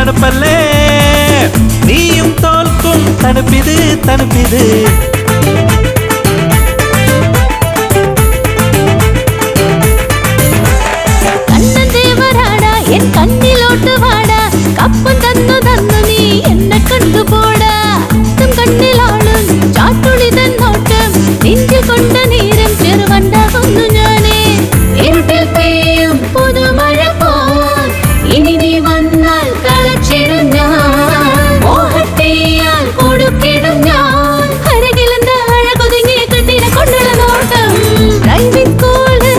തണുപ്പല്ലേ നീയും തോൽക്കും തണുപ്പിത് തണുപ്പിത് കണ്ണിലോട്ട് വാടാ കപ്പം തന്നു തന്നു നീ എന്നെ കണ്ടുപോടാ കണ്ണിലാളും ചാട്ടുളി തന്നോട്ടം നെഞ്ചിൽ കൊണ്ട നീരം ചെറുവണ്ടാകുന്നു ഞാനേ ഇരുട്ടിൽ പെയ്യും പുതുമഴ പോൽ ഇനി നീ വന്നാൽ കളച്ചിടും ഞാൻ മോഹത്തെയാൽ കൊടുക്കിടും ഞാൻ അരകിലെന്ത അഴകൊതുങ്ങിയ കെട്ടിനെ കൊണ്ടുള്ള നോട്ടം ഡ്രൈവിംഗ് സ്കൂള്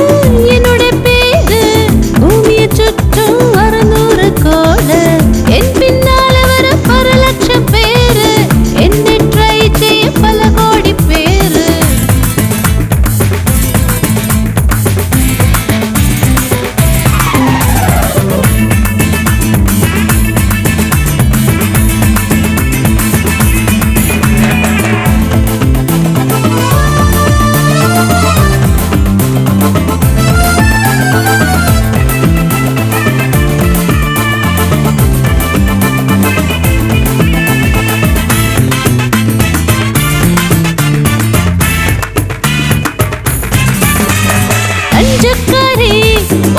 എന്നോട് പേര് ഭൂമിയെ ചുറ്റും 600 കോട് എൻ പിന്നാലെ വരും 1 ലക്ഷം പേര് എന്നെ ട്രൈ ചെയ്യും പല കോടി പേര്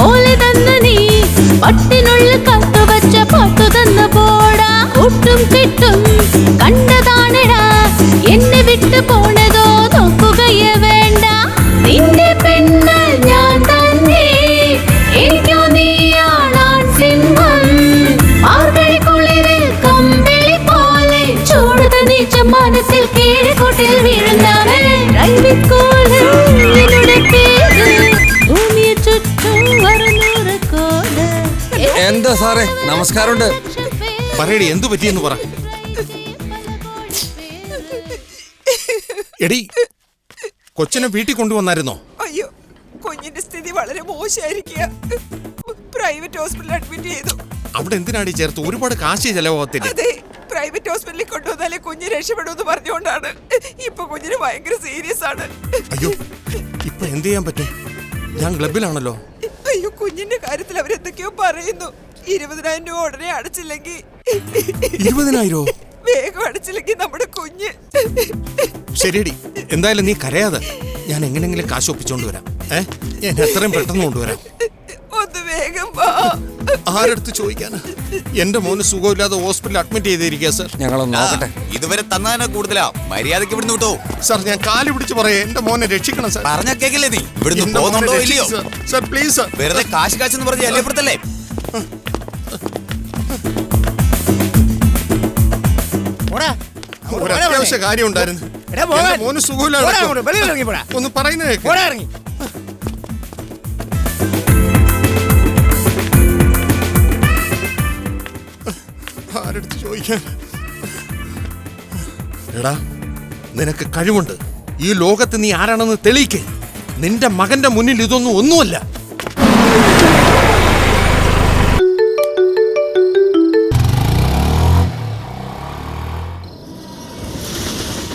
ഓലെ തന്ന നീ പട്ടിനുള്ളിൽ കത്തുവച്ച പാട്ടു തന്ന പോടാ ഒട്ടും കിട്ടും കണ്ടതാണടാ എന്നെ വിട്ടു പോണതോ നോക്കുകയേ വേണ്ട നിന്റെ പെണ്ണ് ഞാൻ തന്നെ എനിക്കോ നീയാണാൻ സിംഹം മാർഗഴിക്കുള്ളിൽ കമ്പിളി പോലെ ചൂടുത നീച്ച മനസ്സിൽ കീഴ്കൂട്ടിൽ വീഴുന്നവൻ ഡ്രൈവിംഗ് സ്കൂളിൽ എന്നോട് പേര് ഭൂമിയെ ചുറ്റും 600 കോട് എന്താ സാറേ നമസ്കാരമുണ്ട് പറയടി എന്തു പറ്റിയെന്ന് പറ എടി കൊച്ചിനെ വീട്ടിൽ കൊണ്ടുവന്നായിരുന്നോ അയ്യോ കുഞ്ഞിന്റെ സ്ഥിതി വളരെ മോശമായിരിക്കുക പ്രൈവറ്റ് ഹോസ്പിറ്റലിൽ അഡ്മിറ്റ് ചെയ്തു അവിടെ എന്തിനാടി ചേർത്ത് ഒരുപാട് കാശ് ചെലവാകത്തില്ല അതെ പ്രൈവറ്റ് ഹോസ്പിറ്റലിൽ കൊണ്ടുവന്നാലേ കുഞ്ഞ് രക്ഷപ്പെടുമെന്ന് പറഞ്ഞുകൊണ്ടാണ് ഇപ്പൊ കുഞ്ഞിന് ഭയങ്കര സീരിയസ് ആണ് അയ്യോ ഇപ്പൊ എന്ത് ചെയ്യാൻ പറ്റും ഞാൻ ക്ലബിലാണല്ലോ അയ്യോ കുഞ്ഞിന്റെ കാര്യത്തിൽ അവരെന്തൊക്കെയോ പറയുന്നു 20,000 രൂപ ഉടനെ അടച്ചില്ലെങ്കിൽ 20,000 വേഗം അടച്ചില്ലെങ്കിൽ നമ്മുടെ കുഞ്ഞ് ശരിയടി എന്തായാലും നീ കരയാതെ ഞാൻ എങ്ങനെങ്കിലും കാശ് ഒപ്പിച്ചോണ്ട് വരാം ഞാൻ എത്രയും പെട്ടെന്ന് കൊണ്ടുവരാം ഒന്ന് വേഗം വാ ആരെടുത്ത് ചോദിക്കാനാ എന്റെ മോന് സുഖമില്ലാതെ ഹോസ്പിറ്റലിൽ അഡ്മിറ്റ് ചെയ്തിരിക്കുക സർ ഞങ്ങളൊന്ന് നോക്കട്ടെ ഇതുവരെ തന്നതിനെ കൂടുതലാ മര്യാദക്ക് ഇവിടുന്ന് വിട്ടോ സർ ഞാൻ കാല് പിടിച്ച് പറയാം എന്റെ മോനെ രക്ഷിക്കണം സർ പറഞ്ഞ കേക്കില്ലേ നീ ഇവിടുന്ന് എന്റെ മോനെ പോകുന്നുണ്ടോ ഇല്ലയോ രക്ഷിക്ക് സർ പ്ലീസ് സർ വെറുതെ കാശ് പറഞ്ഞ് അല്ലേപ്പെടുത്തല്ലേ ഒരു അത്യാവശ്യ കാര്യം ഉണ്ടായിരുന്നു എന്റെ മോന് സുഖമില്ലാതെ ഒന്ന് പറയുന്നത് കേൾക്ക്. ആരെടുത്ത് ചോദിക്കാൻ എടാ നിനക്ക് കഴിവുണ്ട് ഈ ലോകത്ത് നീ ആരാണെന്ന് തെളിയിക്കേ നിന്റെ മകന്റെ മുന്നിൽ ഇതൊന്നും ഒന്നുമല്ല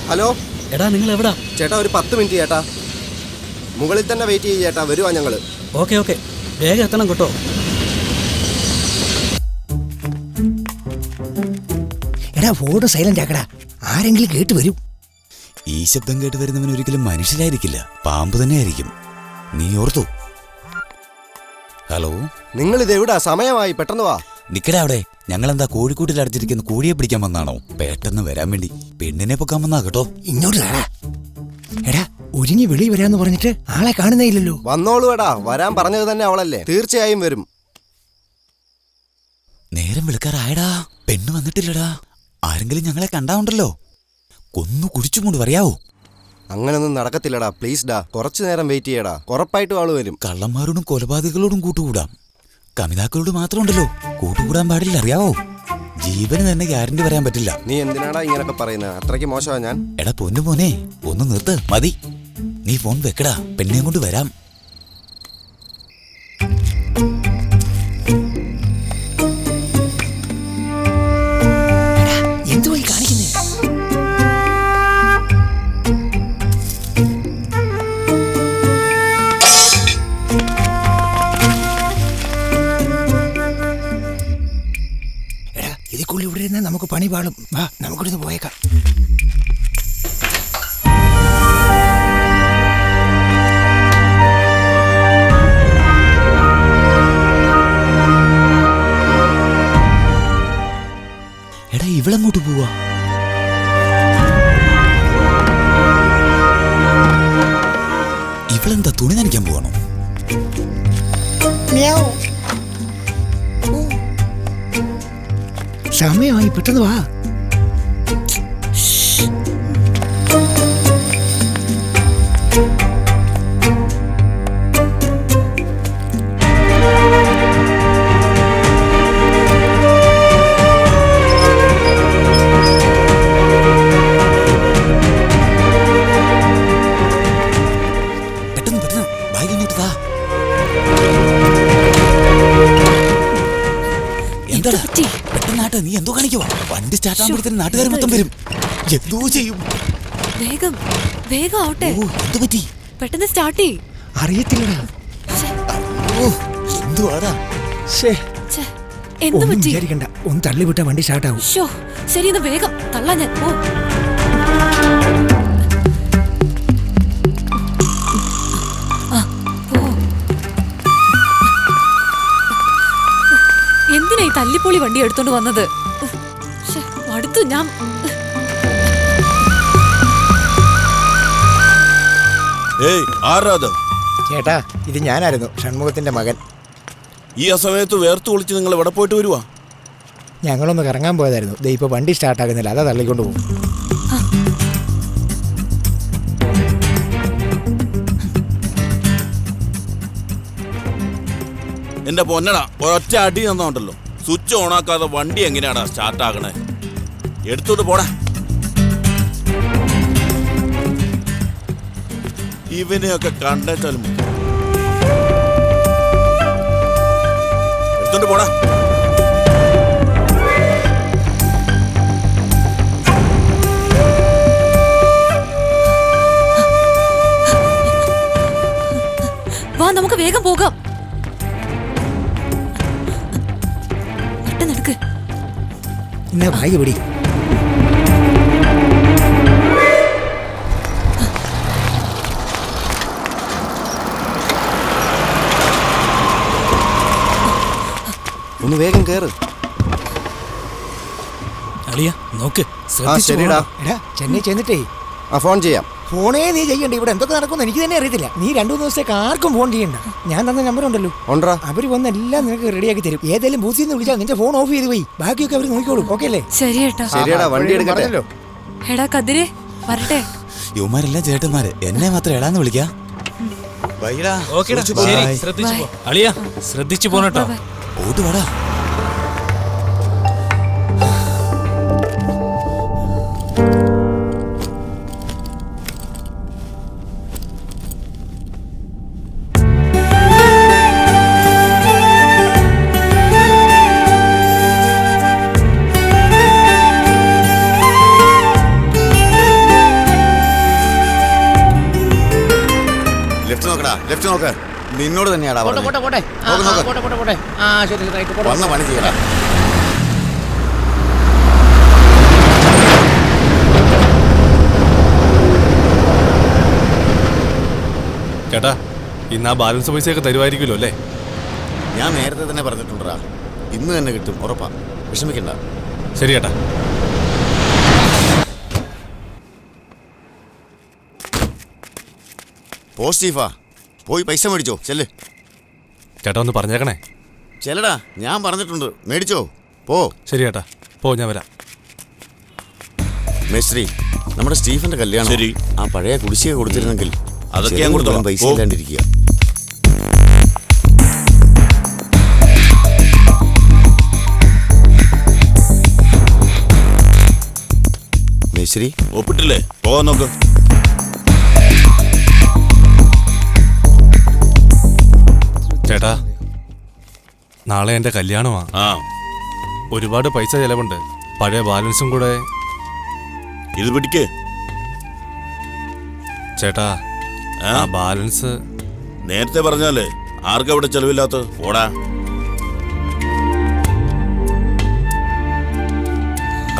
ഹലോ എടാ നിങ്ങൾ എവിടാ ചേട്ടാ ഒരു 10 മിനിറ്റ് ചേട്ടാ മുകളിൽ തന്നെ വെയിറ്റ് ചെയ്യ ചേട്ടാ വരുവാ ഞങ്ങള് ഓക്കെ ഓക്കെ വേഗം എത്തണം കേട്ടോ എടാ ഫോൺ സൈലന്റ് ആക്കടാ ആരെങ്കിലും കേട്ട് വരും ഈ ശബ്ദം കേട്ട് വരുന്നവൻ ഒരിക്കലും മനുഷ്യനായിരിക്കില്ല പാമ്പ് തന്നെ ആയിരിക്കും നീ ഓർത്തു ഹലോ നിങ്ങൾ ഇത് എവിടാ സമയമായി പെട്ടെന്ന് വാ നിക്കടാ അവിടെ ഞങ്ങളെന്താ കോഴിക്കൂട്ടിൽ അടച്ചിരിക്കുന്ന കോഴിയെ പിടിക്കാൻ വന്നാണോ പെട്ടെന്ന് വരാൻ വേണ്ടി പെണ്ണിനെ പൊക്കാൻ വന്നാ കേട്ടോ ഇങ്ങോട്ട് കാണാ എടാ ഒരുങ്ങി വെളി വരാന്ന് പറഞ്ഞിട്ട് ആളെ കാണുന്നേ ഇല്ലല്ലോ വന്നോളൂ എടാ വരാൻ പറഞ്ഞത് തന്നെ അവളല്ലേ തീർച്ചയായും വരും നേരം വിളിക്കാറായടാ പെണ്ണ് വന്നിട്ടില്ലടാ ആരെങ്കിലും ഞങ്ങളെ കണ്ടാവുണ്ടല്ലോ കൊന്നു കുടിച്ചുകൊണ്ട് പറയാവോ അങ്ങനൊന്നും നടക്കത്തില്ലടാ പ്ലീസ് ഡാ കുറച്ചു നേരം വെയിറ്റ് ചെയ്യടാ ഉറപ്പായിട്ടും ആള് വരും കള്ളന്മാരോടും കൊലപാതകളോടും കൂട്ടുകൂടാം കമിതാക്കളോട് മാത്രമുണ്ടല്ലോ കൂട്ടുകൂടാൻ പാടില്ല അറിയാവോ ജീവന് തന്നെ ഗ്യാരണ്ടി പറയാൻ പറ്റില്ല നീ എന്തിനാടാ ഇങ്ങനൊക്കെ പറയുന്നത് അത്രയ്ക്ക് മോശമാ ഞാൻ എടാ പൊന്നു മോനെ ഒന്ന് നിർത്ത് മതി നീ ഫോൺ വെക്കടാ പെണ്ണെ കൊണ്ട് വരാം എന്തുവായി കാണിക്കുന്നേ ഇതിക്കുള്ളിൽ ഇവിടെ ഇരുന്നാൽ നമുക്ക് പണി പാളും. വാ നമുക്കിവിടുന്ന് പോയേക്കാം. എടാ ഇവളെങ്ങോട്ട് പോവാ? ഇവളെന്താ തുണി നനയ്ക്കാൻ പോവാണോ? സമയമായി, പെട്ടെന്ന് വാ. പെട്ടെന്ന് പെട്ടെന്ന് ബാഗ് ഇങ്ങോട്ട് താ. എന്താടാ പെട്ടെന്നാട്ടെ, നീ എന്തോ കാണിക്കുവാ? വണ്ടി സ്റ്റാർട്ട് ആകുമ്പോഴത്തേനും നാട്ടുകാർ മൊത്തം വരും. എന്തോ ചെയ്യും. വേഗം വേഗം ആവട്ടെ. ഓ എന്തു പറ്റി? പെട്ടെന്ന് സ്റ്റാർട്ട് ചെയ്യ്. അറിയത്തില്ലടാ. ഓ എന്തുവാടാ? എന്ത് ഒന്നും പറ്റി? വിചാരിക്കണ്ട, ഒന്ന് തള്ളിവിട്ട വണ്ടി സ്റ്റാർട്ടാവും. ശരി, എന്നാ വേഗം തള്ളാ ഞാൻ. ഓ എന്തിനാ ഈ തല്ലിപ്പൊളി വണ്ടി എടുത്തോണ്ട് വന്നത്? അടുത്തു ഞാൻ. ചേട്ടാ, ഇത് ഞാനായിരുന്നു, ഷൺമുഖത്തിന്റെ മകൻ. ഈ അസമയത്ത് വേർത്ത് കുളിച്ച് നിങ്ങൾ എവിടെ പോയിട്ട് വരുവാ? ഞങ്ങളൊന്ന് കറങ്ങാൻ പോയതായിരുന്നു. ദേ ഇപ്പൊ വണ്ടി സ്റ്റാർട്ടാകുന്നില്ല, അതാ തള്ളിക്കൊണ്ട് പോകും. എന്റെ പൊന്നടാ, ഒരൊറ്റ അടി തന്നോണ്ടല്ലോ. സ്വിച്ച് ഓണാക്കാതെ വണ്ടി എങ്ങനെയാടാ സ്റ്റാർട്ട് ആകണേ? എടുത്തോട്ട് പോടാ. ഇവനെയൊക്കെ കണ്ടേച്ചാലും എടുത്തോണ്ട് പോടാ. വാ നമുക്ക് വേഗം പോകാം. പെട്ടെന്ന് എടുക്ക്. ഇന്ന ബാഗ് പിടി. ഒന്ന് വേഗം കേറ്. അളിയ നോക്ക്, ശരിടാ. എടാ ചെന്നൈ ചെന്നിട്ടേ ഫോൺ ചെയ്യാം. ഫോണേ നീ ചെയ്യണ്ട. ഇവിടെ എന്തൊക്കെ നടക്കുന്നു എനിക്ക് തന്നെ അറിയത്തില്ല. നീ 2-3 ദിവസത്തേക്ക് ആർക്കും ഫോൺ ചെയ്യണ്ട. ഞാൻ തന്ന നമ്പർ ഉണ്ടല്ലോ, അവര് വന്ന് എല്ലാം നിനക്ക് റെഡിയാക്കി തരും. ഏതെങ്കിലും ബൂത്തിൽ നിന്ന് വിളിച്ചാൽ നിന്റെ ഫോൺ ഓഫ് ചെയ്ത് പോയി, ബാക്കിയൊക്കെ അവർ നോക്കിക്കോളും. ഓക്കെ അല്ലേ? ശരിയാടാ, വണ്ടി എടുക്കല്ലോ. എടാ കതിരെ, വരട്ടെ. യുവമാരെല്ലാം ചേട്ടന്മാര്, എന്നെ മാത്രം എടാന്ന് വിളിക്കാ. അളിയ ശ്രദ്ധിച്ചു പോണട്ടോ. ഓട്ട് വാടാ. ലെഫ്റ്റ് നോക്ക. നിന്നോട് തന്നെയാടാ വന്ന പണി ചെയ്യടാ. ചേട്ടാ, ഇന്ന് ആ ബാലൻസ് പൈസയൊക്കെ തരുമായിരിക്കുമല്ലോ അല്ലേ? ഞാൻ നേരത്തെ തന്നെ പറഞ്ഞിട്ടുണ്ടാ, ഇന്ന് തന്നെ കിട്ടും, ഉറപ്പാ. വിഷമിക്കണ്ട. ശരി ചേട്ടാ. പോസ്റ്റീഫാ, പോയി പൈസ മേടിച്ചോ. ചെല്ല് ചേട്ടാ, ഒന്ന് പറഞ്ഞേക്കണേ. ചെല്ലടാ, ഞാൻ പറഞ്ഞിട്ടുണ്ട്, മേടിച്ചോ. പോ. ശരി ചേട്ടാ, പോ, ഞാൻ വരാം. മേശ്രീ, നമ്മുടെ സ്റ്റീഫന്റെ കല്യാണം. ശരി, ആ പഴയ കുടിശ്ശിക കൊടുത്തിരുന്നെങ്കിൽ അതൊക്കെ ഞാൻ കൊടുത്തോളാം. പൈസ ഇല്ലാണ്ടിരിക്കുക. മേശ്രീ ഒപ്പിട്ടില്ലേ? പോകാൻ നോക്ക്. ചേട്ടാ, നാളെ എൻ്റെ കല്യാണമാണ്. ഒരുപാട് പൈസ ചെലവുണ്ട്. പഴയ ബാലൻസും കൂടെ. ഇത് പിടിക്ക് ചേട്ടാ. ആ ബാലൻസ് നേരത്തെ പറഞ്ഞാലേ ആർക്കവിടെ ചെലവില്ലാത്ത. ഓടാ.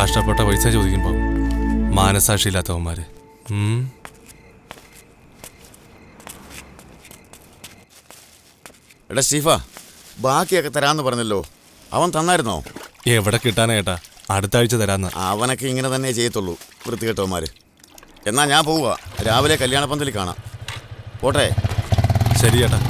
കഷ്ടപ്പെട്ട പൈസ ചോദിക്കുമ്പോ മാനസാക്ഷി ഇല്ലാത്തവന്മാര്. എടാ സ്റ്റീഫ, ബാക്കിയൊക്കെ തരാന്ന് പറഞ്ഞല്ലോ, അവൻ തന്നായിരുന്നോ? എവിടെ കിട്ടാനാ ഏട്ടാ, അടുത്ത ആഴ്ച തരാന്ന്. അവനൊക്കെ ഇങ്ങനെ തന്നെ ചെയ്യത്തുള്ളൂ, വൃത്തികെട്ടവന്മാര്. എന്നാ ഞാൻ പോവുക, രാവിലെ കല്യാണപ്പന്തലിൽ കാണാം. പോട്ടെ. ശരി ഏട്ടാ.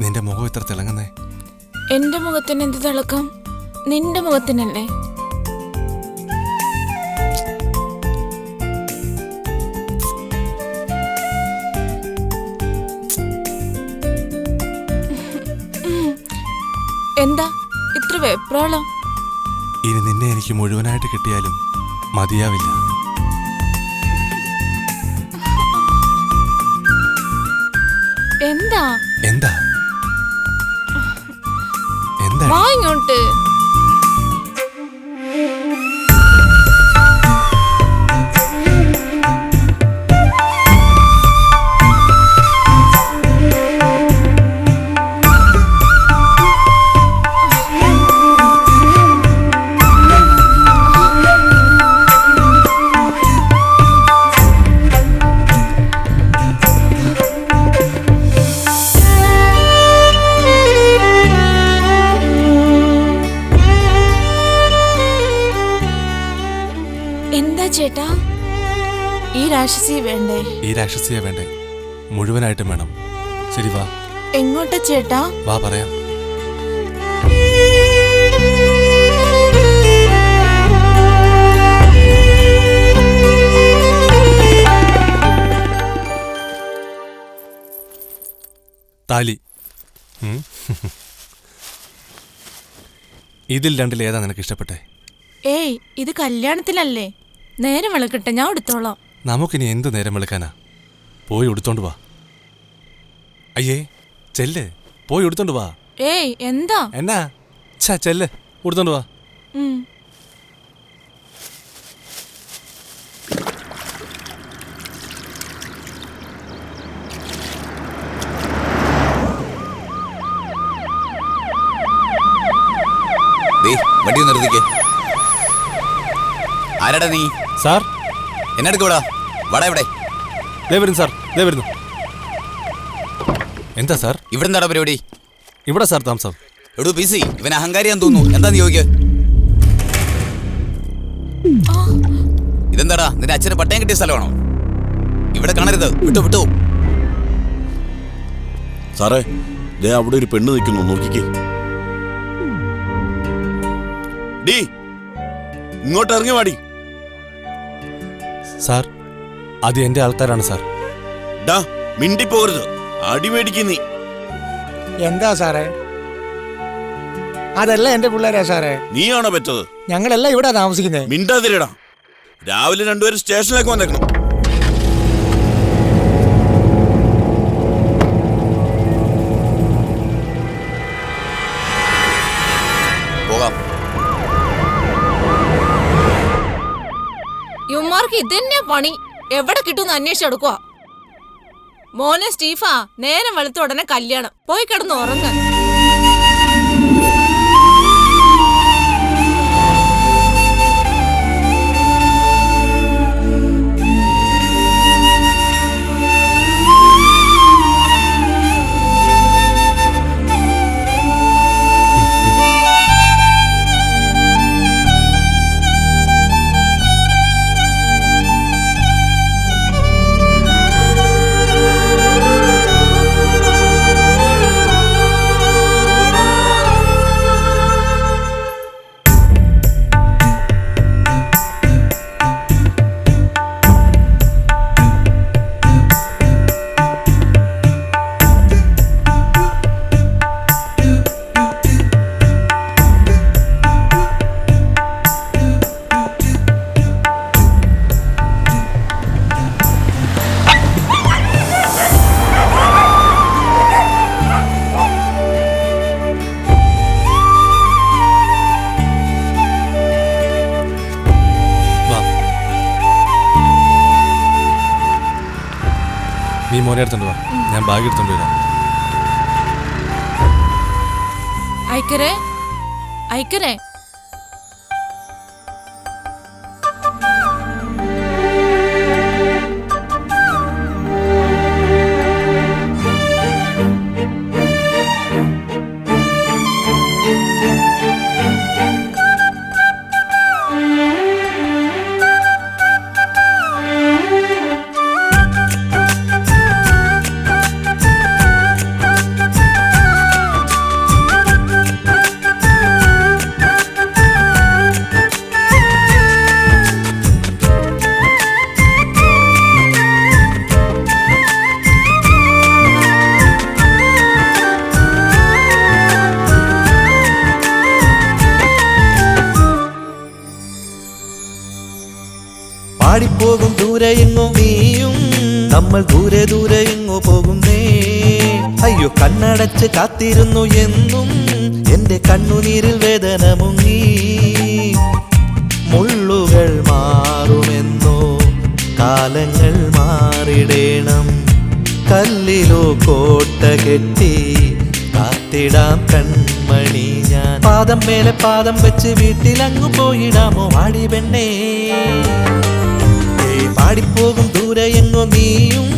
നിന്റെ മുഖം ഇത്ര തിളങ്ങുന്നേ? എന്റെ മുഖത്തിന് എന്ത് തിളക്കം? നിന്റെ മുഖത്തിനല്ലേ? എന്താ ഇത്ര വെപ്രാളം? ഇനി നിന്നെ എനിക്ക് മുഴുവനായിട്ട് കിട്ടിയാലും മതിയാവില്ല. എന്താ എന്താ എന്താ? വാ ഇങ്ങോട്ട്. ചേട്ടാ, ഈ രാക്ഷസിയെ വേണ്ടേ? ഈ രാക്ഷസിയെ വേണ്ടേ? മുഴുവനായിട്ടും വേണം. ശരി വാ. എങ്ങോട്ടാ ചേട്ടാ? വാ പറയാം. താലി. ഇതിൽ രണ്ടിൽ ഏതാ നിനക്ക് ഇഷ്ടപ്പെട്ടെ? ഏയ്, ഇത് കല്യാണത്തിനല്ലേ. നേരം വിളക്കട്ടെ, ഞാൻ എടുത്തോളാം. നമുക്കിനി എന്ത് നേരം വിളക്കാനാ? പോയി എടുത്തോണ്ട് വാ. അയ്യേ ചെല്ല്, പോയി എടുത്തോണ്ട് വാ. ഏയ് എന്താ? എന്നാ ചെല്ല്, എടുത്തോണ്ട് വാ. വണ്ടി നിർത്തിക്കേ. ആരാടാ നീ? സാർ എന്നെടുക്കൂടാ, വടാ ഇവിടെ. ദേ വരുന്നു സാർ, ദേ വരുന്നു. എന്താ സാർ? ഇവിടെ എന്താടാ പരിപാടി? ഇവിടെ സാർ താമസം. എടൂ പിസി, ഇവൻ അഹങ്കാരിയാന്ന് തോന്നുന്നു. എന്താ നീ ചോദിക്കുക? ഇതെന്താടാ, നിന്റെ അച്ഛന് പട്ടയം കിട്ടിയ സ്ഥലമാണോ? ഇവിടെ കാണരുത്, വിട്ടു വിട്ടു. സാറേ, ദേ അവിടെ ഒരു പെണ്ണ് നിൽക്കുന്നു, നോക്കിക്കേ. ഡീ, ഇങ്ങോട്ട് ഇറങ്ങി വാടി. സാർ, അത് എന്റെ ആൾക്കാരാണ് സാർ. ഡാ, മിണ്ടിപ്പോകരുത്, അടിമേടിക്കും നീ. എന്താ സാറേ? അതല്ല എന്റെ പിള്ളേരാ സാറേ. നീയാണോ പറ്റത്? ഞങ്ങളെല്ലാം ഇവിടെ താമസിക്കുന്നത്. മിണ്ടാതിരടാ. രാവിലെ രണ്ടുപേരും സ്റ്റേഷനിലേക്ക് വന്നേക്കണം. പോകാം. യുമാർക്ക് ഇതന്നെ പണി. എവിടെ കിട്ടുമെന്ന് അന്വേഷിച്ചെടുക്കുക. മോനെ സ്റ്റീഫ, നേരം വെളുത്ത ഉടനെ കല്യാണം. പോയി കിടന്ന് ഉറങ്ങ. മോനെ എടുത്തോണ്ട് വാ, ഞാൻ ബാഗ് എടുത്തോണ്ട് വരാം. ഐക്കരെ ഐക്കരെ പാടിപ്പോകും ദൂരെ എങ്ങോ നീയും, നമ്മൾ ദൂരെ ദൂരെ എങ്ങോ പോകുന്നേ. അയ്യോ കണ്ണടച്ച് കാത്തിരുന്നു എന്നും എന്റെ കണ്ണുനീരിൽ വേദന മുങ്ങി. മുള്ളുകൾ മാറുമെന്നോ കാലങ്ങൾ മാറിടേണം, കല്ലിലോ കോട്ട കെട്ടി കാത്തിടാം കൺമണി ഞാൻ. പാദം മേലെ പാദം വെച്ച് വീട്ടിലങ്ങു പോയിടാമോ വാടി പെണ്ണേ. പാടിപ്പോകും ദൂരെ എങ്ങോ നീയും,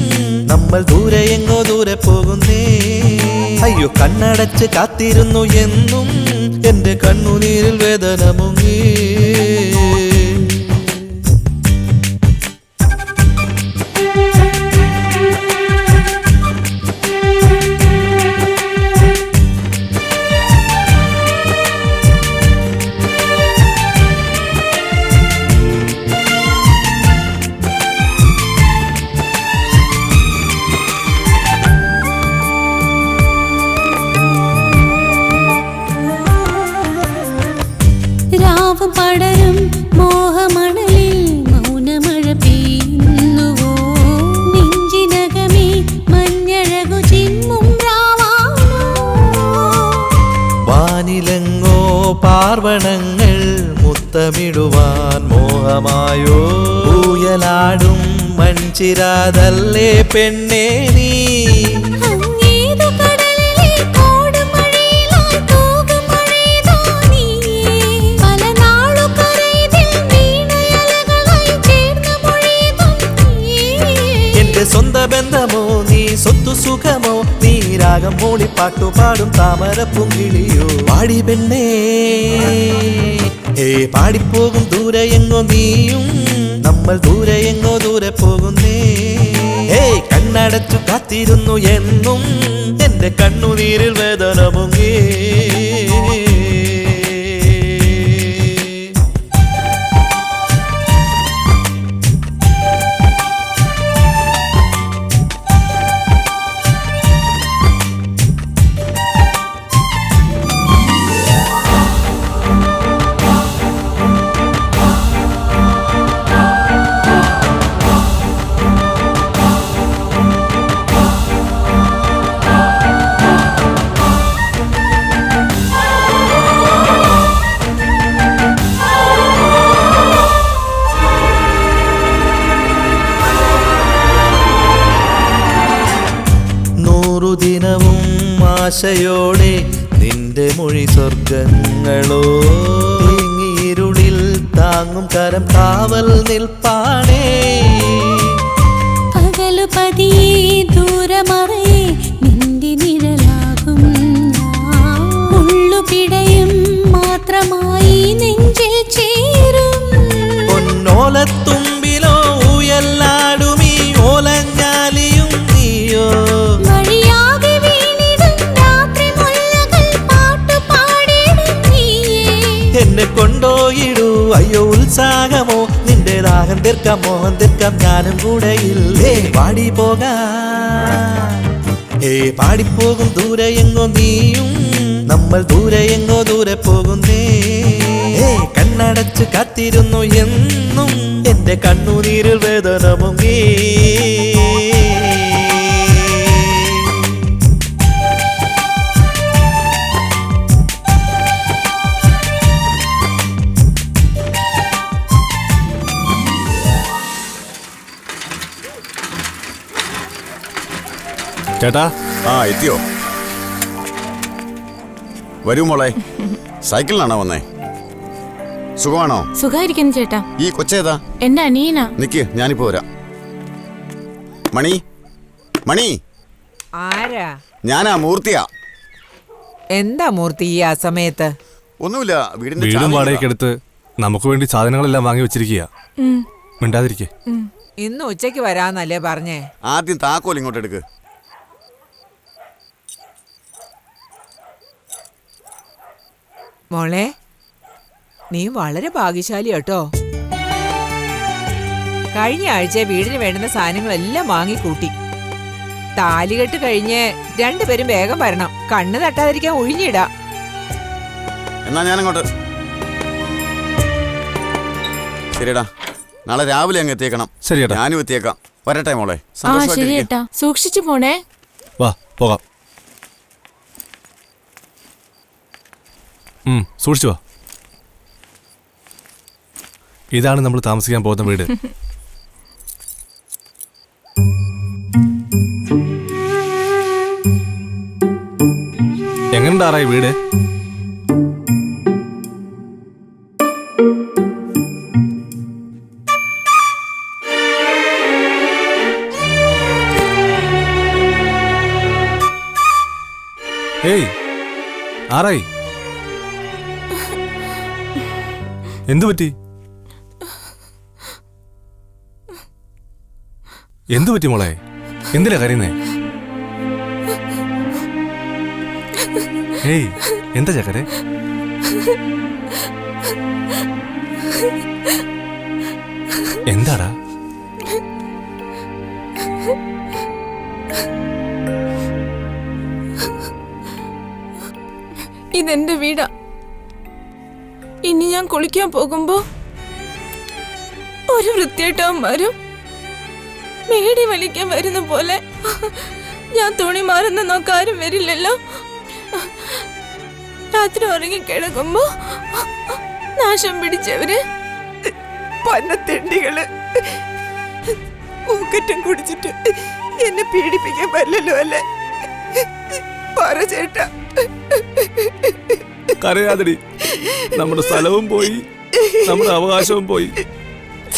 നമ്മൾ ദൂരെ എങ്ങോ ദൂരെ പോകുന്നേ. അയ്യോ കണ്ണടച്ച് കാത്തിരുന്നു എന്നും എന്റെ കണ്ണുനീരിൽ വേദന മുങ്ങി. പടരും മോഹമണലിൽ മൗനമഴ പെയ്യുന്നുവോ, നെഞ്ചിനകമേ മഞ്ഞഴകു ചിമ്മും രാവാണോ. വാനിലെങ്ങോ പാർവണങ്ങൾ മുത്തമിടുവാൻ മോഹമായോ, ഊയലാടും മൺചിരാതല്ലേ പെണ്ണേ നീ. സ്വന്ത ബന്ധമോ നീ സ്വത്തു സുഖമോ, നീ രാഗം മൂളി പാട്ടുപാടും താമരപ്പുങ്കിളിയോ പാടി പെണ്ണേ. പാടിപ്പോകും ദൂരെ എങ്ങോ നീയും, നമ്മൾ ദൂരെ എങ്ങോ ദൂരെ പോകുന്നേ. കണ്ണടച്ചു കാത്തിരുന്നു എന്നും എന്റെ കണ്ണുനീരിൽ വേദന മുങ്ങി. ദിനവും ആശയോടെ നിന്റെ മൊഴി സ്വർഗങ്ങളോ, തേങ്ങിയിരുളിൽ താങ്ങും കരം കാവൽ നിൽപ്പാണേ. പകലു പതിയെ ദൂരമറയെ നിന്റെ നിഴലാകും, ഉള്ളുപിടയും മാത്രമായി നെഞ്ചിൽ ചേരും. പൊന്നോലത്തുമ്പിലോ ഊയല്ലാടുമീ ഓലഞ്ഞാലിയും നീയോ, എന്നെ കൊണ്ടോയിടൂ അയ്യോ ഉത്സാഹമോ, നിന്റെ ദാഹം തീർക്കാം മോഹം തീർക്കാം ഞാനും കൂടെ ഇല്ലേ. പാടി പോകാം പാടിപ്പോകും ദൂരെ എങ്ങോ നീയും, നമ്മൾ ദൂരെ എങ്ങോ ദൂരെ പോകുന്നേ. കണ്ണടച്ച് കാത്തിരുന്നു എന്നും എന്റെ കണ്ണുനീരിൽ വേദന മുങ്ങി. ചേട്ടാ. ആ എത്തിയോ? വരൂ മോളെ. സൈക്കിളിലാണോ വന്നേ? സുഖമാണോ? സുഖായിരിക്കുന്നു ചേട്ടാ. ഈ കൊച്ചേതാ? എന്റെ അനിയനാ. നിക്ക്, ഞാനിപ്പോ വരാം. മണി, മണി. ആരാ? ഞാനാ, മൂർത്തിയാ. എന്താ മൂർത്തി ഈ ആ സമയത്ത്? ഒന്നുമില്ല, വീടും വാടകയ്ക്ക് എടുത്ത് നമുക്ക് വേണ്ടി സാധനങ്ങളെല്ലാം വാങ്ങി വെച്ചിരിക്കുക. മിണ്ടാതിരിക്കേ. ഇന്ന് ഉച്ചയ്ക്ക് വരാന്നല്ലേ പറഞ്ഞേ? ആദ്യം താക്കോൽ ഇങ്ങോട്ട് എടുക്ക്. മോളെ, നീ വളരെ ഭാഗ്യശാലി കേട്ടോ. കഴിഞ്ഞ ആഴ്ച വീടിന് വേണ്ടുന്ന സാധനങ്ങളെല്ലാം വാങ്ങിക്കൂട്ടി. താലികെട്ട് കഴിഞ്ഞ് രണ്ടുപേരും വേഗം വരണം. കണ്ണ് തട്ടാതിരിക്കാൻ ഒഴിഞ്ഞിടാ. എന്നാ ഞാനങ്ങോട്ട്. ശരിടാ, നാളെ രാവിലെ അങ്ങ് എത്തിയേക്കണം. ശരിയേട്ടാ. ഞാനും എത്തിയേക്കാം. വരട്ടെ മോളെ. ശരിയേട്ടാ, സൂക്ഷിച്ചു പോണേ. വാ പോകാം. സൂക്ഷിച്ചു വാ. ഇതാണ് നമ്മൾ താമസിക്കാൻ പോകുന്ന വീട്. എങ്ങനെയുണ്ടാറായി വീട്? ഏയ് ആറായി, എന്തു പറ്റി? എന്തു പറ്റി മോളെ? എന്തിനാ കരയുന്നേ? ഏയ് എന്താ ചക്കരെ? എന്താടാ? ഇതെന്റെ വീടാ. ഇനി ഞാൻ കുളിക്കാൻ പോകുമ്പോ ഒരു വൃത്തിയേട്ടവന്മാരും മേടി വലിക്കാൻ വരുന്ന പോലെ ഞാൻ തുണി മാറുന്ന നോക്കാരും വരില്ലല്ലോ. രാത്രി ഉറങ്ങി കിടക്കുമ്പോ നാശം പിടിച്ചവര് പന്നത്തെണ്ടികള് ഊക്കറ്റം കുടിച്ചിട്ട് എന്നെ പീഡിപ്പിക്കാൻ പറ്റില്ലല്ലോ അല്ലേ? പറ ചേട്ടാ. കരയാതടി. നമ്മുടെ സ്ഥലവും പോയി, നമ്മുടെ അവകാശവും പോയി,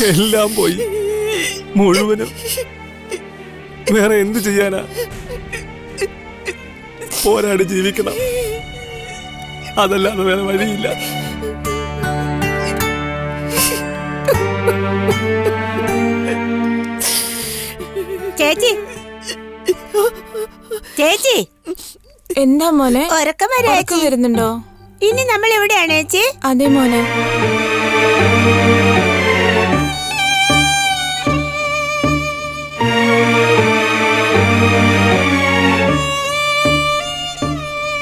എല്ലാം പോയി മുഴുവനും. വേറെ എന്ത് ചെയ്യാനാ? പോരാടി ജീവിക്കണം, അതല്ലാതെ വേറെ വഴിയില്ല. ചേച്ചി, ചേച്ചി. എന്താ മോനെ? ഉറക്കം വരുന്നുണ്ടോ? ഇനി നമ്മൾ എവിടെയാണ് ചേച്ചി? അതെ മോനെ.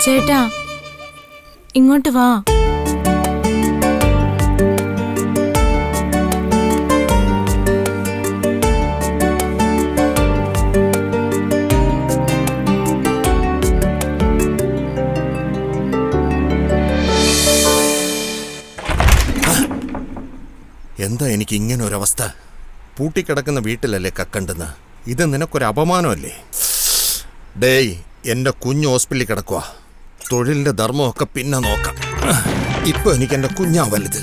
ചേട്ടാ ഇങ്ങോട്ട് വാ. എന്താ എനിക്ക് ഇങ്ങനെ ഒരവസ്ഥ? പൂട്ടിക്കിടക്കുന്ന വീട്ടിലല്ലേ കക്കണ്ടെന്ന്? ഇത് നിനക്കൊരു അപമാനമല്ലേ? ഡേയ്, എൻ്റെ കുഞ്ഞ് ഹോസ്പിറ്റലിൽ കിടക്കുക. തൊഴിലിൻ്റെ ധർമ്മമൊക്കെ പിന്നെ നോക്കാം. ഇപ്പൊ എനിക്ക് എൻ്റെ കുഞ്ഞാ വലുത്.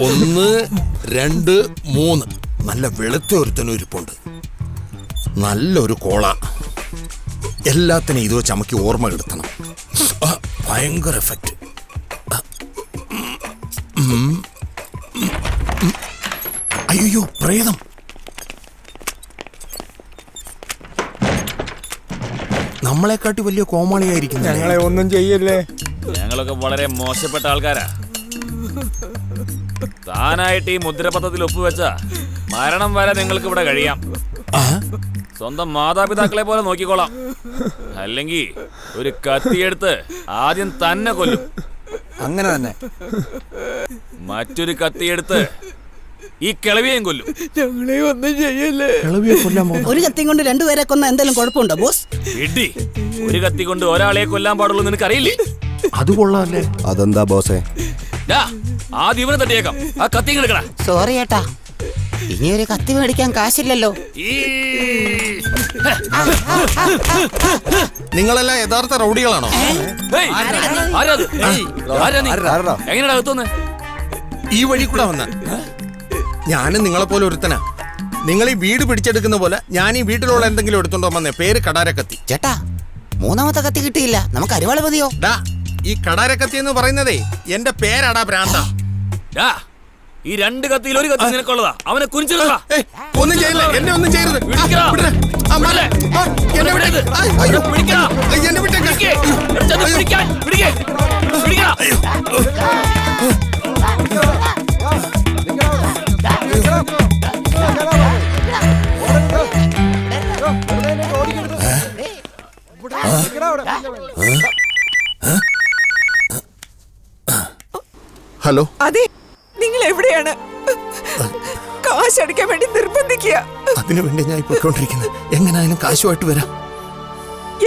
ഒന്ന്, രണ്ട്, മൂന്ന്. നല്ല വെളുത്ത ഒരുത്തനും ഇരിപ്പുണ്ട്. നല്ലൊരു കോള. എല്ലാത്തിനും ഇത് വെച്ച് അമ്മയ്ക്ക് ഓർമ്മ കെടുത്തണം. ഭയങ്കര എഫക്റ്റ്. അയ്യോ, പ്രേതം. നമ്മളെക്കാട്ടി വലിയ കോമാളിയായിരിക്കും. ഞങ്ങളെ ഒന്നും ചെയ്യല്ലേ. ഞങ്ങളൊക്കെ വളരെ മോശപ്പെട്ട ആൾക്കാരാ. താനായിട്ട് ഈ മുദ്രപത്രത്തിൽ ഒപ്പുവെച്ച മരണം വരെ നിങ്ങൾക്ക് ഇവിടെ കഴിയാം. സ്വന്തം മാതാപിതാക്കളെ പോലെ നോക്കിക്കോളാം. അല്ലെങ്കിൽ ഒരു കത്തിയെടുത്ത് ആദ്യം തന്നെ കൊല്ലും. അങ്ങനെ തന്നെ. മറ്റൊരു കത്തിയെടുത്ത് ഈ കിളവിയെയും കൊല്ലും. ഞങ്ങളെ ഒന്നും ചെയ്യല്ലേ. ഒരു കത്തി കൊണ്ട് രണ്ടുപേരെ കൊന്ന എന്തെങ്കിലും കുഴപ്പമുണ്ടോ ബോസ്? ഇടി, ഒരു കത്തി കൊണ്ട് ഒരാളെ കൊല്ലാൻ പാടുള്ളൂ നിനക്ക് അറിയില്ലേ? അത് കൊള്ളാല്ലേ? അതെന്താ ബോസേ? ആദ്യം ഇവനെ തട്ടിയേക്കാം. ആ കത്തി എടുക്കടാ. സോറി ഏട്ടാ, ഇനി ഒരു കത്തി മേടിക്കാൻ കാശില്ലല്ലോ. നിങ്ങളെല്ലാം യഥാർത്ഥ റൗഡികളാണോ? എങ്ങനെയാ അകത്തുവന്ന്? ഈ വഴി കൂടെ വന്ന ഞാനും നിങ്ങളെ പോലെ ഒരുത്തനാ. നിങ്ങൾ ഈ വീട് പിടിച്ചെടുക്കുന്ന പോലെ ഞാൻ ഈ വീട്ടിലുള്ള എന്തെങ്കിലും എടുത്തോണ്ടോ വന്നേ. പേര് കടാരക്കത്തി. ചേട്ടാ, മൂന്നാമത്തെ കത്തി കിട്ടിയില്ല, നമുക്ക് അരിവാള് മതിയോ? ഈ കടാരക്കത്തി എന്ന് പറയുന്നതേ എന്റെ പേരാടാ ഭ്രാന്ത. ഈ രണ്ട് കത്തിയിൽ ഒരു കത്തി നിനക്കുള്ളതാ. അവനെ കുനിച്ചിടാ. ഒന്നും ചെയ്യില്ല, എന്നെ ഒന്നും ചെയ്യരുത്. ഹലോ, അതെ, നിങ്ങൾ എവിടെയാണ്? കാശടിക്കാൻ വേണ്ടി നിർബന്ധിക്കുക. അതിനു വേണ്ടി ഞാൻ പോയിക്കൊണ്ടിരിക്കുന്നത്. എങ്ങനെയായാലും കാശുമായിട്ട് വരാം.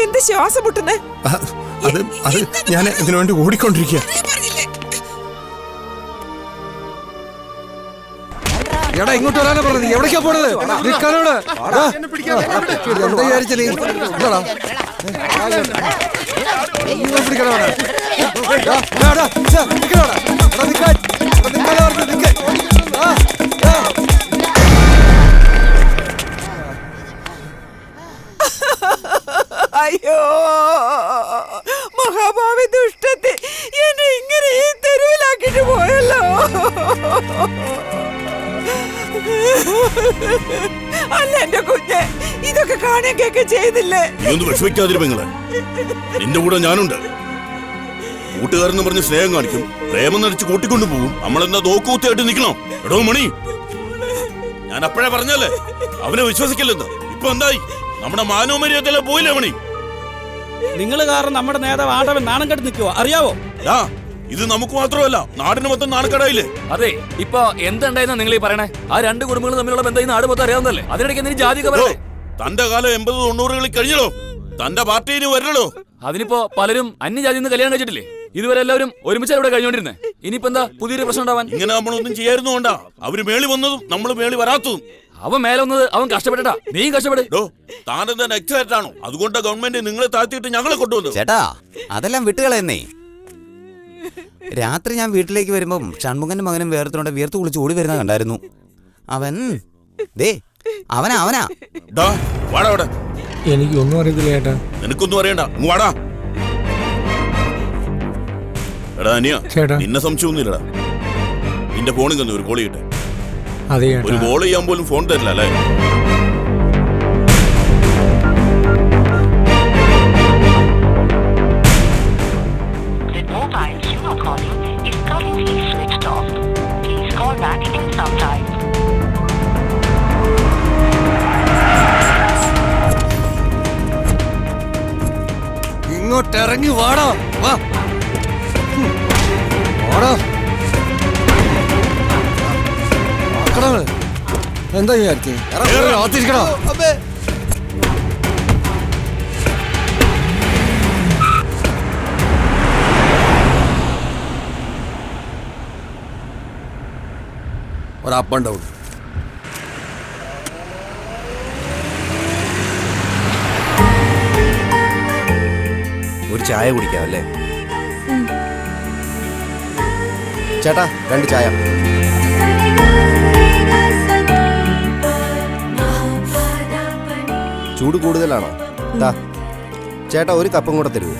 എന്ത് ശ്വാസം മുട്ടുന്നേ? അത് ഞാൻ ഇതിനു വേണ്ടി ഓടിക്കൊണ്ടിരിക്കുക. എടാ, ഇങ്ങോട്ട് വരാനാ പറഞ്ഞത്. എവിടേക്കാ പോണത്? നിൽക്കാനോട് എന്താ വിചാരിച്ചത്? അയ്യോ, മഹാഭാവി ദുഷ്ടത്തെ എന്നെ ഇങ്ങനെ ഈ തെരുവിലാക്കിട്ട് പോയല്ലോ. അല്ല എന്റെ കുഞ്ഞെ, ഇതൊക്കെ കാണാൻ കേൾക്ക ചെയ്തില്ലേ? നിന്റെ കൂടെ ഞാനുണ്ട്. കൂട്ടുകാരെന്ന് പറഞ്ഞ് സ്നേഹം കാണിക്കും, പ്രേമം നടിച്ച് കൂട്ടിക്കൊണ്ടു പോകും. നമ്മളെന്താ നോക്കൂത്തിയായിട്ട് നിൽക്കണോ? എടോ മണി, ഞാൻ അപ്പോഴേ പറഞ്ഞല്ലേ അവനെ വിശ്വസിക്കില്ലെന്ന്. ഇപ്പൊ എന്തായി? നമ്മുടെ മാനവമര്യാദയിലെ പോയില്ലേ മണി? നിങ്ങൾ കാരണം നമ്മുടെ നേതാവ് ആടവൻ നാണം കെട്ട് നിൽക്കുവോ അറിയാവോ? ഇത് നമുക്ക് മാത്രമല്ല, നാടിന് മൊത്തം നാണക്കേടായില്ലേ? അതെ, ഇപ്പൊ എന്തുണ്ടായിരുന്ന നിങ്ങൾ ഈ പറയണേ? ആ രണ്ട് കുടുംബങ്ങളും തമ്മിലുള്ള ബന്ധം നാട് മൊത്തം അറിയാവുന്നല്ലേ? അതിനിടയ്ക്ക് എന്തിനു ജാതിക പറയേ? തന്റെ കാലം 80-90കളിൽ കഴിഞ്ഞല്ലോ. തന്റെ പാർട്ടിന് വരണല്ലോ. അതിനിപ്പോ പലരും അന്യജാതിയിൽ നിന്ന് കല്യാണം കഴിച്ചിട്ടില്ലേ? ഇതുവരെ എല്ലാവരും ഒരുമിച്ച് ഇവിടെ കഴിഞ്ഞോണ്ടിരുന്നേ. ഇനിയിപ്പോ എന്താ പുതിയൊരു പ്രശ്നം ഉണ്ടാവാൻ? ഇങ്ങനെ നമ്മളൊന്നും ചെയ്യായിരുന്നു കൊണ്ടാ അവര് മേളി വന്നതും നമ്മൾ മേളി വരാത്തതും. അവൻ മേലെ വന്നത് അവൻ കഷ്ടപ്പെട്ടാ, നീയും കഷ്ടപ്പെടോ. താനെന്താ എക്സ്പെർട്ട് ആണോ? അതുകൊണ്ട് ഗവൺമെന്റ് നിങ്ങളെ താഴ്ത്തിയിട്ട് ഞങ്ങളെ കൊണ്ടുവന്നു. ചേട്ടാ, അതെല്ലാം വിട്ടുകളയെന്നേ. രാത്രി ഞാൻ വീട്ടിലേക്ക് വരുമ്പം ഷൺമുഖന്റെ മകനും വേർത്തോടെ വീർത്ത് കുളിച്ച് ഓടി വരുന്ന കണ്ടായിരുന്നു. അവനാ എനിക്കൊന്നും അറിയത്തില്ല ചേട്ടാ. നിനക്കൊന്നും അറിയണ്ട, വാടാ. എടാ അനിയ, നിന്നെ സംശയമൊന്നുമില്ലടാ. നിന്റെ ഫോണിൽ തന്നെ ഒരു കോളി കിട്ടെ. ഒരു കോൾ ചെയ്യാൻ പോലും ഫോൺ തരില്ല അല്ലേ? ഇങ്ങോട്ട് ഇറങ്ങി വാടാ. വാടാ. എന്താ വിചാരിച്ചേ? ഒരു അപ്പ് ആൻഡ് ഡൗൺ. ഒരു ചായ കുടിക്കാമല്ലേ ചേട്ടാ? 2 ചായ. ചൂട് കൂടുതലാണോ? ചേട്ടാ, ഒരു കപ്പും കൂടെ തരുമോ?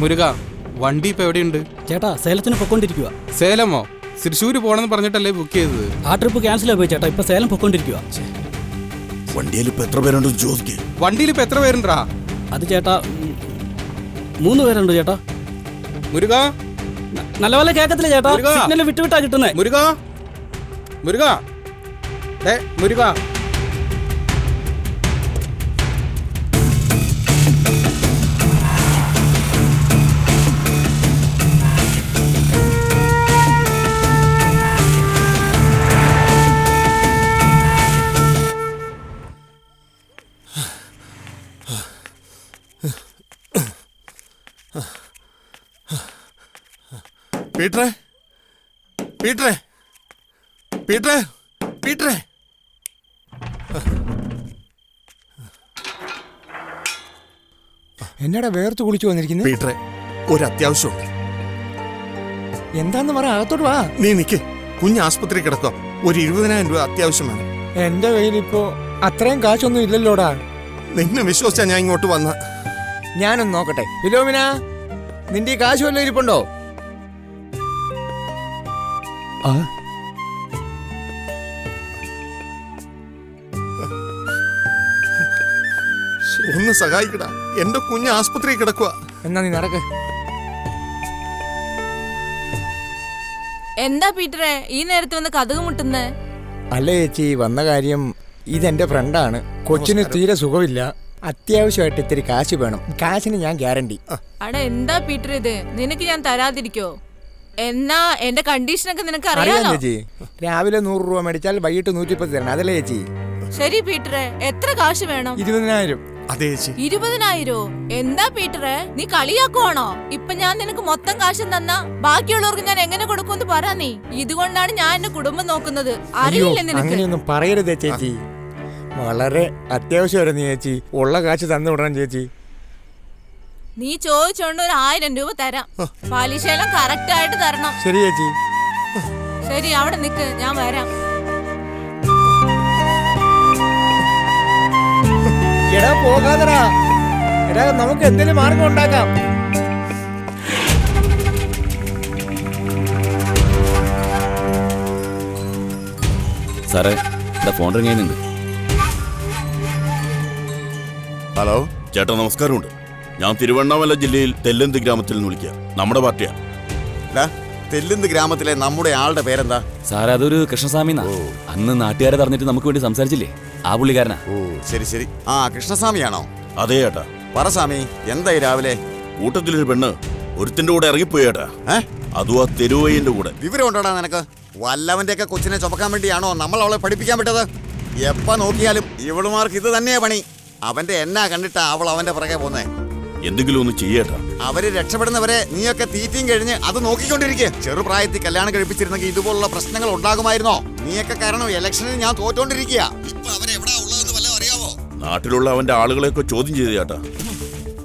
മുരുക, വണ്ടി ഇപ്പൊ എവിടെയുണ്ട് ചേട്ടാ? സേലത്തിന് പൊക്കോണ്ടിരിക്കുക. സേലമോ? തൃശ്ശൂര് പോണെന്ന് പറഞ്ഞിട്ടല്ലേ ബുക്ക് ചെയ്തത്? ആ ട്രിപ്പ് ക്യാൻസൽ ആയി പോയി ചേട്ടാ. ഇപ്പൊ സേലം പൊക്കോണ്ടിരിക്കുക. വണ്ടിയിൽ ഇപ്പൊ എത്ര പേരുണ്ടെന്ന് ചോദിക്കേ. വണ്ടിയിൽ ഇപ്പൊ എത്ര പേരുണ്ടാ? അത് ചേട്ടാ 3 പേരുണ്ട് ചേട്ടാ. മുരുക, നല്ല പോലെ കേക്കത്തില്ല ചേട്ടാ. സിഗ്നൽ വിട്ടുവിട്ടാ കിട്ടുന്നേ. മുരുക, മുരുക, മുരുക. പീറ്ററെ പീറ്ററെ പീറ്ററെ പീറ്ററെ എന്നാടാ വേർത്ത് കുളിച്ചു വന്നിരിക്കുന്നത്? പീറ്ററെ ഒരു അത്യാവശ്യമുണ്ട്. എന്താന്ന് പറ, അകത്തോട്ട് വാ. നീ നിക്ക്, കുഞ്ഞ് ആസ്പത്രി കിടക്കുക. ഒരു 20,000 രൂപ അത്യാവശ്യമാണ്. എന്റെ കയ്യിലിപ്പോ അത്രയും കാശൊന്നും ഇല്ലല്ലോടാ. നിന്നെ വിശ്വസിച്ചാ ഞാൻ ഇങ്ങോട്ട് വന്ന. ഞാനൊന്ന് നോക്കട്ടെ. ഫിലോമിന, നിന്റെ ഈ കാശ് വല്ലതും ഇരിപ്പുണ്ടോ? ഒന്ന് സഹായിക്കടാ, എന്റെ കുഞ്ഞ് ആസ്പത്രി കിടക്കുക. എന്നാ നീ നടക്ക്. എന്താ പീറ്ററെ ഈ നേരത്തെ വന്ന് കഥക് മുട്ടുന്നേ? അല്ല ചേച്ചി, വന്ന കാര്യം ഇതെന്റെ ഫ്രണ്ടാണ്. കൊച്ചിന് തീരെ സുഖമില്ല. അത്യാവശ്യമായിട്ട് ഇത്തിരി കാശ് വേണം. കാശിന് ഞാൻ ഗ്യാരണ്ടി. അടാ എന്താ പീറ്റർ ഇത്? നിനക്ക് ഞാൻ തരാതിരിക്കോ? എന്നാ എന്റെ കണ്ടീഷനൊക്കെ നിനക്ക് അറിയാം അറിയാലോ. ചേച്ചി, രാവിലെ 100 രൂപ മേടിച്ചാൽ വൈകിട്ട് 110 തരണം. അതല്ലേ ചേച്ചി? ശരി പീറ്ററെ, എത്ര കാശ് വേണം? 20,000. അതെ ചേച്ചി. 20,000? എന്താ പീറ്ററെ, നീ കളിയാക്കുവാണോ? ഇപ്പൊ ഞാൻ നിനക്ക് മൊത്തം കാശും തന്നാ ബാക്കിയുള്ളവർക്ക് ഞാൻ എങ്ങനെ കൊടുക്കുമെന്ന് പറ നീ. ഇതുകൊണ്ടാണ് ഞാൻ എന്റെ കുടുംബം നോക്കുന്നത്. അറിയില്ലേ നിനക്ക്? അങ്ങനെയൊന്നും പറയരുതേ ചേച്ചി. വളരെ അത്യാവശ്യമായിരുന്നു ചേച്ചി. ഉള്ള കാശ് തന്നു വിടണം ചേച്ചി. നീ ചോദിച്ചോണ്ട് ഒരു 1000 രൂപ തരാം. പലിശയെല്ലാം കറക്റ്റ് ആയിട്ട് തരണം. ശരി ചേച്ചി. ശരി, അവിടെ നിക്ക്, ഞാൻ വരാം. എടാ പോകാതെടാ. എടാ നമുക്ക് എന്തെങ്കിലും മാർഗം ഉണ്ടാക്കാം. സാറേ, ഫോൺ റിംഗ് ചെയ്യുന്നുണ്ട്. ഹലോ ചേട്ടാ, നമസ്കാരമുണ്ട്. ഞാൻ തിരുവണ്ണാമല ജില്ലയിൽ തെല്ലന്ത് ഗ്രാമത്തിൽ നിന്ന് വിളിക്കുക. നമ്മുടെ പാർട്ടിയാ. തെല്ലുന്ത് ഗ്രാമത്തിലെ നമ്മുടെ ആളുടെ പേരെന്താ? സാറേ, അതൊരു കൃഷ്ണസ്വാമി. അന്ന് നാട്ടുകാരെ പറഞ്ഞിട്ട് നമുക്ക് വേണ്ടി സംസാരിച്ചില്ലേ, ആ പുള്ളിക്കാരനാ. ഓ ശരി ശരി. ആ കൃഷ്ണസ്വാമിയാണോ? അതെ ചേട്ടാ. പറ സ്വാമി, എന്തായി രാവിലെ? കൂട്ടത്തിലൊരു പെണ്ണ് ഒരുത്തിന്റെ കൂടെ ഇറങ്ങിപ്പോയി ചേട്ടാ. അതും ആ തെരുവയ്യന്റെ കൂടെ. വിവരം ഉണ്ടോടാ നിനക്ക്? വല്ലവന്റെ ഒക്കെ കൊച്ചിനെ ചുമക്കാൻ വേണ്ടിയാണോ നമ്മൾ അവളെ പഠിപ്പിക്കാൻ വിട്ടത്? എപ്പ നോക്കിയാലും ഇവളുമാർക്ക് ഇത് തന്നെയാ പണി. അവന്റെ എന്നാ കണ്ടിട്ടാ അവൾ അവന്റെ പുറകെ പോന്നേ. എന്തെങ്കിലും ഒന്ന് ചെയ്യേട്ടാ. അവര് രക്ഷപ്പെടുന്നവരെ നീയൊക്കെ തീറ്റയും കഴിഞ്ഞ് അത് നോക്കിക്കൊണ്ടിരിക്കുക. ചെറുപ്രായത്തിൽ കല്യാണം കഴിപ്പിച്ചിരുന്നെങ്കിൽ ഇതുപോലുള്ള പ്രശ്നങ്ങൾ ഉണ്ടാകുമായിരുന്നോ? നീയൊക്കെ കാരണം ഇലക്ഷനിൽ ഞാൻ തോറ്റോണ്ടിരിക്കുക. ഇപ്പൊ അവരെവിടാ ഉള്ളതെന്ന് വല്ലതും അറിയാവോ? നാട്ടിലുള്ള അവന്റെ ആളുകളെയൊക്കെ ചോദ്യം ചെയ്തു ചേട്ടാ.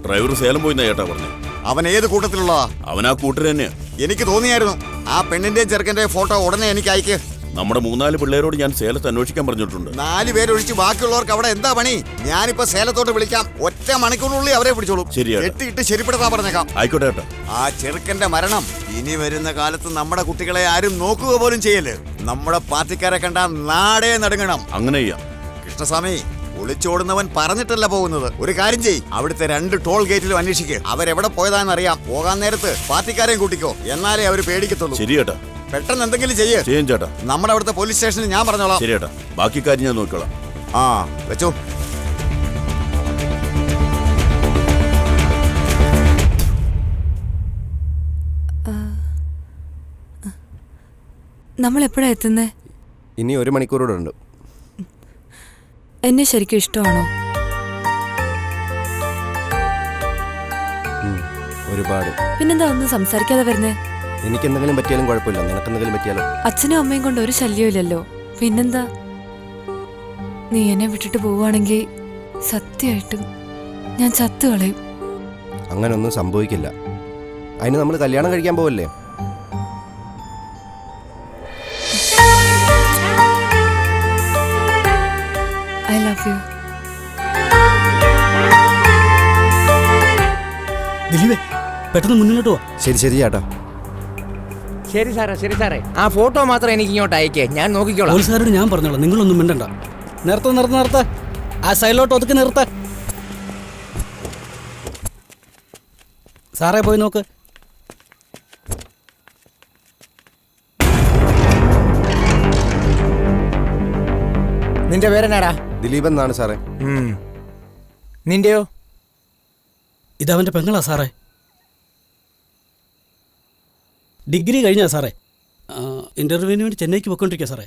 ഡ്രൈവർ സേലം പോയിന്നാ ചേട്ടാ പറഞ്ഞു. അവൻ ഏത് കൂട്ടത്തിലുള്ളതാ? അവൻ ആ കൂട്ടർ തന്നെയാ. എനിക്ക് തോന്നിയായിരുന്നു. ആ പെണ്ണിന്റെയും ചെറുക്കന്റെ ഫോട്ടോ ഉടനെ എനിക്ക് അയക്ക്. നമ്മുടെ 3-4 പിള്ളേരോട് ഞാൻ സേലത്ത് അന്വേഷിക്കാൻ പറഞ്ഞിട്ടുണ്ട്. 4 പേരൊഴിച്ച് ബാക്കിയുള്ളവർക്ക് അവിടെ എന്താ പണി? ഞാനിപ്പോ സേലത്തോട്ട് വിളിക്കാം. ഒറ്റ മണിക്കൂറിനുള്ളിൽ അവരെ പിടിച്ചോളൂ. ശരിയാ. ശരിപ്പെടുത്താൻ പറഞ്ഞേക്കാം. ആയിക്കോട്ടെ ചേട്ടാ. ആ ചെറുക്കന്റെ മരണം ഇനി വരുന്ന കാലത്ത് നമ്മുടെ കുട്ടികളെ ആരും നോക്കുക പോലും ചെയ്യല്. നമ്മുടെ പാർട്ടിക്കാരെ കണ്ടാ നാടേ നടുങ്ങണം. അങ്ങനെ ചെയ്യാം. കൃഷ്ണസ്വാമി, ഒളിച്ചോടുന്നവൻ പറഞ്ഞിട്ടല്ല പോകുന്നത്. ഒരു കാര്യം ചെയ്യ്, അവിടുത്തെ 2 ടോൾ ഗേറ്റിലും അന്വേഷിക്കുക. അവരെവിടെ പോയതാണെന്ന് അറിയാം. പോകാൻ നേരത്ത് പാർട്ടിക്കാരെയും കൂട്ടിക്കോ, എന്നാലേ അവര് പേടിക്കത്തുള്ളൂ. ശരി ചേട്ടാ. പെട്ടെന്ന് എന്തെങ്കിലും ചെയ്യും ചേട്ടാ. നമ്മുടെ അവിടുത്തെ പോലീസ് സ്റ്റേഷനിൽ ഞാൻ പറഞ്ഞോളാം. ശരി ചേട്ടാ, ബാക്കി കാര്യം ഞാൻ നോക്കിക്കോളാം. ആ വെച്ചോ. നമ്മൾ എപ്പോഴാ എത്തുന്നേ? ഇനി 1 മണിക്കൂറോടെ ഉണ്ട്. എന്നെ ശരിക്കും ഇഷ്ടമാണോ? ഒരുപാട്. പിന്നെന്താ ഒന്നും സംസാരിക്കാതെ വരുന്നേ? എനിക്ക് എന്തെങ്കിലും പറ്റിയാലും കുഴപ്പമില്ല. നിനക്ക് എന്തെങ്കിലും പറ്റിയാലോ? അച്ഛനും അമ്മയും കൊണ്ട് ഒരു ശല്യമില്ലല്ലോ. പിന്നെന്താ? നീ എന്നെ വിട്ടിട്ട് പോവുകയാണെങ്കിൽ സത്യമായിട്ടും ഞാൻ ചത്തുകളയും. അങ്ങനൊന്നും സംഭവിക്കില്ല. അതിന് നമ്മൾ കല്യാണം കഴിക്കാൻ പോവല്ലേ? I love you. ദിലീപേ, പെട്ടെന്ന് മുന്നിലോട്ട് പോ. ശരി ശരി ചേട്ടാ. ശരി സാറേ, ശരി സാറേ. ആ ഫോട്ടോ മാത്രം എനിക്ക് ഇങ്ങോട്ട് അയക്കേ, ഞാൻ നോക്കിക്കോളാം. പോലീസുകാരോട് ഞാൻ പറഞ്ഞോളാം, നിങ്ങളൊന്നും മിണ്ടണ്ട. നിർത്ത ആ സൈഡിലോട്ട് ഒതുക്കി നിർത്ത. സാറേ പോയി നോക്ക്. നിന്റെ പേരെന്നാടാ? ദിലീപ് എന്നാണ് സാറേ. നിന്റെയോ? ഇതവന്റെ പെങ്ങളാ സാറേ. ഡിഗ്രി കഴിഞ്ഞാ സാറേ. ഇന്റർവ്യൂവിന് വേണ്ടി ചെന്നൈക്ക് പോയിക്കൊണ്ടിരിക്കുക സാറേ.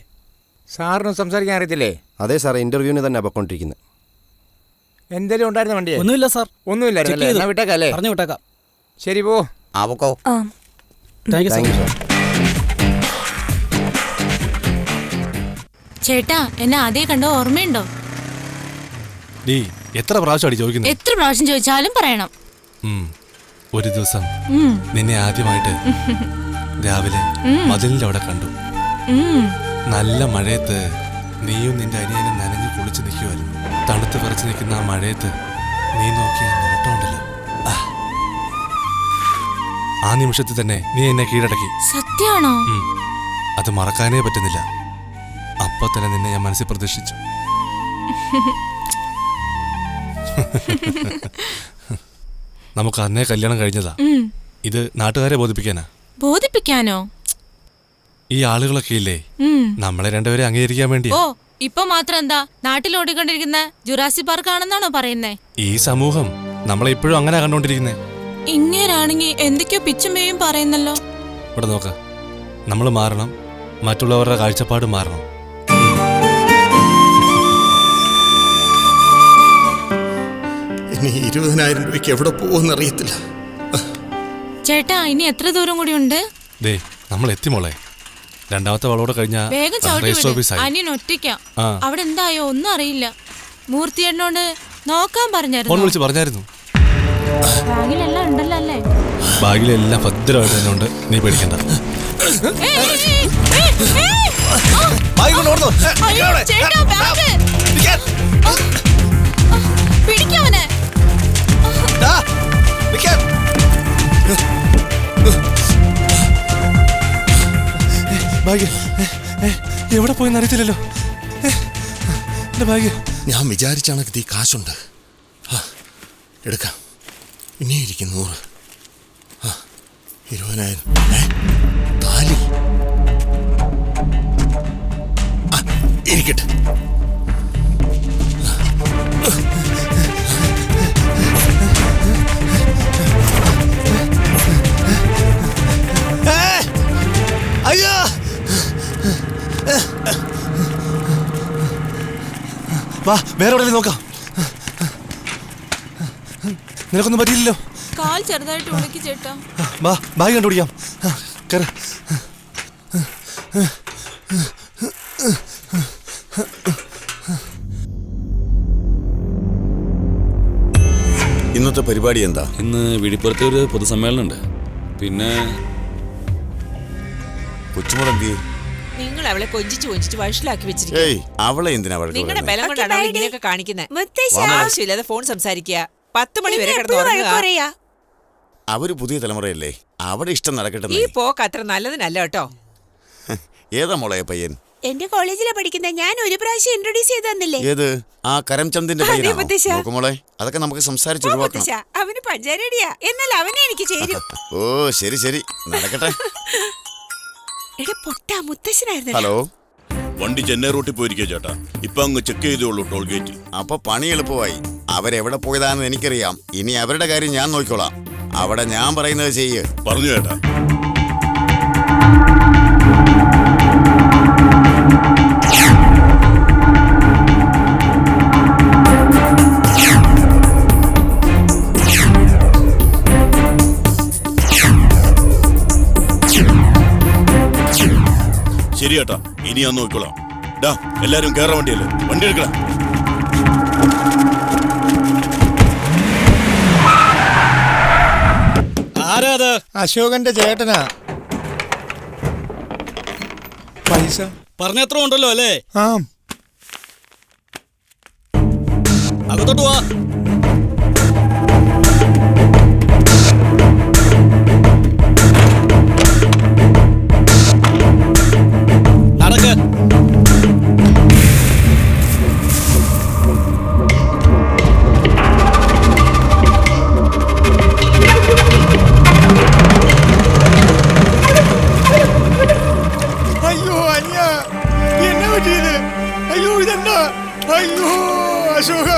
സാറിന് സംസാരിക്കാൻ അറിയത്തില്ലേ? അതെ സാറേ, ഇന്റർവ്യൂവിന് തന്നെ പോയിക്കൊണ്ടിരിക്കുന്നത്. എന്തെങ്കിലും ഉണ്ടായിരുന്ന വണ്ടിയെ? ഒന്നുമില്ല സാർ. ഒന്നുമില്ലായിരുന്നു. വിട്ടേക്കല്ലേ? പറഞ്ഞു വിട്ടേക്കാം. ശരി പോ. ആ താങ്ക് യു സാർ. ചേട്ടാ എന്നെ ആദ്യം കണ്ടോ ഓർമ്മയുണ്ടോ? നീ എത്ര പ്രാവശ്യം അടി ചോദിക്കുന്നത്? എത്ര പ്രാവശ്യം ചോദിച്ചാലും പറയണം. ഒരു ദിവസം നിന്നെ ആദ്യമായിട്ട് രാവിലെ മതിലിന്റെ അവിടെ കണ്ടു. നല്ല മഴയത്ത് നീയും നിന്റെ അനിയനും നനഞ്ഞു കുളിച്ച് നിൽക്കുമായിരുന്നു. തണുത്ത് പറിച്ചു നിൽക്കുന്ന ആ മഴയത്ത് നീ നോക്കിയ നോട്ടമുണ്ടല്ലോ, ആ നിമിഷത്തിൽ തന്നെ നീ എന്നെ കീഴടക്കി. സത്യാണോ? അത് മറക്കാനേ പറ്റുന്നില്ല. അപ്പൊ തന്നെ നിന്നെ ഞാൻ മനസ്സിൽ പ്രതീക്ഷിച്ചു. നമുക്ക് അന്നേ കല്യാണം കഴിഞ്ഞതാ. ഇത് നാട്ടുകാരെ ബോധിപ്പിക്കാനാ. ബോധിപ്പിക്കാനോ? ഈ ആളുകളൊക്കെ ഇല്ലേ, നമ്മളെ രണ്ടുപേരെ അംഗീകരിക്കാൻ വേണ്ടി. ഓ ഇപ്പൊ മാത്രം എന്താ നാട്ടിൽ ഓടിക്കൊണ്ടിരിക്കുന്ന ജുറാസി പാർക്ക് ആണെന്നാണോ പറയുന്നേ? ഈ സമൂഹം നമ്മളെ ഇപ്പോഴും അങ്ങനെ കണ്ടോണ്ടിരിക്കുന്നേ. ഇങ്ങനാണെങ്കി എന്തൊക്കെയോ പിച്ചുമേയും പറയുന്നല്ലോ. ഇവിടെ നോക്ക, നമ്മൾ മാറണം, മറ്റുള്ളവരുടെ കാഴ്ചപ്പാട് മാറണം. ഇനി 20,000 രൂപയ്ക്ക് എവിടെ പോകുമെന്നറിയത്തില്ല. ചേട്ടാ ഇനി എത്ര ദൂരം കൂടി ഉണ്ട്? ദേ നമ്മൾ എത്തിമോളെ. രണ്ടാമത്തെ വളോടെ കഴിഞ്ഞാൽ വേഗം അനിയൻ ഒറ്റയ്ക്കാ. അവിടെ എന്തായോ ഒന്നും അറിയില്ല. മൂർത്തിയേട്ടനോട് നോക്കാൻ പറഞ്ഞായിരുന്നു. ബാഗിലെല്ലാം ഉണ്ടല്ലോ അല്ലേ? ബാഗിലെല്ലാം ഭദ്രമായിട്ട് തന്നെ ഉണ്ട്, നീ പേടിക്കണ്ട. പിടിക്കവനെ. എവിടെ പോയെന്ന് അറിയത്തില്ലല്ലോ. ഞാൻ വിചാരിച്ച കണക്ക് കാശുണ്ട്, എടുക്കാം. ഇനിയിരിക്കും 100, 20,000. താലി ഇരിക്കട്ടെ. അയ്യോ, വാ വേറെ എവിടെയും നോക്കാം. നിനക്കൊന്നും പറ്റിയില്ലല്ലോ. കാൽ ചെറുതായിട്ട് ഉണക്കി ചേട്ടാ. വാ ബാഗ് കണ്ടുപിടിക്കാം. ഇന്നത്തെ പരിപാടി എന്താ? ഇന്ന് വിഴിപ്പുറത്തെ ഒരു പൊതുസമ്മേളനം ഉണ്ട്. പിന്നെ കൊച്ചുമോളെന്തി? നിങ്ങൾ അവളെ കൊഞ്ചിച്ച് വഷളാക്കി വെച്ചിരിക്കും. അവളെ എന്തിനാ നിങ്ങളുടെ ബലം കൊണ്ടാണ് അവൾ ഇങ്ങനെയൊക്കെ കാണിക്കുന്നത്. ആവശ്യമില്ലാതെ ഫോൺ സംസാരിക്കുക. 10 മണി വരെ കിടന്നുറങ്ങുക. അവര് പുതിയ തലമുറയല്ലേ, അവിടെ ഇഷ്ടം നടക്കട്ടെ. ഈ പോക്ക് അത്ര നല്ലതിനല്ല കേട്ടോ. ഏതാ മോളെ പയ്യൻ? എന്റെ കോളേജിലെ പഠിക്കുന്ന ഞാൻ ഒരു പ്രാവശ്യം ഇൻട്രോഡ്യൂസ് ചെയ്ത് തന്നില്ലേ? ഏത്? ആ കരംചന്ദിന്റെ പയ്യനാണോ? മോളെ അതൊക്കെ നമുക്ക് സംസാരിച്ചു ഒഴിവാക്കണം. അവന് പഞ്ചാരടിയാ, എന്നാൽ അവനെ എനിക്ക് ചേരും. ഓ ശരി ശരി, നടക്കട്ടെ. ഹലോ, വണ്ടി ചെന്നൈ റൂട്ടിൽ പോയിരിക്കുക ചേട്ടാ. ഇപ്പൊ അങ്ങ് ചെക്ക് ചെയ്തോളൂ ടോൾ ഗേറ്റ്. അപ്പൊ പണി എളുപ്പമായി. അവരെവിടെ പോയതാണെന്ന് എനിക്കറിയാം. ഇനി അവരുടെ കാര്യം ഞാൻ നോക്കിക്കോളാം. അവിടെ ഞാൻ പറയുന്നത് ചെയ്യ്. പറഞ്ഞു ചേട്ടാ. ശരി ചേട്ടാ, ഇനി ഞാൻ നോക്കിക്കോളാം. ഡാ എല്ലാരും കേറാൻ വണ്ടിയല്ലേ, വണ്ടി എടുക്കണം. ആരാത്? അശോകന്റെ ചേട്ടനാ. പൈസ പറഞ്ഞത്ര ഉണ്ടല്ലോ അല്ലേ? ആ, അകത്തോട്ട് വാ. നടക്ക്. അയ്യോ അനിയ, എന്നെ പറ്റിയത്? അയ്യോ ഇതെന്താ? അയ്യോ അശോക,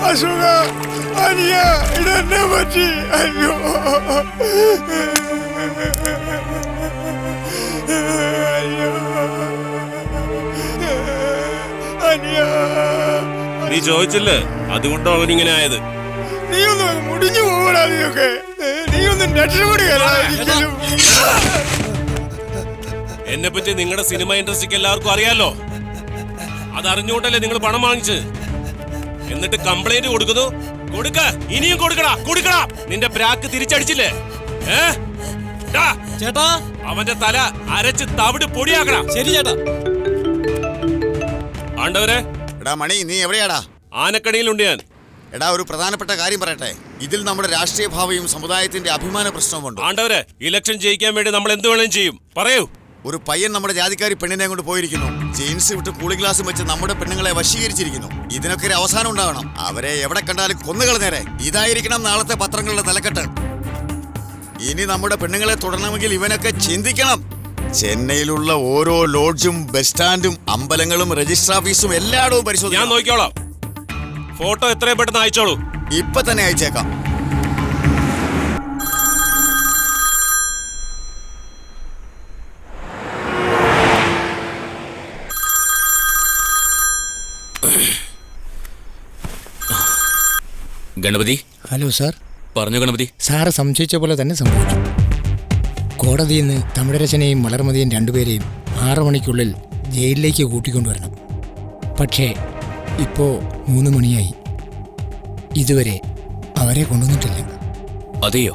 അശോക, അനിയ ഇതെന്നെ പറ്റി? അയ്യോ നീ ചോദിച്ചില്ലേ, അതുകൊണ്ടോ അവനിങ്ങനെ ആയത്. നീ ഒന്ന് മുടിഞ്ഞു പോകടാ. നീയൊക്കെ നീ ഒന്നും രക്ഷപ്പെടുകയല്ല. എന്നെ പറ്റി നിങ്ങളുടെ സിനിമ ഇൻഡസ്ട്രിക്ക് എല്ലാവർക്കും അറിയാലോ. അതറിഞ്ഞുകൊണ്ടല്ലേ നിങ്ങൾ പണം വാങ്ങിച്ച്. എന്നിട്ട് കംപ്ലൈന്റ് കൊടുക്കുന്നു. കൊടുക്ക, ഇനിയും കൊടുക്കടാ, കൊടുക്കടാ. നിന്റെ ബ്രാക്ക് തിരിച്ചടിച്ചില്ലേ? ചേട്ടാ, അവന്റെ തല അരച്ച് തവിട് പൊടിയാക്കടാ. ശരി ചേട്ടാ. ആണ്ടവരെ, എടാ മണി, നീ എവിടെയാടാ? ആനക്കണിയിലുണ്ട് ഞാൻ. എടാ, ഒരു പ്രധാനപ്പെട്ട കാര്യം പറയട്ടെ. ഇതിൽ നമ്മുടെ രാഷ്ട്രീയ ഭാവിയും സമുദായത്തിന്റെ അഭിമാന പ്രശ്നവുമുണ്ട്. ആണ്ടവരെ, ഇലക്ഷൻ ജയിക്കാൻ വേണ്ടി നമ്മൾ എന്ത് വേണം ചെയ്യും? പറയൂ. ഒരു പയ്യൻ നമ്മുടെ ജാതിക്കാരി പെണ്ണിനെ കൊണ്ട് പോയിരിക്കുന്നു. ജീൻസ് വിട്ട് കൂളിംഗ് ഗ്ലാസും വെച്ച് നമ്മുടെ പെണ്ണുങ്ങളെ വശീകരിച്ചിരിക്കുന്നു. ഇതിനൊക്കെ ഒരു അവസാനം ഉണ്ടാവണം. അവരെ എവിടെ കണ്ടാലും കൊന്നുകളഞ്ഞേരെ. ഇതായിരിക്കണം നാളത്തെ പത്രങ്ങളുടെ തലക്കെട്ട്. ഇനി നമ്മുടെ പെണ്ണുങ്ങളെ തുടരണമെങ്കിൽ ഇവനൊക്കെ ചിന്തിക്കണം. ചെന്നൈയിലുള്ള ഓരോ ലോഡ്ജും, ബസ് സ്റ്റാൻഡും, അമ്പലങ്ങളും, രജിസ്റ്റർ ഓഫീസും എല്ലായിടവും പരിശോധിക്കും. ഞാൻ നോക്കിക്കോളാം. ഫോട്ടോ എത്രയും പെട്ടെന്ന് അയച്ചോളൂ. ഇപ്പൊ തന്നെ അയച്ചേക്കാം. ഗണപതി. Hello sir. പറഞ്ഞു ഗണപതി. സാറ് സംശയിച്ച പോലെ തന്നെ സംഭവിച്ചു. കോടതിയിൽ നിന്ന് തമിഴരച്ചനെയും മലർമതിയും രണ്ടുപേരെയും 6 മണിക്കുള്ളിൽ ജയിലിലേക്ക് കൂട്ടിക്കൊണ്ടുവരണം. പക്ഷേ ഇപ്പോൾ 3 മണിയായി. ഇതുവരെ അവരെ കൊണ്ടുവന്നിട്ടില്ല. അതെയോ?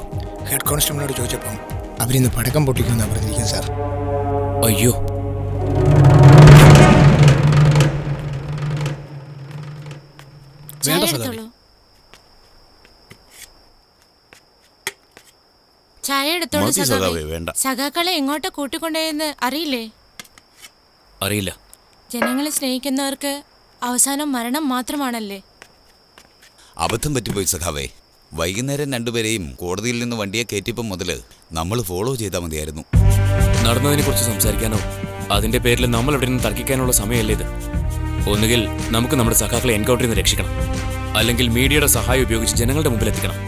ഹെഡ് കോൺസ്റ്റബിളിനോട് ചോദിച്ചപ്പം അവരിന്ന് പടക്കം പൊട്ടിക്കുമെന്നാണ് പറഞ്ഞിരിക്കുന്നത് സാർ. അയ്യോ. ചായ എടുത്തോളൂ. സഖാക്കളെ എങ്ങോട്ടാ കൂട്ടിക്കൊണ്ടേന്ന് അറിയില്ലേ? അറിയില്ല. ജനങ്ങളെ സ്നേഹിക്കുന്നവർക്ക് അവസാനം മരണം മാത്രമാണല്ലേ? അബദ്ധം പറ്റിപ്പോയി സഖാവേ. വൈകുന്നേരം രണ്ടുപേരെയും കോടതിയിൽ നിന്ന് വണ്ടിയെ കയറ്റിയപ്പം മുതൽ നമ്മൾ ഫോളോ ചെയ്താൽ മതിയായിരുന്നു. നടന്നതിനെ കുറിച്ച് സംസാരിക്കാനോ അതിന്റെ പേരിൽ നമ്മൾ ഇവിടെ നിന്ന് തർക്കിക്കാനുള്ള സമയമല്ലേ ഇത്? ഒന്നുകിൽ നമുക്ക് നമ്മുടെ സഖാക്കളെ എൻകൗണ്ടറിൽ നിന്ന് രക്ഷിക്കണം, അല്ലെങ്കിൽ മീഡിയയുടെ സഹായം ഉപയോഗിച്ച് ജനങ്ങളുടെ മുമ്പിൽ എത്തിക്കണം.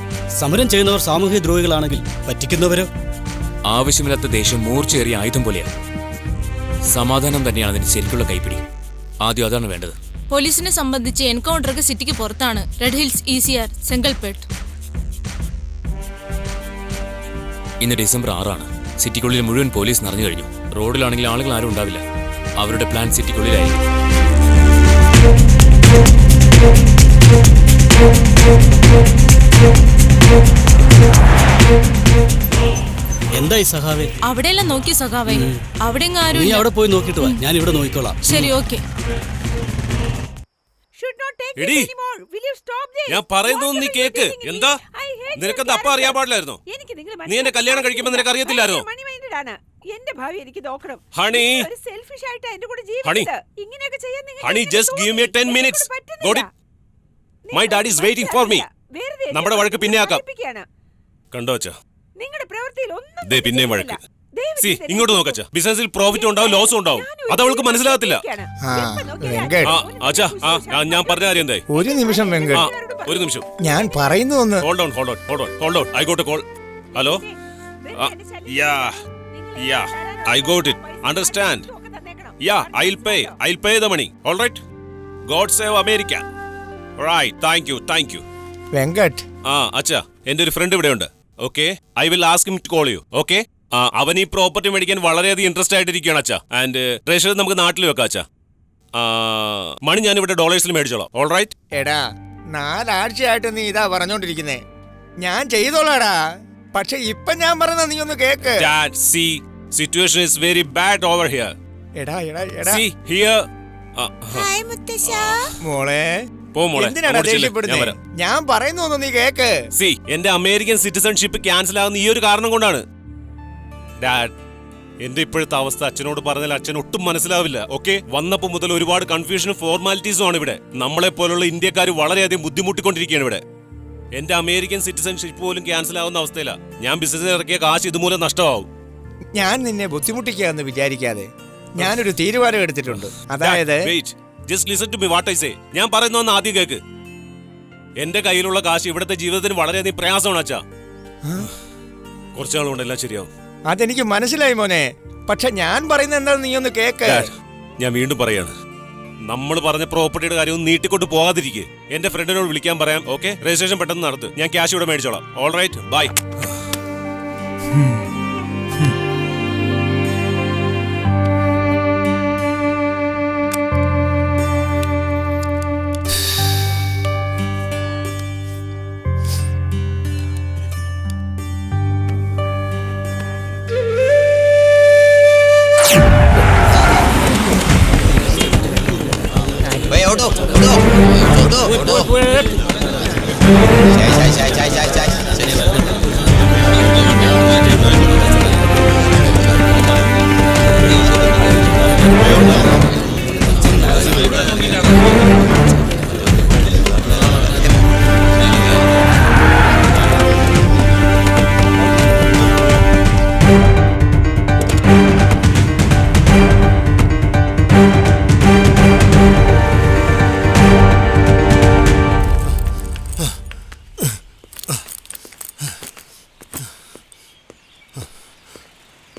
സമരം ചെയ്യുന്നവർ സാമൂഹ്യ ദ്രോഹികളാണെങ്കിൽ പറ്റിക്കുന്നവരോ? ആവശ്യമില്ലാത്ത ദേഷ്യം മൂർച്ചയേറിയ ആയുധം പോലെയാണ്. സമാധാനം തന്നെയാണ് അതിന് ശരിക്കുള്ള കൈപ്പിടി. ആദ്യം അതാണ് വേണ്ടത്. പോലീസിനെ സംബന്ധിച്ച് എൻകൗണ്ടർക്ക് സിറ്റിക്ക് പുറത്താണ്. Red hills, ECR, സെങ്കൽപേട്ട്. ഇന്ന് ഡിസംബർ 6 സിറ്റിക്കുള്ളിൽ മുഴുവൻ പോലീസ് നിറഞ്ഞു കഴിഞ്ഞു. റോഡിലാണെങ്കിൽ ആളുകൾ ആരും ഉണ്ടാവില്ല. അവരുടെ പ്ലാൻ സിറ്റിക്കുള്ളിലായിരിക്കും. എന്തായി സഖാവേ? അവിടെയെല്ലാം നോക്കി സഖാവേ. അവിടെ നീ അവിടെ പോയി നോക്കിട്ട് വാ, ഞാൻ ഇവിടെ നോക്കിക്കോളാം. ശരി, ഓക്കെ. ഞാൻ പറയുന്നൊന്നും നീ കേക്ക്. എന്താ നിനക്കെന്താ അപ്പ അറിയാൻ പാടില്ലായിരുന്നോ? നീ എന്നെ കല്യാണം കഴിക്കുമ്പോ നിനക്ക് അറിയത്തില്ലായിരുന്നോ? എന്റെ ഭാവി എനിക്ക് നോക്കണം. Honey, honey, just give me 10 minutes. Got it? My dad is waiting for me. നമ്മുടെ വഴക്ക് പിന്നെ ആക്കാം. കണ്ടോ അച്ഛാ, ദേ പിന്നെയും വഴക്ക്. ഇങ്ങോട്ട് നോക്കച്ചാ. ബിസിനസിൽ പ്രോഫിറ്റ് ഉണ്ടാവും, ലോസും ഉണ്ടാവും. അത് അവൾക്ക് മനസ്സിലാകത്തില്ല. അച്ഛാ, ഞാൻ പറഞ്ഞ കാര്യം എന്തായി? ഒരു നിമിഷം വെങ്കട്, ഒരു നിമിഷം ഞാൻ പറയുന്നു. Hold on. I got a call. Hello? Yeah, I got it. Understand? Yeah, I'll pay the money. All right? God save America. Right, thank you. Venkat. അച്ഛാ, എന്റെ ഒരു ഫ്രണ്ട് ഇവിടെ ഉണ്ട്. Okay, I will ask him to call you. Okay? അവൻ ഈ property മേടിക്കാൻ വളരെയധികം interest ആയിട്ടിരിക്കുകയാണ് അച്ഛാ. ആൻഡ് ട്രഷറി നമുക്ക് നാട്ടിൽ വെക്കാം അച്ഛാ. മണി ഞാൻ ഇവിടെ ഡോളേഴ്സിൽ മേടിച്ചോളാം. All right? എടാ, 4 ആഴ്ചയായിട്ട് നീ ഇതാ പറഞ്ഞോണ്ടിരിക്കുന്നേ. ഞാൻ ചെയ്തോളാടാ. പക്ഷെ ഇപ്പൊ ഞാൻ പറഞ്ഞ നീ ഒന്ന് cake. Dad, see, situation is very bad over here. എടാ. See here. ഹായ് മുത്തശ്ശ. മോളെ, എന്തിനാടാ ദേഷ്യപ്പെടുന്നേ? ഞാൻ പറയുന്നു നീ കേക്ക്. See, എന്റെ അമേരിക്കൻ സിറ്റിസൺഷിപ്പ് ക്യാൻസൽ ആകുന്ന ഈ ഒരു കാരണം കൊണ്ടാണ്. ഡാഡ്, എന്റെ ഇപ്പോഴത്തെ അവസ്ഥ അച്ഛനോട് പറഞ്ഞാൽ അച്ഛൻ ഒട്ടും മനസ്സിലാവില്ല. ഓക്കെ, വന്നപ്പോ മുതൽ ഒരുപാട് കൺഫ്യൂഷനും ഫോർമാലിറ്റീസും ആണ് ഇവിടെ. നമ്മളെ പോലുള്ള ഇന്ത്യക്കാർ വളരെയധികം ബുദ്ധിമുട്ടിക്കൊണ്ടിരിക്കുകയാണ് ഇവിടെ. എന്റെ അമേരിക്കൻ സിറ്റിസൺഷിപ്പ് പോലും ക്യാൻസൽ ആവുന്ന അവസ്ഥയില. ഞാൻ ബിസിനസ് ഇറക്കിയ കാശ് ഇതുമൂലം നഷ്ടമാവും. ഞാൻ നിന്നെ ബുദ്ധിമുട്ടിക്കാന്ന് വിചാരിക്കാതെ ഞാനൊരു തീരുമാനം എടുത്തിട്ടുണ്ട്. അതായത് just listen to me what I say. ഞാൻ പറയുന്ന ആദ്യം കേക്ക്. എന്റെ കയ്യിലുള്ള കാശ് ഇവിടുത്തെ ജീവിതത്തിന് വളരെയധികം പ്രയാസമാണ് അച്ഛാ. കുറച്ചാളുകൊണ്ട് എല്ലാം ശരിയാവും. അതെനിക്ക് മനസ്സിലായി മോനെ. പക്ഷെ ഞാൻ പറയുന്നത് എന്താണെന്ന് നീ ഒന്ന് കേക്ക്. ഞാൻ വീണ്ടും പറയാണ്, നമ്മൾ പറഞ്ഞ പ്രോപ്പർട്ടിയുടെ കാര്യം നീട്ടിക്കൊണ്ട് പോകാതിരിക്കുക. എന്റെ ഫ്രണ്ടിനോട് വിളിക്കാൻ പറയാം. ഓക്കെ, രജിസ്ട്രേഷൻ പെട്ടെന്ന് നടത്ത്. ഞാൻ ക്യാഷ് ഇവിടെ മേടിച്ചോളാം. All right, bye.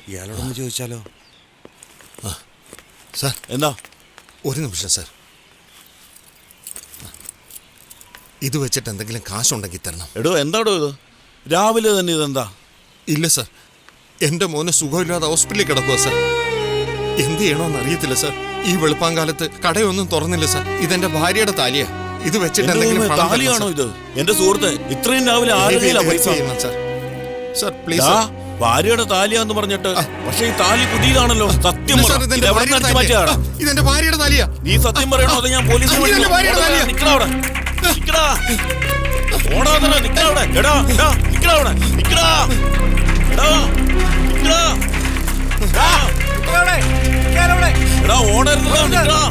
ഇയാളോടൊന്ന് ചോദിച്ചാലോ? സാർ എന്താ? ഒരു നിമിഷം സാർ, ഇത് വെച്ചിട്ട് എന്തെങ്കിലും കാശുണ്ടെങ്കിൽ തരണം. എടോ എന്താടോ ഇത് രാവിലെ തന്നെ? ഇതെന്താ? ഇല്ല സാർ, എൻ്റെ മോന് സുഖമില്ലാതെ ഹോസ്പിറ്റലിൽ കിടക്കുക സാർ. എന്ത് ചെയ്യണമെന്ന് അറിയത്തില്ല സാർ. ഈ വെളുപ്പാങ്കാലത്ത് കടയൊന്നും തുറന്നില്ല സാർ. ഇതെന്റെ ഭാര്യയുടെ താലിയാ. ഇത് വെച്ചിട്ട് എന്തെങ്കിലും പണം തരണം താലിയാണോ സാർ. ഇത്? എന്റെ സുഹൃത്ത് ഇത്രയും രാവിലെ ആരുടെയിലാ പൈസ? Sir please. ഭാര്യയുടെ താലിയാന്ന് പറഞ്ഞിട്ട്, പക്ഷെ ഈ താലി പുതിയതാണല്ലോ. സത്യം പറ, ഇതെന്റെ ഇത് എവിടെ നിന്ന് മാറ്റിയതാണ്? ഇതെന്റെ ഭാര്യയുടെ താലിയാ. നീ സത്യം പറയണോ അതോ ഞാൻ പോലീസിനെ വിളിക്കണോ? നിക്കടാ അവിടെ, നിക്കടാ. ഓടാ തന്നെ, നിക്കടാ അവിടെ. എടാ എടാ, നിക്കടാ അവിടെ, നിക്കടാ. എടാ നിക്കടാ. എടാ ഓടരുത്, നിക്കടാ.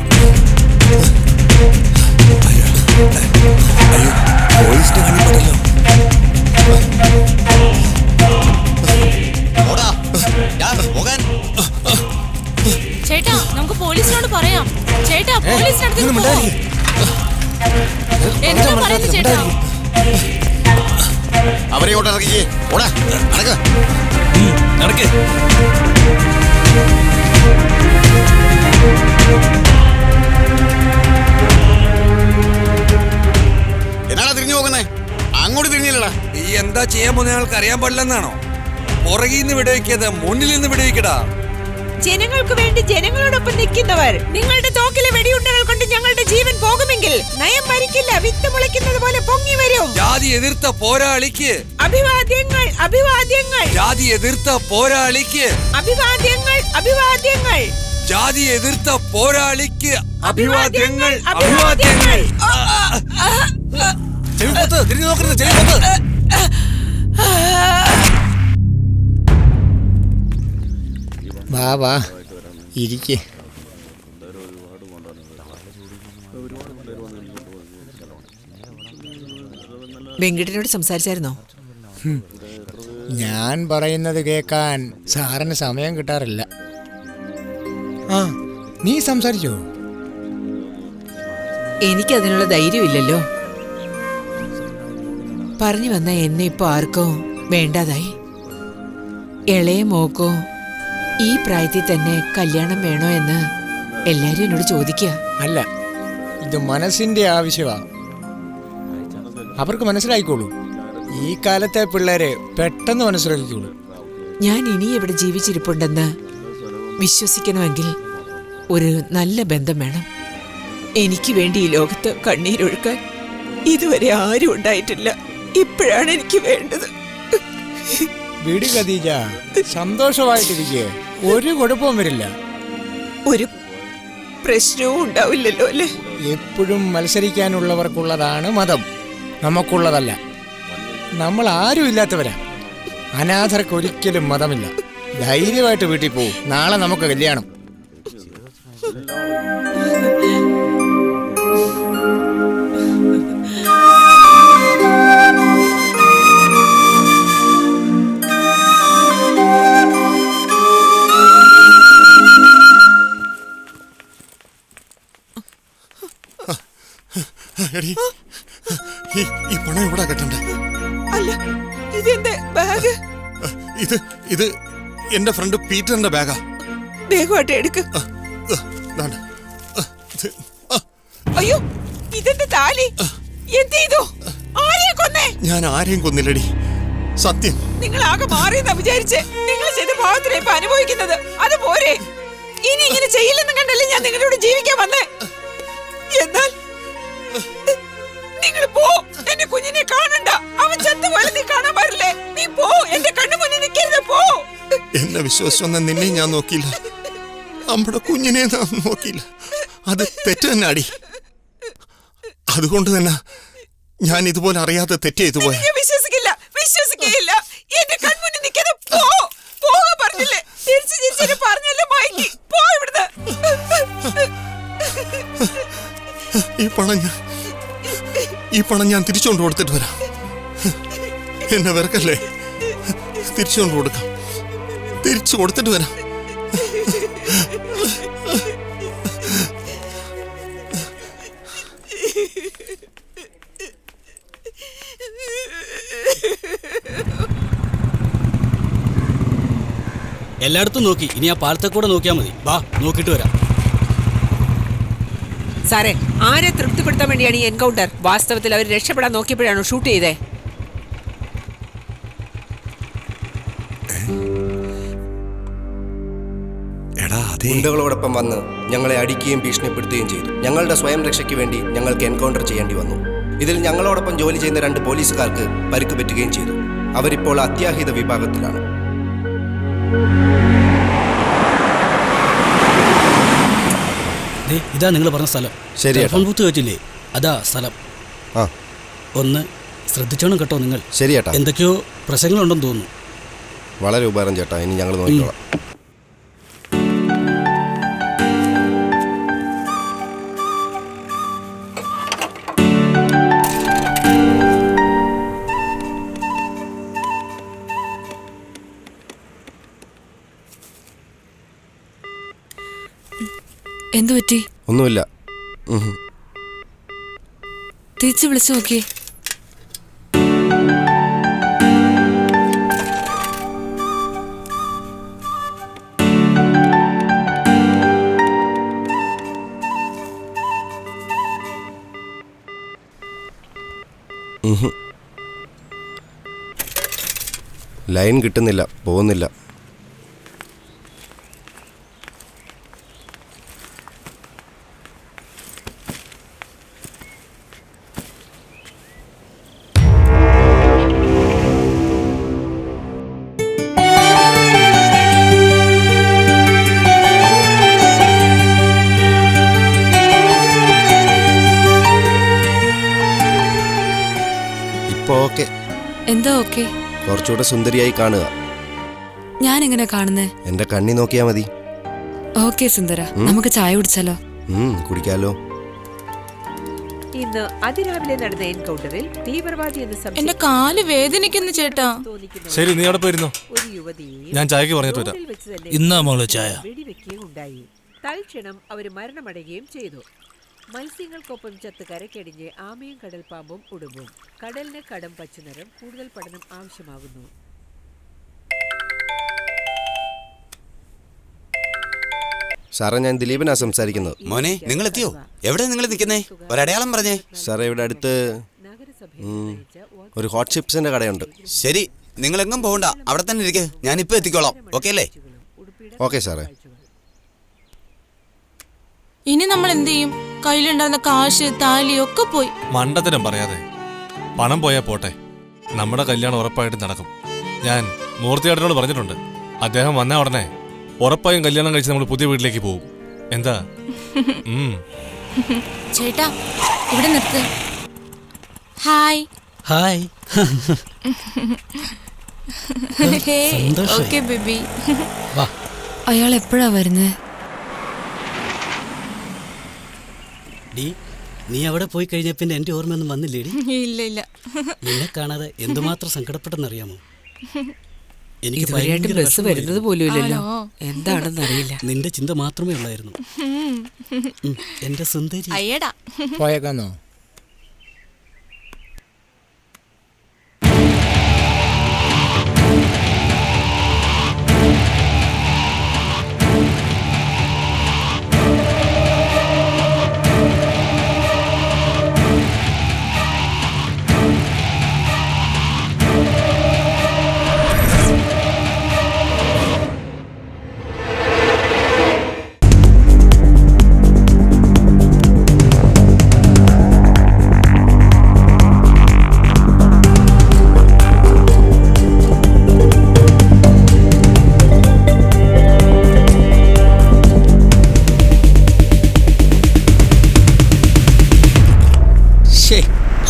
ചേട്ടാ നമുക്ക് പോലീസിനോട് പറയാം. ചേട്ടാ പോലീസിനടുത്ത് പോ. എന്താ പറയുന്നത് ചേട്ടാ? അവരെ ഇങ്ങോട്ട് ഇറക്കിക്കേ. ഓടാ നടക്ക്. നടക്ക്. എന്നാടാ തിരിഞ്ഞു പോകുന്നേ? അങ്ങോട്ട് തിരിഞ്ഞില്ലടാ. നീ എന്താ ചെയ്യാൻ പോകുന്ന ആൾക്ക് അറിയാൻ പാടില്ലെന്നാണോ? പുറകിൽ നിന്ന് വിടവയ്ക്കത് മുന്നിൽ നിന്ന് വിടവയ്ക്കടാ. ജനങ്ങൾക്ക് വേണ്ടി ജനങ്ങളോടൊപ്പം നിൽക്കുന്നവർ. നിങ്ങളുടെ തോക്കിലെ വെടിയുണ്ടകൾ കൊണ്ട് ഞങ്ങളുടെ ജീവൻ പോകുമെങ്കിൽ നയം ഭരിക്കില്ല, വിത്ത് മുളയ്ക്കുന്നത് പോലെ പൊങ്ങി വരും. ജാതി എതിർത്ത പോരാളിക്ക് അഭിവാദ്യങ്ങൾ, അഭിവാദ്യങ്ങൾ. ജാതി എതിർത്ത പോരാളിക്ക് അഭിവാദ്യങ്ങൾ, അഭിവാദ്യങ്ങൾ. ജാതി എതിർത്ത പോരാളിക്ക് അഭിവാദ്യങ്ങൾ, അഭിവാദ്യങ്ങൾ. തിരിഞ്ഞു നോക്കരുത്, ചെവിപ്പത്ത്. വാ വാ ഇരിക്കേ. വെങ്കിട്ടനോട് സംസാരിച്ചായിരുന്നോ? ഞാൻ പറയുന്നത് കേൾക്കാൻ സാറിന് സമയം കിട്ടാറില്ല. ആ നീ സംസാരിച്ചോ? എനിക്കതിനുള്ള ധൈര്യമില്ലല്ലോ. പറഞ്ഞു വന്ന എന്നെ ഇപ്പൊ ആർക്കോ വേണ്ടാതായി. ഇളയ മോക്കോ ഈ പ്രായത്തിൽ തന്നെ കല്യാണം വേണോ എന്ന് എല്ലാരും എന്നോട് ചോദിക്കുക. അല്ല, ഇത് മനസ്സിന്റെ ആവശ്യമാ. അവർക്ക് മനസ്സിലായിക്കോളൂ. ഈ കാലത്തെ പിള്ളേരെ പെട്ടെന്ന് മനസ്സിലാക്കിക്കോളൂ. ഞാൻ ഇനി എവിടെ ജീവിച്ചിരിപ്പുണ്ടെന്ന് വിശ്വസിക്കണമെങ്കിൽ ഒരു നല്ല ബന്ധം വേണം. എനിക്ക് വേണ്ടി ഈ ലോകത്ത് കണ്ണീരൊഴുക്കാൻ ഇതുവരെ ആരും ഉണ്ടായിട്ടില്ല. ഇപ്പോഴാണ് എനിക്ക് വേണ്ടത്. വിടി ഖദീജ, സന്തോഷമായിട്ടിരിക്കേ. ഒരു കുഴപ്പവും വരില്ല. ഒരു പ്രശ്നവും ഉണ്ടാവില്ലല്ലോ അല്ലേ? എപ്പോഴും മത്സരിക്കാനുള്ളവർക്കുള്ളതാണ് മതം, നമുക്കുള്ളതല്ല. നമ്മൾ ആരും ഇല്ലാത്തവരാ. അനാഥർക്ക് ഒരിക്കലും മതമില്ല. ധൈര്യമായിട്ട് വീട്ടിൽ പോവും. നാളെ നമുക്ക് കല്യാണം. ഈ പണം എവിടെ കെട്ടണ്ടേ? അല്ല, ഇതെന്റെ ബാഗ്. ഇത് എന്റെ ഫ്രണ്ട് പീറ്ററിന്റെ ബാഗാ. വേഗമായിട്ട് എടുക്ക്. അയ്യോ, ഇതെന്റെ താലി. എന്ത് ചെയ്തു? ആരെയാ കൊന്നേ? ഞാൻ ആരെയും കൊന്നില്ലടി, സത്യം. നിങ്ങൾ ആകെ മാറിയെന്നാ വിചാരിച്ചേ. നിങ്ങൾ ചെയ്ത ഭാഗത്തിനെ ഇപ്പൊ അനുഭവിക്കുന്നത്. അത് പോരെ? ഇനി ഇങ്ങനെ ചെയ്യില്ലെന്ന് കണ്ടല്ലേ ഞാൻ നിങ്ങളുടെ ജീവിക്കാൻ വന്നേ. എന്നാൽ നിങ്ങൾ പോ. എന്റെ കുഞ്ഞിനെ കാണണ്ട. അവൻ ചത്തുപോലെ നീ കാണാൻ പാടില്ലേ? നീ പോ. എന്റെ കണ്ണു മുന്നിൽ നിൽക്കരുത്. പോ. എന്നെ വിശ്വസിച്ചൊന്നും നിന്നെ ഞാൻ നോക്കിയില്ല. നമ്മുടെ കുഞ്ഞിനെ നാം നോക്കിയില്ല. അത് തെറ്റ് തന്നെ അടി. അതുകൊണ്ട് തന്നെ ഞാൻ ഇതുപോലെ അറിയാതെ തെറ്റ് ചെയ്തു പോയ. വിശ്വസിക്കില്ല. എന്റെ കൺമുന്നിൽ നിൽക്കാതെ പോകാൻ പറഞ്ഞില്ലേ? തിരിച്ചു പറഞ്ഞല്ലോ മൈക്കി, പോ ഇവിടുന്ന്. ഈ പണം ഞാൻ തിരിച്ചുകൊണ്ട് കൊടുത്തിട്ട് വരാം. എന്നെ വെറുക്കല്ലേ, തിരിച്ചുകൊണ്ട് കൊടുക്കാം. തിരിച്ചു കൊടുത്തിട്ട് വരാം. എല്ലായിടത്തും നോക്കി, ഇനി ആ പാലത്തെ കൂടെ നോക്കിയാൽ മതി. വാ, നോക്കിയിട്ട് വരാം. സാറേ, ആരെ തൃപ്തിപ്പെടുത്താൻ വേണ്ടിയാണ് ഈ എൻകൗണ്ടർ? വാസ്തവത്തിൽ അവർ രക്ഷപ്പെടാൻ നോക്കിയപ്പോഴാണോ ഷൂട്ട് ചെയ്തേ? ഗുണ്ടകളോടൊപ്പം വന്ന് ഞങ്ങളെ അടിക്കുകയും ഭീഷണിപ്പെടുത്തുകയും ചെയ്തു. ഞങ്ങളുടെ സ്വയം രക്ഷയ്ക്ക് വേണ്ടി ഞങ്ങൾക്ക് എൻകൗണ്ടർ ചെയ്യേണ്ടി വന്നു. ഇതിൽ ഞങ്ങളോടൊപ്പം ജോലി ചെയ്യുന്ന 2 പോലീസുകാർക്ക് പരിക്ക് പറ്റുകയും ചെയ്തു. അവരിപ്പോൾ അത്യാഹിത വിഭാഗത്തിലാണ്. ഇതാ നിങ്ങൾ പറഞ്ഞ സ്ഥലം. ശരി, ഫോൺ ബൂത്ത് വെച്ചില്ലേ? അതാ സ്ഥലം. ഒന്ന് ശ്രദ്ധിച്ചോണം കേട്ടോ നിങ്ങൾ. ശരി ചേട്ടാ. എന്തൊക്കെയോ പ്രശ്നങ്ങളുണ്ടെന്ന് തോന്നുന്നു. വളരെ ഉപകാരം ചേട്ടാ, ഇനി ഞങ്ങൾ നോക്കിക്കോളാം. എന്തു പറ്റി? ഒന്നുമില്ല. തിരിച്ചു വിളിച്ചു നോക്കിയേ. ലൈൻ കിട്ടുന്നില്ല, പോകുന്നില്ല. എന്താ ഓക്കെ? കുറച്ചുകൂടെ സുന്ദരിയായി കാണുക. ഞാൻ എങ്ങനെ കാണുന്നേ? എന്റെ കണ്ണി നോക്കിയാ മതി. ഓക്കെ സുന്ദര, നമുക്ക് ചായ കുടിച്ചാലോ? കുടിക്കാലോ. ഇന്ന് അതിരാവിലെ നടന്ന എൻകൗണ്ടറിൽ തീവ്രവാദി എന്ന് എന്റെ കാല് വേദനിക്കുന്നു ചേട്ടാ. ശരി, നീ അവിടെ പോയിരുന്നോ, ഞാൻ ചായക്ക് പറഞ്ഞിട്ട് വരാം. ഇന്നാ മോള് ചായ. വെടിവെക്കുകയുണ്ടായി. തൽക്ഷണം അവർ മരണമടയുകയും ചെയ്തു. മത്സ്യങ്ങൾക്കൊപ്പം ചത്ത് കരക്കടിഞ്ഞ് ആമയും കടൽപ്പാമ്പും ഉടുമ്പും. കടലിന് കടം പച്ചനിറം. കൂടുതൽ പഠനം ആവശ്യമാകുന്നു. സാറേ, ഞാൻ ദിലീപനാ സംസാരിക്കുന്നത്. മോനെ, നിങ്ങൾ എത്തിയോ? എവിടെ നിങ്ങൾ നിൽക്കുന്നേ? ഒരടയാളം പറഞ്ഞേ. സാറേ, ഇവിടെ അടുത്ത് ഒരു ഹോട്ട് ചിപ്സിന്റെ കടയുണ്ട്. ശരി, നിങ്ങൾ എങ്ങും പോകണ്ട, അവിടെ തന്നെ ഇരിക്കുക. ഞാൻ ഇപ്പൊ എത്തിക്കോളാം. ഓക്കെ അല്ലേ? ഓക്കെ സാറേ. ഇനി നമ്മൾ എന്ത് ചെയ്യും? കയ്യിലുണ്ടായിരുന്ന കാശ്, താലി ഒക്കെ പോയി. മണ്ടത്തരം പറയാതെ. പണം പോയാ പോട്ടെ, നമ്മുടെ കല്യാണം ഉറപ്പായിട്ടും നടക്കും. ഞാൻ മൂർത്തിയേട്ടനോട് പറഞ്ഞിട്ടുണ്ട്. അദ്ദേഹം വന്ന ഉടനെ ഉറപ്പായും കല്യാണം കഴിച്ച് നമ്മൾ പുതിയ വീട്ടിലേക്ക് പോകും. എന്താ? ചേട്ടാ, ഇവിടെ നിർത്ത്. ഹായ്. ഹായ്. Okay baby. അയാൾ എപ്പോഴാ വരുന്നേ? നീ അവിടെ പോയി കഴിഞ്ഞ പിന്നെ എന്റെ ഓർമ്മയൊന്നും വന്നില്ലേടി? ഇല്ല. നിന്നെ കാണാതെ എന്തുമാത്രം സങ്കടപ്പെട്ടെന്നറിയാമോ? എനിക്ക് ബസ് വരുന്നത് പോലും ഇല്ലല്ലോ. എന്താണെന്ന് അറിയില്ല. നിന്റെ ചിന്ത മാത്രമേ ഉള്ളായിരുന്നു. എന്റെ സുന്ദരി. പോയേക്കാന്നോ?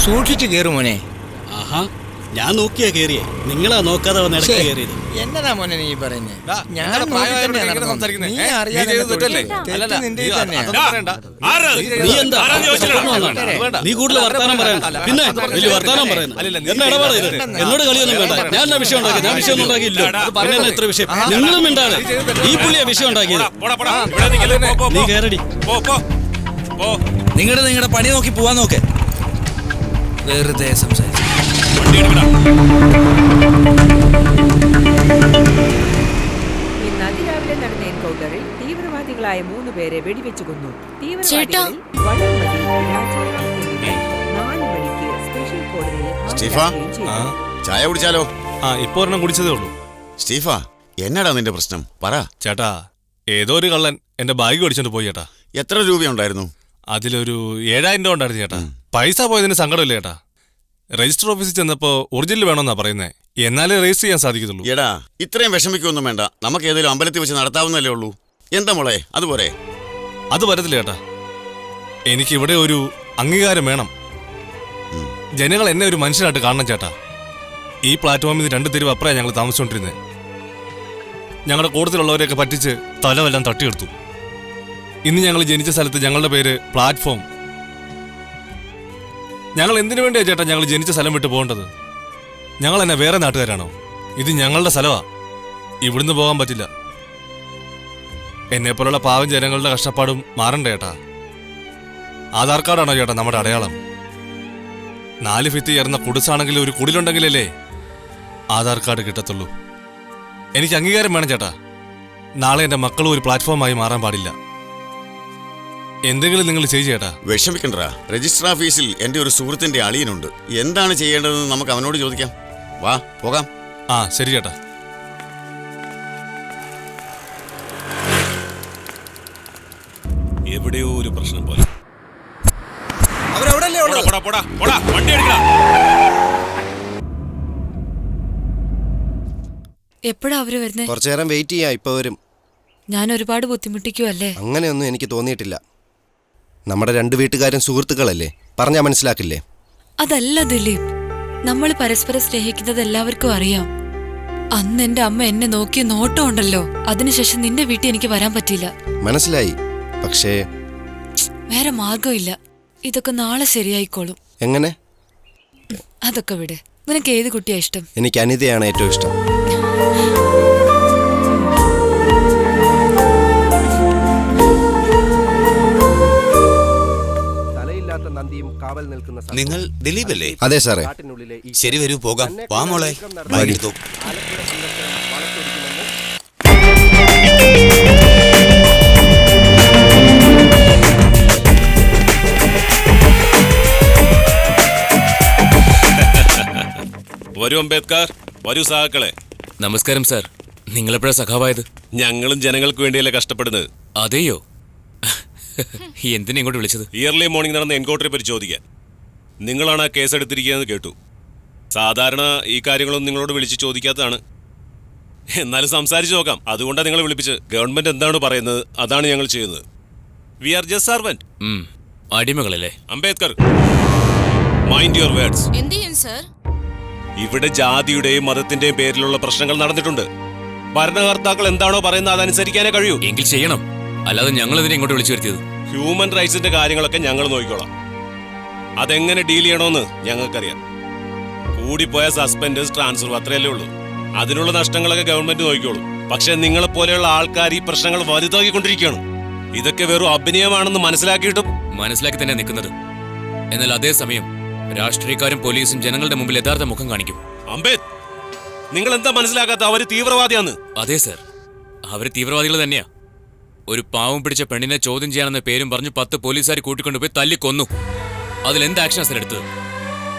സൂക്ഷിച്ചു കയറും മോനെ. ആഹാ, ഞാൻ നോക്കിയാ കേറിയേ, നിങ്ങളാ നോക്കാതെ വന്ന് ഇടയ്ക്ക് കയറിയത്. എന്നതാ മോനെ നീ പറയുന്നത്? ഞാൻ എന്താ നോക്കി പ്രായമായവരോട് തന്നെയാ ഇങ്ങനെ നടന്നത്. സംസാരിക്കുന്നെ? നീ ഏ? അറിയാതെ നീ ചെയ്തത് തൊഴിൽ. തെറ്റല്ലേ? തെറ്റ് അല്ലല്ല, നിന്റെ നീ തന്നെയാ. അതൊന്നും പറയണ്ട. നീ എന്താ നീ കൂടുതൽ വർത്താനം പറയണ്ട. പിന്നെ വലിയ വർത്താനം പറയുന്നു. എന്നെ ഇടപാടരുത്. എന്നോട് കളിയൊന്നും വേണ്ട. ഞാൻ എന്നാ വിഷയം ഉണ്ടാക്കി? ഞാൻ വിഷയം ഒന്നും ഉണ്ടാക്കിയില്ലോ. പിന്നെ എന്നാ ഇത്ര വിഷയം? നിങ്ങളും മിണ്ടാണ്. ഈ പുള്ളിയാ വിഷയം ഉണ്ടാക്കിയത്. നീ കയറടി. നിങ്ങളുടെ പണി നോക്കി പോവാൻ നോക്ക്. വെറുതെ സംസാരിച്ചു. ഇന്ന് അതിരാവിലെ നടന്ന എൻകൗണ്ടറിൽ തീവ്രവാദികളായ 3 പേരെ വെടിവെച്ചു കൊന്നു. തീവ്രവാദികളിൽ വളർമതി, രാജാറാം എന്നിവർ 4 മണിക്ക് സ്പെഷ്യൽ കോടതിയിൽ സ്റ്റീഫ ഹാജരാകുകയും ചെയ്തു. ചായ കുടിച്ചാലോ? ഇപ്പൊ ഒരെണ്ണം കുടിച്ചതേ ഉള്ളൂ. സ്റ്റീഫ, എന്നടാ നിന്റെ പ്രശ്നം? പറ. ചേട്ടാ, ഏതോ ഒരു കള്ളൻ എന്റെ ബാഗ് ഓടിച്ചോണ്ട് പോയി ചേട്ടാ. എത്ര രൂപയുണ്ടായിരുന്നു? അതിലൊരു 7,000 രൂപ ഉണ്ടായിരുന്നു ചേട്ടാ. പൈസ പോയതിന് സങ്കടമില്ല ചേട്ടാ. രജിസ്റ്റർ ഓഫീസിൽ ചെന്നപ്പോ ഒറിജിനൽ വേണമെന്നാ പറയുന്നേ. എന്നാലേ രജിസ്റ്റർ ചെയ്യാൻ സാധിക്കത്തുള്ളൂ. എടാ, ഇത്രയും വിഷമിക്കൊന്നും വേണ്ട. നമുക്ക് ഏതെങ്കിലും അമ്പലത്തിൽ വെച്ച് നടത്താവുന്നല്ലേ ഉള്ളൂ. എന്താ മോളെ, അതുപോലെ? അത് പറ്റത്തില്ല ചേട്ടാ. എനിക്കിവിടെ ഒരു അംഗീകാരം വേണം. ജനങ്ങൾ എന്നെ ഒരു മനുഷ്യനായിട്ട് കാണണം ചേട്ടാ. ഈ പ്ലാറ്റ്ഫോമിൽ 2 തെരുവ് അപ്പുറമാണ് ഞങ്ങൾ താമസിച്ചുകൊണ്ടിരുന്നത്. ഞങ്ങളുടെ കൂട്ടത്തിലുള്ളവരെയൊക്കെ പറ്റിച്ച് തലമെല്ലാം തട്ടിയെടുത്തു. ഇന്ന് ഞങ്ങൾ ജനിച്ച സ്ഥലത്ത് ഞങ്ങളുടെ പേര് പ്ലാറ്റ്ഫോം. ഞങ്ങൾ എന്തിനു വേണ്ടിയാ ചേട്ടാ ഞങ്ങൾ ജനിച്ച സ്ഥലം വിട്ട് പോകേണ്ടത്? ഞങ്ങൾ എന്നെ വേറെ നാട്ടുകാരാണോ? ഇത് ഞങ്ങളുടെ സ്ഥലമാ. ഇവിടുന്ന് പോകാൻ പറ്റില്ല. എന്നെപ്പോലുള്ള പാവം ജനങ്ങളുടെ കഷ്ടപ്പാടും മാറണ്ട ചേട്ടാ. ആധാർ കാർഡാണോ ചേട്ടാ നമ്മുടെ അടയാളം? 4 ഭിത്തി ചേർന്ന കുടിസാണെങ്കിൽ ഒരു കുടിലുണ്ടെങ്കിലല്ലേ ആധാർ കാർഡ് കിട്ടത്തുള്ളൂ. എനിക്ക് അംഗീകാരം വേണം ചേട്ടാ. നാളെ എൻ്റെ മക്കളും ഒരു പ്ലാറ്റ്ഫോമായി മാറാൻ പാടില്ല. എന്തെങ്കിലും നിങ്ങൾ ചെയ്യ് ചേട്ടാ. വിഷമിക്കണ്ട. രജിസ്റ്റർ ഓഫീസിൽ എൻ്റെ ഒരു സുഹൃത്തിന്റെ അളിയനുണ്ട്. എന്താണ് ചെയ്യേണ്ടതെന്ന് നമുക്ക് അവനോട് ചോദിക്കാം. വാ, പോകാം. ശരി ചേട്ടാ. എവിടെയോ ഒരു പ്രശ്നം പോലെ. എപ്പോഴാ അവര് വരുന്നേ? കുറച്ചു നേരം വെയിറ്റ് ചെയ്യാം, ഇപ്പൊ വരും. ഞാൻ ഒരുപാട് ബുദ്ധിമുട്ടിക്കുവല്ലേ? അങ്ങനെയൊന്നും എനിക്ക് തോന്നിയിട്ടില്ല. നമ്മുടെ 2 വീട്ടുകാരും സുഹൃത്തുക്കളല്ലേ, പറഞ്ഞാ മനസ്സിലാക്കില്ലേ? അതല്ല ദിലീപ്, നമ്മൾ പരസ്പരം സ്നേഹിക്കുന്നത് എല്ലാവർക്കും അറിയാം. അന്ന് എന്റെ അമ്മ എന്നെ നോക്കിയ നോട്ടം ഉണ്ടല്ലോ, അതിനുശേഷം നിന്റെ വീട്ടിൽ എനിക്ക് വരാൻ പറ്റില്ല. മനസ്സിലായി. പക്ഷേ വേറെ മാർഗമില്ല. ഇതൊക്കെ നാളെ ശരിയായിക്കോളും. എങ്ങനെ? അതൊക്കെ വിട്. നിനക്ക് ഏത് കുട്ടിയാ ഇഷ്ടം? എനിക്ക് അനിതയാണ് ഏറ്റവും ഇഷ്ടം. നിങ്ങൾ ദിലീപല്ലേ? അതെ സാറേ. ശരി, വരൂ പോകാം. വാ മോളെ, ബാഗ് എടുത്തോ. വരൂ അംബേദ്കർ, വരൂ സഹാക്കളെ. നമസ്കാരം സാർ. നിങ്ങളെപ്പോഴാ സഖാവായത്? ഞങ്ങളും ജനങ്ങൾക്ക് വേണ്ടിയല്ലേ കഷ്ടപ്പെടുന്നത്. അതെയോ? എന്തിനാ ഇങ്ങോട്ട് വിളിച്ചത്? ഇയർലി മോർണിംഗ് നടന്ന എൻകൗണ്ടറെ പറ്റി ചോദിക്കാൻ. നിങ്ങളാണ് ആ കേസ് എടുത്തിരിക്കുകയെന്ന് കേട്ടു. സാധാരണ ഈ കാര്യങ്ങളൊന്നും നിങ്ങളോട് വിളിച്ച് ചോദിക്കാത്തതാണ്. എന്നാലും സംസാരിച്ചു നോക്കാം. അതുകൊണ്ടാണ് നിങ്ങളെ വിളിപ്പിച്ച്. ഗവൺമെന്റ് എന്താണ് പറയുന്നത് അതാണ് ഞങ്ങൾ ചെയ്യുന്നത്. We are just servant. അടിമകളല്ലേ? Ambedkar, mind your words. എന്ത് ചെയ്യും സർ? ഇവിടെ ജാതിയുടെയും മതത്തിന്റെയും പേരിലുള്ള പ്രശ്നങ്ങൾ നടന്നിട്ടുണ്ട്. ഭരണകർത്താക്കൾ എന്താണോ പറയുന്നത് അതനുസരിക്കാനേ കഴിയൂ. എങ്കിൽ ചെയ്യണം. അല്ലാതെ ഞങ്ങൾ ഇതിനെ ഇങ്ങോട്ട് വിളിച്ചു വരുത്തിയത്. ഹ്യൂമൻ റൈറ്റ്സിന്റെ കാര്യങ്ങളൊക്കെ ഞങ്ങൾ നോക്കിക്കോളാം. അതെങ്ങനെ ഡീൽ ചെയ്യണമെന്ന് ഞങ്ങൾക്കറിയാം. കൂടിപ്പോയ സസ്പെൻഡേഴ്സ്, ട്രാൻസ്ഫർ, അത്രയല്ലേ ഉള്ളൂ. അതിനുള്ള നഷ്ടങ്ങളൊക്കെ ഗവൺമെന്റ് നോക്കിക്കോളും. പക്ഷെ നിങ്ങളെ പോലെയുള്ള ആൾക്കാർ ഈ പ്രശ്നങ്ങൾ വലുതാക്കിക്കൊണ്ടിരിക്കുകയാണ്. ഇതൊക്കെ വെറും അഭിനയമാണെന്ന് മനസ്സിലാക്കിയിട്ടും മനസ്സിലാക്കി തന്നെ നിൽക്കുന്നത്. എന്നാൽ അതേസമയം രാഷ്ട്രീയക്കാരും പോലീസും ജനങ്ങളുടെ മുമ്പിൽ യഥാർത്ഥ മുഖം കാണിക്കും. അംബേദ്, നിങ്ങൾ എന്താ മനസ്സിലാക്കാത്ത? അവര് തീവ്രവാദിയാന്ന്. അതെ സർ, അവര് തീവ്രവാദികൾ തന്നെയാ. ഒരു പാവം പിടിച്ച പെണ്ണിനെ ചോദ്യം ചെയ്യാനെന്ന പേരും പറഞ്ഞ് 10 പോലീസുകാർ കൂട്ടിക്കൊണ്ടുപോയി തല്ലിക്കൊന്നു. അതിലെന്ത് ആക്ഷനാ സർ എടുത്തത്?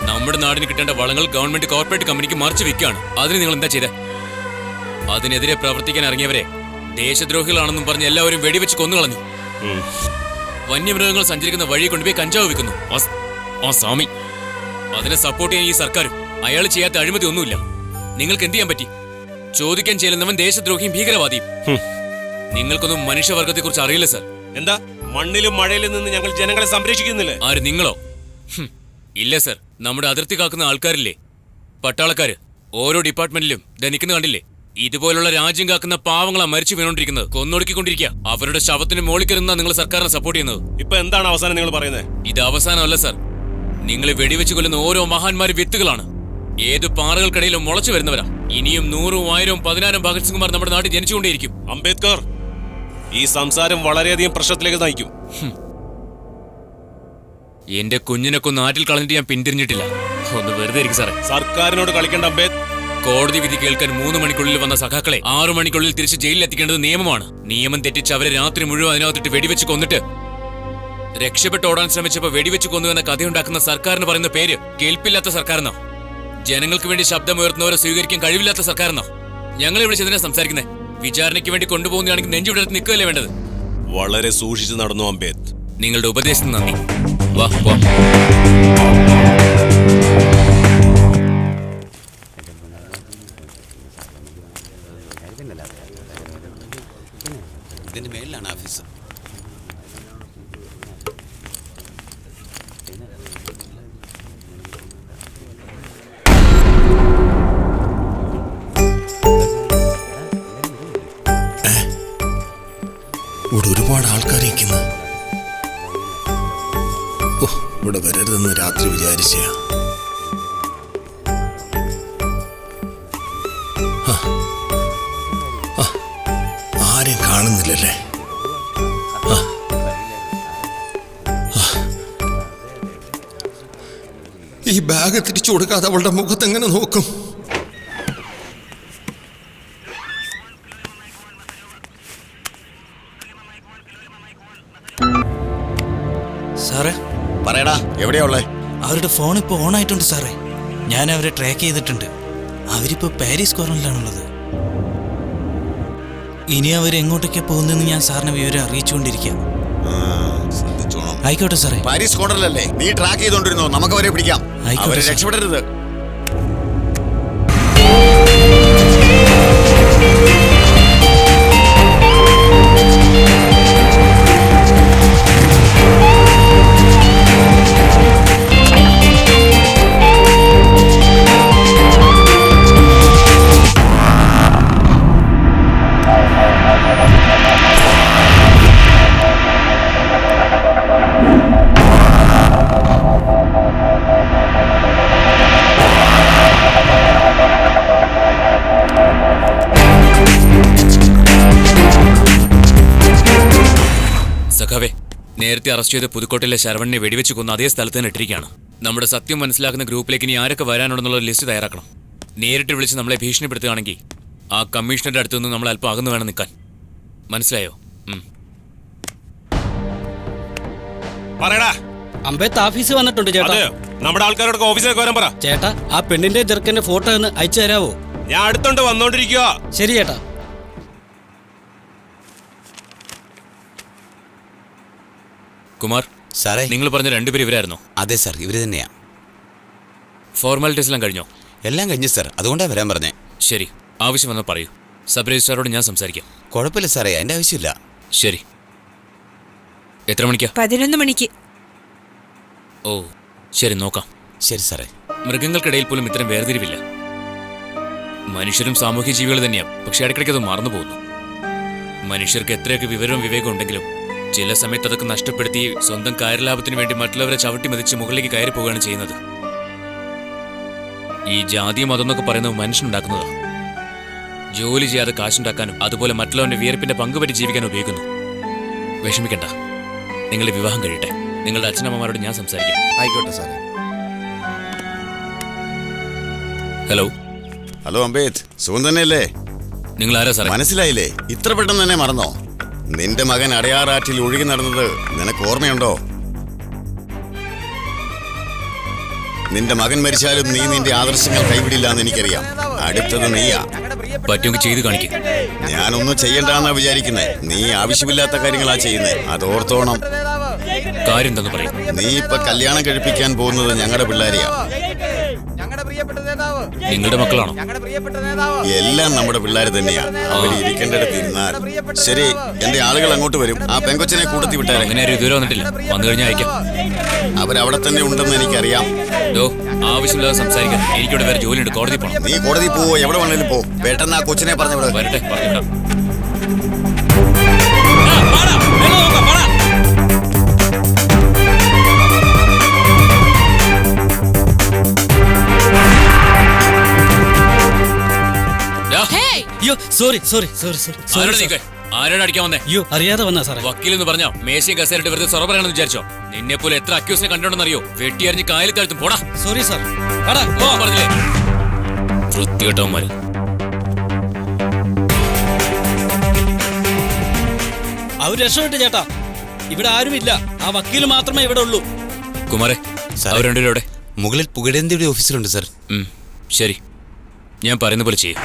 നമ്മുടെ നാടിന് കിട്ടേണ്ട വളങ്ങൾ ഗവൺമെന്റ് കോർപ്പറേറ്റ് കമ്പനിക്ക് മറിച്ച് വിൽക്കുകയാണ്. അതിന് നിങ്ങൾ എന്താ ചെയ്തേ? അതിനെതിരെ പ്രവർത്തിക്കാൻ ഇറങ്ങിയവരെ ദേശദ്രോഹികളാണെന്നും പറഞ്ഞ് എല്ലാവരും വെടിവെച്ച് കൊന്നുകളഞ്ഞു. വന്യമൃഗങ്ങൾ സഞ്ചരിക്കുന്ന വഴി കൊണ്ടുപോയി കഞ്ചാവ് വിൽക്കുന്നു ആ സ്വാമി. അതിനെ സപ്പോർട്ട് ചെയ്യാൻ ഈ സർക്കാരും. അയാൾ ചെയ്യാത്ത അഴിമതി ഒന്നുമില്ല. നിങ്ങൾക്ക് എന്ത് ചെയ്യാൻ പറ്റി? ചോദിക്കാൻ ചെല്ലുന്നവൻ ദേശദ്രോഹിയും ഭീകരവാദിയും. നിങ്ങൾക്കൊന്നും മനുഷ്യവർഗത്തെ കുറിച്ച് അറിയില്ല സർ. എന്താ മണ്ണിലും മഴയിലും നിന്ന് ഞങ്ങൾ ജനങ്ങളെ സംരക്ഷിക്കുന്നില്ലേ? ആര്, നിങ്ങളോ? ഇല്ല സർ, നമ്മുടെ അതിർത്തി കാക്കുന്ന ആൾക്കാരില്ലേ, പട്ടാളക്കാര്, ഓരോ ഡിപ്പാർട്ട്മെന്റിലും നിൽക്കുന്ന കണ്ടില്ലേ? ഇതുപോലുള്ള രാജ്യം കാക്കുന്ന പാവങ്ങളാ മരിച്ചു വീണോണ്ടിരിക്കുന്നത്, കൊന്നൊടുക്കിക്കൊണ്ടിരിക്കുക. അവരുടെ ശവത്തിന് മോളിക്കരുന്ന നിങ്ങൾ സർക്കാരിനെ സപ്പോർട്ട് ചെയ്യുന്നത്. ഇപ്പൊ എന്താണ് അവസാനം നിങ്ങൾ പറയുന്നത്? ഇത് അവസാനമല്ല സാർ. നിങ്ങൾ വെടിവെച്ച് കൊല്ലുന്ന ഓരോ മഹാന്മാര് വിത്തുകളാണ്. ഏത് പാറകൾക്കിടയിലും മുളച്ചു വരുന്നവരാ. ഇനിയും 100, 1000, 10,000 ഭഗത് സിംഗ്മാർ നമ്മുടെ നാട്ടിൽ ജനിച്ചുകൊണ്ടേയിരിക്കും. അംബേദ്കർ, ഈ സംസാരം വളരെയധികം പ്രശ്നത്തിലേക്ക് നയിക്കും. എന്റെ കുഞ്ഞിനൊക്കെ നാട്ടിൽ കളഞ്ഞിട്ട് ഞാൻ പിന്തിരിഞ്ഞിട്ടില്ല. ഒന്ന് വെറുതെ ഇരിക്കും സാറേ. സർക്കാരിനോട് കളിക്കേണ്ട അംബേദ്. കോടതി വിധി കേൾക്കാൻ 3 മണിക്കുള്ളിൽ വന്ന സഖാക്കളെ 6 മണിക്കുള്ളിൽ തിരിച്ച് ജയിലിൽ എത്തിക്കേണ്ടത് നിയമമാണ്. നിയമം തെറ്റിച്ച് അവരെ രാത്രി മുഴുവൻ അതിനകത്തിട്ട് വെടിവെച്ച് കൊന്നിട്ട് രക്ഷപ്പെട്ട് ഓടാൻ ശ്രമിച്ചപ്പോ വെടിവെച്ച് കൊന്നുവെന്ന കഥയുണ്ടാക്കുന്ന സർക്കാരിന് പറയുന്ന പേര് കേൾപ്പില്ലാത്ത സർക്കാരെന്നോ? ജനങ്ങൾക്ക് വേണ്ടി ശബ്ദമുയർത്തുന്നവരെ സ്വീകരിക്കാൻ കഴിവില്ലാത്ത സർക്കാരെന്നോ? ഞങ്ങൾ ഇവിടെ ചെന്നിനാ സംസാരിക്കുന്നത്? വിചാരണയ്ക്ക് വേണ്ടി കൊണ്ടുപോകുന്നതാണെങ്കിൽ നെഞ്ചുവിടർത്ത് നിൽക്കുകയല്ലേ വേണ്ടത്? വളരെ സൂക്ഷിച്ച് നടന്നു അംബേദ്. നിങ്ങളുടെ ഉപദേശത്തിന് നന്ദി. വാ വാ. ഇതിന്റെ മേലിലാണ് ഓഫീസ്. ഇവിടെ ഒരുപാട് ആൾക്കാർ ഇരിക്കുന്നു. ഇവിടെ വരരുതെന്ന് രാത്രി വിചാരിച്ച ആരെയും കാണുന്നില്ലല്ലേ? ഈ ബാഗ് തിരിച്ചു കൊടുക്കാതെ അവളുടെ മുഖത്ത് എങ്ങനെ നോക്കും? സാറേ, പറയടാ, എവിടെയാ ഉള്ളേ? അവരുടെ ഫോൺ ഇപ്പോൾ ഓൺ ആയിട്ടുണ്ട് സാറേ. ഞാൻ അവരെ ട്രാക്ക് ചെയ്തിട്ടുണ്ട്. അവരിപ്പോൾ പാരീസ് ക്വാറന്റൈനിലാണുള്ളത്. ഇനി അവർ എങ്ങോട്ടൊക്കെ പോകുന്നെന്ന് ഞാൻ സാറിനെ വിവരം അറിയിച്ചുകൊണ്ടിരിക്കാം. ആയിക്കോട്ടെ സാറേ. പാരീസ് കോർണറിലല്ലേ നീ ട്രാക്ക് ചെയ്തോണ്ടിരുന്നോ? നമുക്ക് അവരെ പിടിക്കാം. അവരെ രക്ഷപ്പെടരുത്. സഖാവേ, നേരത്തെ അറസ്റ്റ് ചെയ്ത പുതുക്കോട്ടയിലെ ശരവണിനെ വെടിവെച്ച് കൊന്ന അതേ സ്ഥലത്ത് തന്നെ ഇട്ടിരിക്കുകയാണ്. നമ്മുടെ സത്യം മനസ്സിലാക്കുന്ന ഗ്രൂപ്പിലേക്ക് ഇനി ആരൊക്കെ വരാനുണ്ടെന്നുള്ള ലിസ്റ്റ് തയ്യാറാക്കണം. നേരിട്ട് വിളിച്ച് നമ്മളെ ഭീഷണിപ്പെടുത്തുകയാണെങ്കിൽ ആ കമ്മീഷണറുടെ അടുത്ത് നിന്ന് നമ്മൾ അല്പം അകന്ന് വേണം നിൽക്കാൻ. മനസ്സിലായോ? അമ്പേത്ത് ഓഫീസ് വന്നിട്ടുണ്ട് ചേട്ടാ. നമ്മുടെ ആൾക്കാരോടൊക്കെ ഓഫീസിലേക്ക് വരാൻ പറ. ചേട്ടാ, ആ പെണ്ണിന്റെ ചെറുക്കന്റെ ഫോട്ടോ ഒന്ന് അയച്ചു തരാവോ? ഞാൻ അടുത്തോണ്ട് വന്നോണ്ടിരിക്കുക. ശരി ചേട്ടാ. കുമാർ സാറേ, നിങ്ങൾ പറഞ്ഞ 2 പേര് ഇവരായിരുന്നോ? അതെ സാർ, ഇവര് തന്നെയാ. ഫോർമാലിറ്റീസ് എല്ലാം കഴിഞ്ഞോ? എല്ലാം കഴിഞ്ഞു സാർ, അതുകൊണ്ടാ വരാൻ പറഞ്ഞേ. ശരി, ആവശ്യം വന്നാൽ പറയൂ. സബ് രജിസ്ട്രാറോട് ഞാൻ സംസാരിക്കാം. കുഴപ്പമില്ല സാറേ, അതിന്റെ ആവശ്യമില്ല. ശരി. എത്ര മണിക്കാ? 11 മണിക്ക്. ഓ ശരി, നോക്കാം. ശരി സാറേ. മൃഗങ്ങൾക്കിടയിൽ പോലും ഇത്തരം വേർതിരിവില്ല. മനുഷ്യരും സാമൂഹ്യ ജീവികൾ തന്നെയാണ്, പക്ഷെ ഇടയ്ക്കിടയ്ക്ക് അത് മറന്നു പോകുന്നു. മനുഷ്യർക്ക് എത്രയൊക്കെ വിവരവും വിവേകവും ഉണ്ടെങ്കിലും ചില സമയത്ത് അതൊക്കെ നഷ്ടപ്പെടുത്തി സ്വന്തം കാര്യലാഭത്തിന് വേണ്ടി മറ്റുള്ളവരെ ചവിട്ടി മതിച്ച് മുകളിലേക്ക് കയറി പോവുകയാണ് ചെയ്യുന്നത്. ഈ ജാതിയും മതം പറയുന്നത് മനുഷ്യനുണ്ടാക്കുന്നതാണ്. ജോലി ചെയ്യാതെ കാശുണ്ടാക്കാനും അതുപോലെ മറ്റുള്ളവന്റെ വിയർപ്പിന്റെ പങ്കുപറ്റി ജീവിക്കാനും ഉപയോഗിക്കുന്നു. വിഷമിക്കണ്ട, നിങ്ങളുടെ വിവാഹം കഴിയട്ടെ. നിങ്ങളുടെ അച്ഛനമ്മമാരോട് ഞാൻ സംസാരിക്കാം. ആയിക്കോട്ടെ സാറേ. ഹലോ. ഹലോ അംബേദ്, സുഖം തന്നെയല്ലേ? നിങ്ങൾ ആരാ സാറേ? മനസ്സിലായില്ലേ? ഇത്ര പെട്ടെന്ന് തന്നെ മറന്നോ? നിന്റെ മകൻ അടയാറാറ്റിൽ ഒഴുകി നടന്നത് നിനക്ക് ഓർമ്മയുണ്ടോ? നിന്റെ മകൻ മരിച്ചാലും നീ നിന്റെ ആദർശങ്ങൾ കൈവിടില്ല എന്ന് എനിക്കറിയാം. അടുത്തത് നീയാ. പറ്റുമെങ്കിൽ ചെയ്ത് കാണിക്കും. ഞാനൊന്നും ചെയ്യണ്ടെന്നാ വിചാരിക്കുന്നേ. നീ ആവശ്യമില്ലാത്ത കാര്യങ്ങളാ ചെയ്യുന്നേ, അതോർത്തോണം. കാര്യം എന്തെന്ന് പറയും. നീ ഇപ്പൊ കല്യാണം കഴിപ്പിക്കാൻ പോകുന്നത് ഞങ്ങളുടെ പിള്ളേരെയാ. നിങ്ങളുടെ മക്കളാണോ? എല്ലാം നമ്മുടെ പിള്ളേർ തന്നെയാ. അവർ ഇരിക്കേണ്ടിടത്ത് ഇരുന്നാൽ ശരി. എന്റെ ആളുകൾ അങ്ങോട്ട് വരും. ആ പെങ്കൊച്ചിനെ കൂട്ടത്തി വിട്ടാൽ അങ്ങനെ ഒരു വിവരം വന്നിട്ടില്ല. വന്നു കഴിഞ്ഞാൽ അയക്കാം. അവരവിടെ തന്നെ ഉണ്ടെന്ന് എനിക്കറിയാം. ആവശ്യമില്ലാതെ സംസാരിക്കാൻ. എനിക്കിവിടെ വേറെ ജോലിയുണ്ട്. കോടതി പോകണം. നീ കോടതി പോവോ? എവിടെ വേണേലും പോ. പെട്ടെന്ന് ആ കൊച്ചിനെ പറഞ്ഞു വിടാം. വരട്ടെ, പറഞ്ഞുവിടാം. അയ്യോ സോറി സോറി സോറി സോറി. ആരോട് അടിക്കാൻ വന്നേ? അയ്യോ അറിയാതെ വന്നാ സാറേ. വക്കീലെന്ന് പറഞ്ഞോ മേശയും കസേരട്ട് വെറുതെ സൊറ പറയണമെന്ന് വിചാരിച്ചോ? നിന്നെ പോലെ എത്ര അക്യൂസിനെ കണ്ടോണ്ടെന്നറിയോ? വെട്ടിയറിഞ്ഞ് കായൽ താഴ്ത്തും. പോടാ. Sorry sir. പോവാൻ പറഞ്ഞില്ലേ? വൃത്തികെട്ടവന്മാര്. അവർ രക്ഷപ്പെട്ടു ചേട്ടാ. ഇവിടെ ആരുമില്ല. ആ വക്കീല് മാത്രമേ ഇവിടെ ഉള്ളൂ. കുമാരേ, അവർ രണ്ടുപേരും എവിടെ? മുകളിൽ പുകഴേന്തിയുടെ ഓഫീസിലുണ്ട് സാർ. ശരി, ഞാൻ പറയുന്ന പോലെ ചെയ്യും.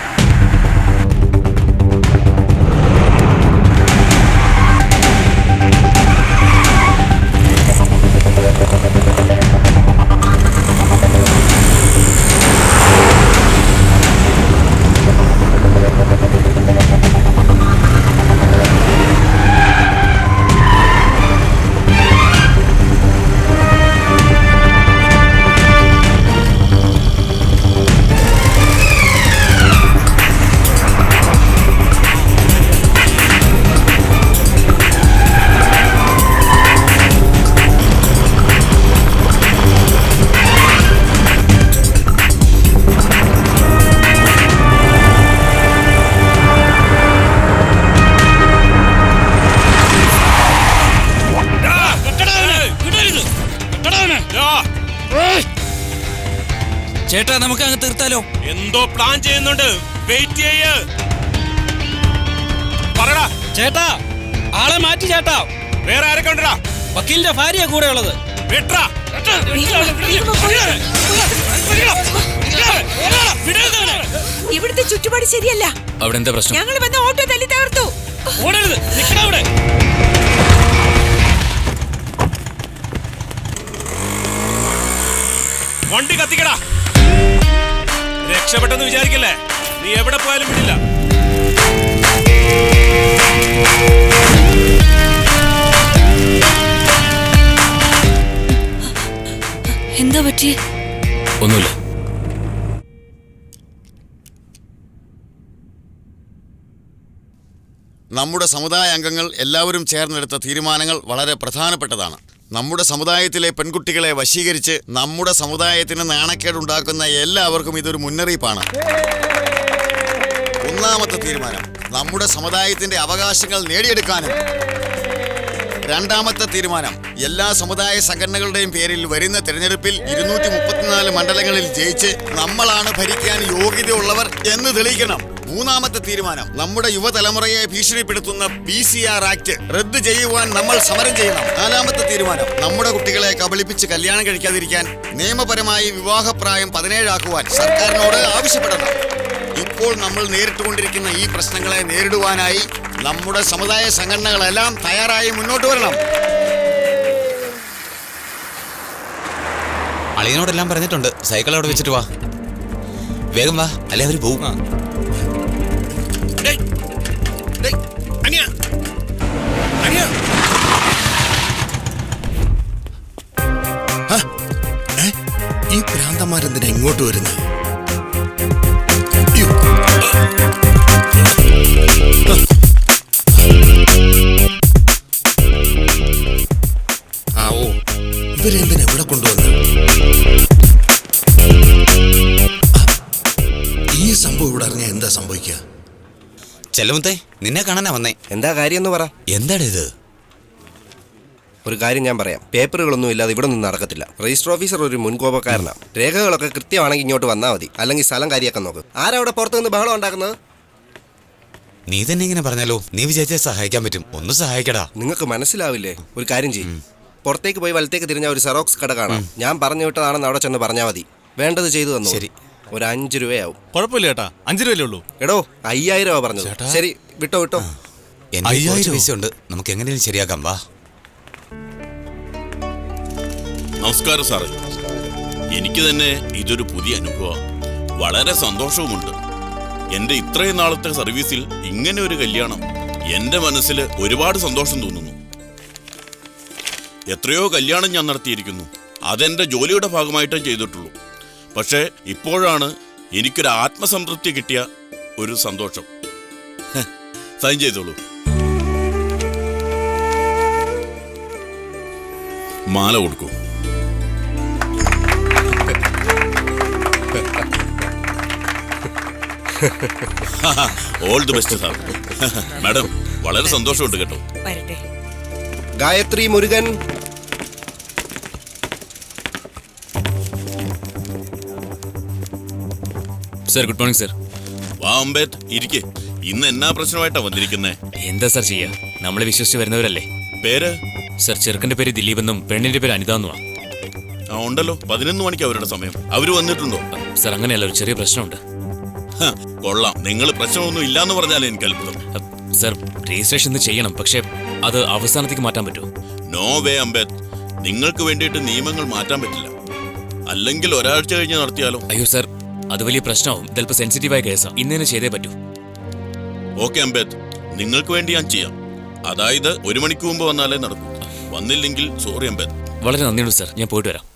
ചേട്ടാ നമുക്ക് അങ്ങ് തീർത്താലോ? എന്തോ പ്ലാൻ ചെയ്യുന്നുണ്ട്. വെയിറ്റ് ചെയ്യ്. പറടാ ചേട്ടാ. ആളെ മാറ്റി ചേട്ടാ. വേറെ ആരെ കണ്ടടാ? വക്കീലിന്റെ ഭാര്യ കൂടെ ഉള്ളത്. ഇവിടുത്തെ ചുറ്റുപാട് ശരിയല്ല. അവിടെ എന്താ പ്രശ്നം? ഞങ്ങൾ വന്ന ഓട്ടോ തല്ലി തകർത്തു. ഓടരുത്, നിൽക്കടാ അവിടെ. വണ്ടി കത്തിക്കടാ. രക്ഷപ്പെട്ടെന്ന് വിചാരിക്കല്ലേ? നീ എവിടെ പോയാലും വിടില്ല. എന്താ പറ്റിയേ? ഒന്നുമില്ല. നമ്മുടെ സമുദായ അംഗങ്ങൾ എല്ലാവരും ചേർന്നെടുത്ത തീരുമാനങ്ങൾ വളരെ പ്രധാനപ്പെട്ടതാണ്. നമ്മുടെ സമുദായത്തിലെ പെൺകുട്ടികളെ വശീകരിച്ച് നമ്മുടെ സമുദായത്തിന് നാണക്കേടുണ്ടാക്കുന്ന എല്ലാവർക്കും ഇതൊരു മുന്നറിയിപ്പാണ്. ഒന്നാമത്തെ തീരുമാനം നമ്മുടെ സമുദായത്തിന്റെ അവകാശങ്ങൾ നേടിയെടുക്കാനും. രണ്ടാമത്തെ തീരുമാനം എല്ലാ സമുദായ സംഘടനകളുടെയും പേരിൽ വരുന്ന തെരഞ്ഞെടുപ്പിൽ 234 മണ്ഡലങ്ങളിൽ ജയിച്ച് നമ്മളാണ് ഭരിക്കാൻ യോഗ്യതയുള്ളവർ എന്ന് തെളിയിക്കണം. മൂന്നാമത്തെ തീരുമാനം നമ്മുടെ യുവതലമുറയെ ഭീഷണിപ്പെടുത്തുന്ന BCR ആക്ട് റദ്ദ് ചെയ്യുവാൻ നമ്മൾ സമരം ചെയ്യണം. നാലാമത്തെ തീരുമാനം നമ്മുടെ കുട്ടികളെ കബളിപ്പിച്ച് കല്യാണം കഴിക്കാതിരിക്കാൻ നിയമപരമായി വിവാഹപ്രായം 17 ആക്കുവാൻ സർക്കാരിനോട് ആവശ്യപ്പെടണം. ഇപ്പോൾ നമ്മൾ നേരിട്ടുകൊണ്ടിരിക്കുന്ന ഈ പ്രശ്നങ്ങളെ നേരിടുവാനായി നമ്മുടെ സമുദായ സംഘടനകളെല്ലാം തയ്യാറായി മുന്നോട്ട് വരണം. അളിയനോടെല്ലാം പറഞ്ഞിട്ടുണ്ട്. സൈക്കിൾ അവിടെ വെച്ചിട്ട് വാ. വേഗം വാ, അല്ലെ അവര് പോവും. ഈ ഭ്രാന്തന്മാരെന്തിനാ ഇങ്ങോട്ട് വരുന്നത്? ഓ, ഇവരെന്തിനാ ഇവിടെ കൊണ്ടുവന്നത്? ഈ സംഭവം ഇവിടെ അറിഞ്ഞാൽ എന്താ സംഭവിക്കുക? ചെല്ലമുത്തേ, നിന്നെ കാണാനാ വന്നേ. എന്താ കാര്യം എന്ന് പറ. എന്താണ് ഇത്? ഒരു കാര്യം ഞാൻ പറയാം. പേപ്പറുകളൊന്നും ഇല്ലാതെ ഇവിടെ നിന്ന് നടക്കത്തില്ല. രജിസ്റ്റർ ഓഫീസർ ഒരു മുൻകോപക്കാരനാണ്. രേഖകളൊക്കെ കൃത്യമാണെങ്കിൽ ഇങ്ങോട്ട് വന്നാൽ മതി. അല്ലെങ്കിൽ സ്ഥലം കാര്യമാക്കാൻ നോക്ക്. ആരവിടെ പുറത്തു നിന്ന് ബഹളം ഉണ്ടാക്കുന്നത്? നീ തന്നെ ഇങ്ങനെ പറഞ്ഞാലോ? നീ വിചാരിച്ചാൽ സഹായിക്കാൻ പറ്റും. ഒന്ന് സഹായിക്കടാ. നിങ്ങൾക്ക് മനസ്സിലാവില്ലേ? ഒരു കാര്യം ചെയ്യും. പുറത്തേക്ക് പോയി വലത്തേക്ക് തിരിഞ്ഞ ഒരു സെറോക്സ് കട കാണാം. ഞാൻ പറഞ്ഞു വിട്ടതാണെന്ന് അവിടെ ചെന്ന് പറഞ്ഞാൽ മതി. വേണ്ടത് ചെയ്തു തന്നു. ശരി. ഒരു 5 രൂപയാവും. കുഴപ്പമില്ല ചേട്ടാ, 5 രൂപയല്ലേ ഉള്ളൂ. എടോ 5000 രൂപ പറഞ്ഞത്. ശരി, വിട്ടോ വിട്ടോ. എന്റെ 5000 പൈസ ഉണ്ട്. നമുക്ക് എങ്ങനെയും ശരിയാക്കാം. വാ. നമസ്കാരം സാറേ. എനിക്ക് തന്നെ ഇതൊരു പുതിയ അനുഭവം. വളരെ സന്തോഷവുമുണ്ട്. എന്റെ ഇത്രയും നാളത്തെ സർവീസിൽ ഇങ്ങനെ ഒരു കല്യാണം എന്റെ മനസ്സിൽ ഒരുപാട് സന്തോഷം തോന്നുന്നു. എത്രയോ കല്യാണം ഞാൻ നടത്തിയിരിക്കുന്നു. അതെന്റെ ജോലിയുടെ ഭാഗമായിട്ടേ ചെയ്തിട്ടുള്ളൂ. പക്ഷേ ഇപ്പോഴാണ് എനിക്കൊരു ആത്മസംതൃപ്തി കിട്ടിയ ഒരു സന്തോഷം. സൈൻ ചെയ്തോളൂ. മാല കൊടുക്കൂ. All the best sir. Madam, വളരെ സന്തോഷമുണ്ട് കേട്ടോ. Gayathri Murugan. Sir, good morning sir. വാ അംബേദ്, ഇരിക്കെ. ഇന്ന് എന്നാ പ്രശ്നമായിട്ടാ വന്നിരിക്കുന്നേ? എന്താ സർ ചെയ്യാ, നമ്മളെ വിശ്വസിച്ച് വരുന്നവരല്ലേ. പേര്? സർ, ചെറുക്കന്റെ പേര് ദിലീപ് എന്നും പെണ്ണിന്റെ പേര് അനിത എന്നുമാണ്. ഉണ്ടല്ലോ, 11 മണിക്ക് അവരുടെ സമയം. അവര് വന്നിട്ടുണ്ടോ? സർ, അങ്ങനെയല്ല, ഒരു ചെറിയ പ്രശ്നമുണ്ട്. കൊള്ളാം, നിങ്ങൾ പ്രശ്നമൊന്നും ഇല്ലാന്ന് പറഞ്ഞാലേ എനിക്ക് അത്ഭുതം. സർ, രജിസ്ട്രേഷൻ ചെയ്യണം, പക്ഷെ അത് അവസാനത്തേക്ക് മാറ്റാൻ പറ്റുമോ? നോ വേ അംബേദ്, നിങ്ങൾക്ക് വേണ്ടിയിട്ട് നിയമങ്ങൾ മാറ്റാൻ പറ്റില്ല. അല്ലെങ്കിൽ ഒരാഴ്ച കഴിഞ്ഞ് നടത്തിയാലോ? അയ്യോ സർ, അത് വലിയ പ്രശ്നമാവും. ഇതല്പം സെൻസിറ്റീവായ കേസാ. ഇന്ന് തന്നെ ചെയ്തേ പറ്റൂ. ഓക്കെ അംബേദ്, നിങ്ങൾക്ക് വേണ്ടി ഞാൻ ചെയ്യാം. അതായത് 1 മണിക്ക് മുമ്പ് വന്നാലേ നടക്കൂ. വന്നില്ലെങ്കിൽ സോറി അംബേദ്. വളരെ നന്ദിയുണ്ട് സർ, ഞാൻ പോയിട്ട് വരാം.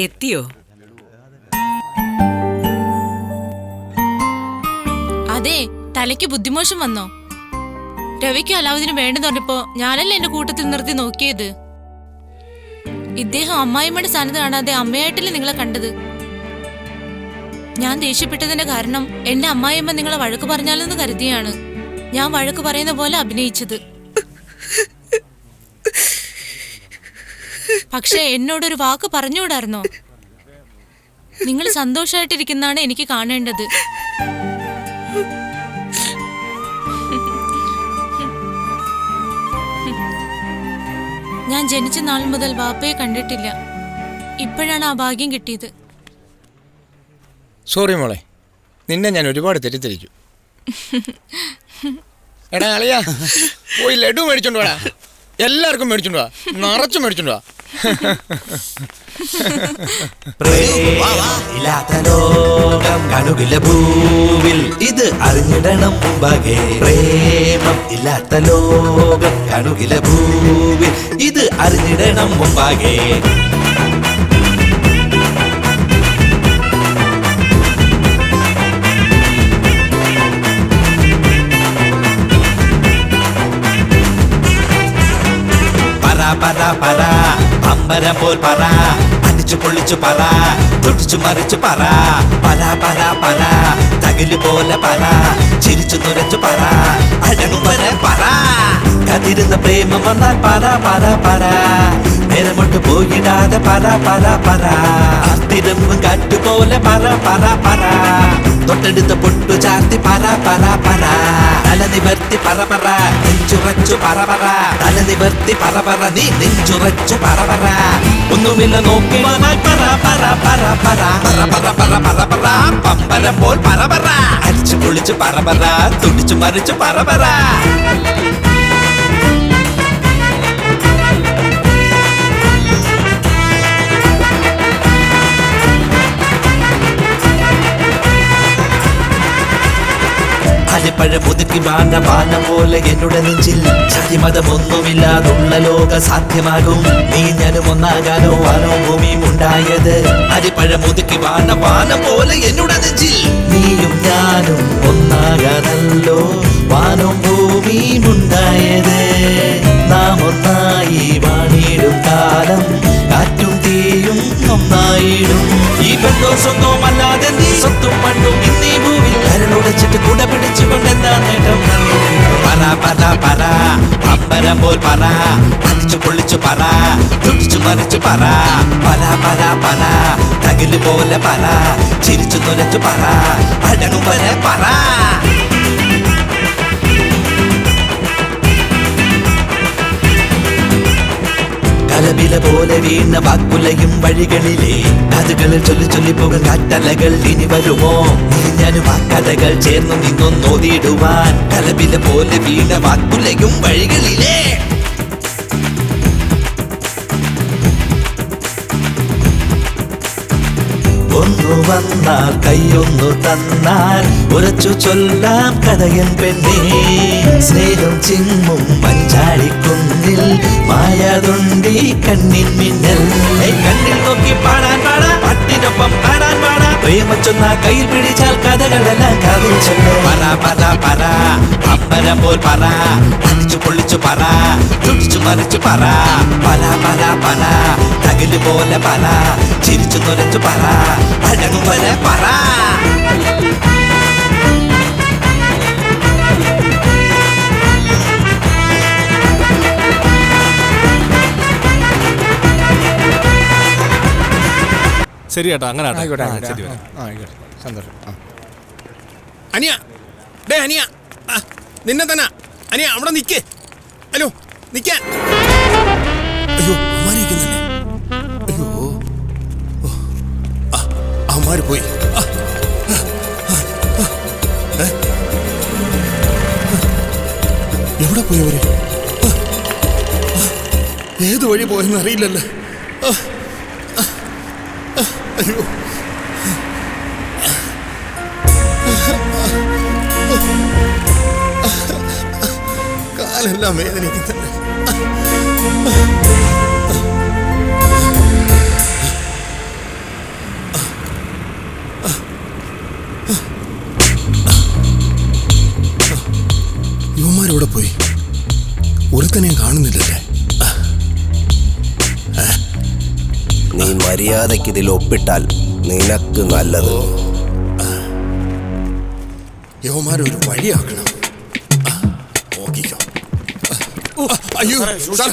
എത്തിയോ? അതെ, തലയ്ക്ക് ബുദ്ധിമോശം വന്നോ? രവിക്കും അലാവുദ്ദീനും വേണ്ടെന്ന് പറഞ്ഞപ്പോ ഞാനല്ലേ എന്റെ കൂട്ടത്തിൽ നിർത്തി നോക്കിയത്. ഇദ്ദേഹം അമ്മായിമ്മയുടെ സ്ഥാനത്ത് കാണാതെ അമ്മയായിട്ടല്ലേ നിങ്ങളെ കണ്ടത്. ഞാൻ ദേഷ്യപ്പെട്ടതിന്റെ കാരണം എന്റെ അമ്മായിയമ്മ നിങ്ങളെ വഴക്ക് പറഞ്ഞാലെന്ന് കരുതിയാണ് ഞാൻ വഴക്ക് പറയുന്ന പോലെ അഭിനയിച്ചത്. പക്ഷെ എന്നോടൊരു വാക്ക് പറഞ്ഞുകൂടായിരുന്നോ? നിങ്ങൾ സന്തോഷമായിട്ടിരിക്കുന്നതാണ് എനിക്ക് കാണേണ്ടത്. ഞാൻ ജനിച്ച നാൾ മുതൽ വാപ്പയെ കണ്ടിട്ടില്ല. ഇപ്പോഴാണ് ആ ഭാഗ്യം കിട്ടിയത്. സോറി മോളെ, നിന്നെ ഞാൻ ഒരുപാട് തെറ്റിദ്ധരിച്ചു. എടാ അളിയാ, പോയി ലഡു മേടിച്ചോണ്ട് വാടാ. എല്ലാവർക്കും മേടിച്ചോണ്ട് വാ, നിറച്ചു മേടിച്ചോണ്ട് വാ. ലോകം കണുകില ഭൂവിൽ ഇത് അറിഞ്ഞിടണം മുമ്പാകെ. പ്രേമം ഇല്ലാത്ത ലോകം കണുകില ഭൂവിൽ ഇത് അറിഞ്ഞിടണം മുമ്പാകെ. പറ പറ അമ്പരം പോൽ പറ, അടിച്ചു പൊള്ളിച്ചു പറ, തൊടിച്ചു മറിച്ചു പറ. പറ പറ പറ തകില് പോലെ പറ, ചിരിച്ചു നുരച്ചു പറ, അഴകും വരെ പറ. കതിരുന്ന പ്രേമം വന്നാൽ പറ പറ പറ, നേരമൊട്ട് പോയിടാതെ പറ പറ പറ. അസ്ഥിരമ്പും കാറ്റുപോലെ പറ പറ പറ, തൊട്ടടുത്ത പൊട്ടു ചാർത്തി പറ പറ പറ. തല നിവർത്തി പറ പറ, നെഞ്ചുറച്ചു പറ പറ. തല നിവർത്തി പറ പറ, നീ നെഞ്ചുറച്ചു പറ പറ. ഒന്നുമില്ല നോക്കി പറ പറ പറ പറ പറ പറ പറ പറ പറ. പമ്പരം പോൽ പറ പറ, അടിച്ചു പൊളിച്ചു പറ പറ, തുടിച്ചു മറിച്ചു പറ പറ. അരിപ്പഴം ഒതുക്കി വാന പാന പോലെ എന്നുടെ നെഞ്ചിൽ ജാതിമതമൊന്നുമില്ലാതുള്ള ലോക സാധ്യമാകും. നീ ഞാനും ഒന്നാകാനോ വാനോ ഭൂമിയും ഉണ്ടായത്. അരിപ്പഴം ഒതുക്കി വാന പാന പോലെ എന്നുടെ നെഞ്ചിൽ നീയും ഞാനും ഒന്നാകാനല്ലോ വാനോ ഭൂമിയും ഉണ്ടായത്. നാം ഒന്നായി വാണിടും കാലം കാറ്റും തീയും ഒന്നായിടും. ഈ ബന്ധോ സ്വന്തവും അല്ലാതെ നീ സ്വത്തും മണ്ണും ഇന്നീ ഭൂമി കരളുടച്ചിട്ട് കുട പിടിച്ചുകൊണ്ടെന്താ നേട്ടം? പറ പറ പറ അമ്പരം പോൽ പറ, അടിച്ചു പൊള്ളിച്ചു പറ, തുടിച്ചു മറിച്ചു പറ. പറ പറ പറ തകില് പോലെ പറ, ചിരിച്ചു നുരച്ചു പറ, അഴകും വരെ പറ. കലവില പോലെ വീണ വാക്കുലയും വഴികളിലെ കഥകളിൽ ചൊല്ലി ചൊല്ലി പോകും കാറ്റലകൾ ഇനി വരുമോ? നീ ഞാനും ആ കഥകൾ ചേർന്നു നിന്നൊന്നോതിടുവാൻ. കലവില പോലെ വീണ വാക്കുലയും വഴികളിലെ വന്നാൽ കൈയൊന്നു തന്നാൽ ഉറച്ചു ചൊല്ലാം കഥയൻ പെണ്ണേ. സ്നേഹം ചിങ്ങും മഞ്ചാടിക്കുന്നിൽ മായാതുണ്ടി കണ്ണിൻ മിന്നൽ. കണ്ണിൽ നോക്കി പാടാൻ പാടാ, പാട്ടിനൊപ്പം ആടാൻ പാടാ. പ്രേമച്ചൊന്ന കയ്യിൽ പിടിച്ചാൽ കഥകളെല്ലാം കാതിൽ ചൊല്ലും. പറ പറ പറ അമ്പരം പോൽ പറ, അടിച്ചു പൊള്ളിച്ചു പറ, ചുടിച്ചു മറിച്ചു പറ. പല പല പല തകില് പോലെ പറ, ചിരിച്ചു നുരച്ചു പറ, അഴകും വരെ പറ. ശരി ചേട്ടാ, അങ്ങനെ ആയിക്കോട്ടെ, ശരി ആയിക്കോട്ടെ. ആയിക്കോട്ടെ, സന്തോഷം. അനിയ, ഡേ അനിയ, നിന്നെ തന്നെ അനിയ, അവിടെ നിക്കേ. ഹലോ, നിക്കാൻ. അയ്യോ, അമ്മാരിക്കുന്നല്ലേ? അയ്യോ, അമ്മാര് പോയി. എവിടെ പോയി അവര്? ഏത് വഴി പോയെന്ന് അറിയില്ലല്ലോ. അയ്യോ, കാലെല്ലാം വേദനിക്കുന്നുണ്ട്. യുവമാരോടെ പോയി ഒരുത്തനെയും കാണുന്നില്ലല്ലേ? നീ മര്യാദയ്ക്ക് ഇതിൽ ഒപ്പിട്ടാൽ നിനക്ക് നല്ലത്. യവന്മാരൊരു വഴിയാക്കണം. നോക്കിക്കോ. അയ്യോ സാർ,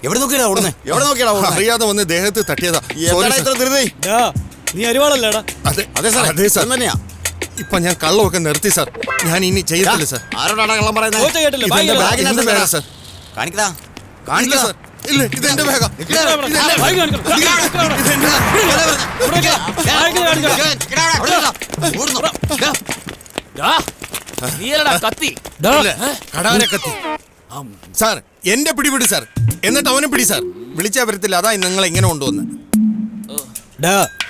എവിടെ നോക്കിയാ ഓടുന്നേ? എവിടെ നോക്കിയാ? അറിയാതെ വന്ന് ദേഹത്ത് തട്ടിയതാ. നീ അരിവാളല്ലേടാ? അതെ അതെ സാർ, അതെ സാർ തന്നെയാ. ഇപ്പൊ ഞാൻ കള്ളമൊക്കെ നിർത്തി സാർ. ഞാൻ ഇനി ചെയ്യത്തില്ല സാർ. ആരോടാണ് കള്ളം പറയുന്നത്? ഇതെന്റെ ബാഗിനകത്ത് വേണം സാർ. കാണിക്കടാ. കാണില്ല സാർ. ഇല്ല, ഇതെന്റെ ബാഗാ. കത്തി സാർ, എന്റെ പിടിപിടി സാർ. എന്നിട്ട് അവനെ പിടി സാർ. വിളിച്ചാ വരത്തില്ല, അതാ നിങ്ങൾ എങ്ങനെ കൊണ്ടുവന്ന്.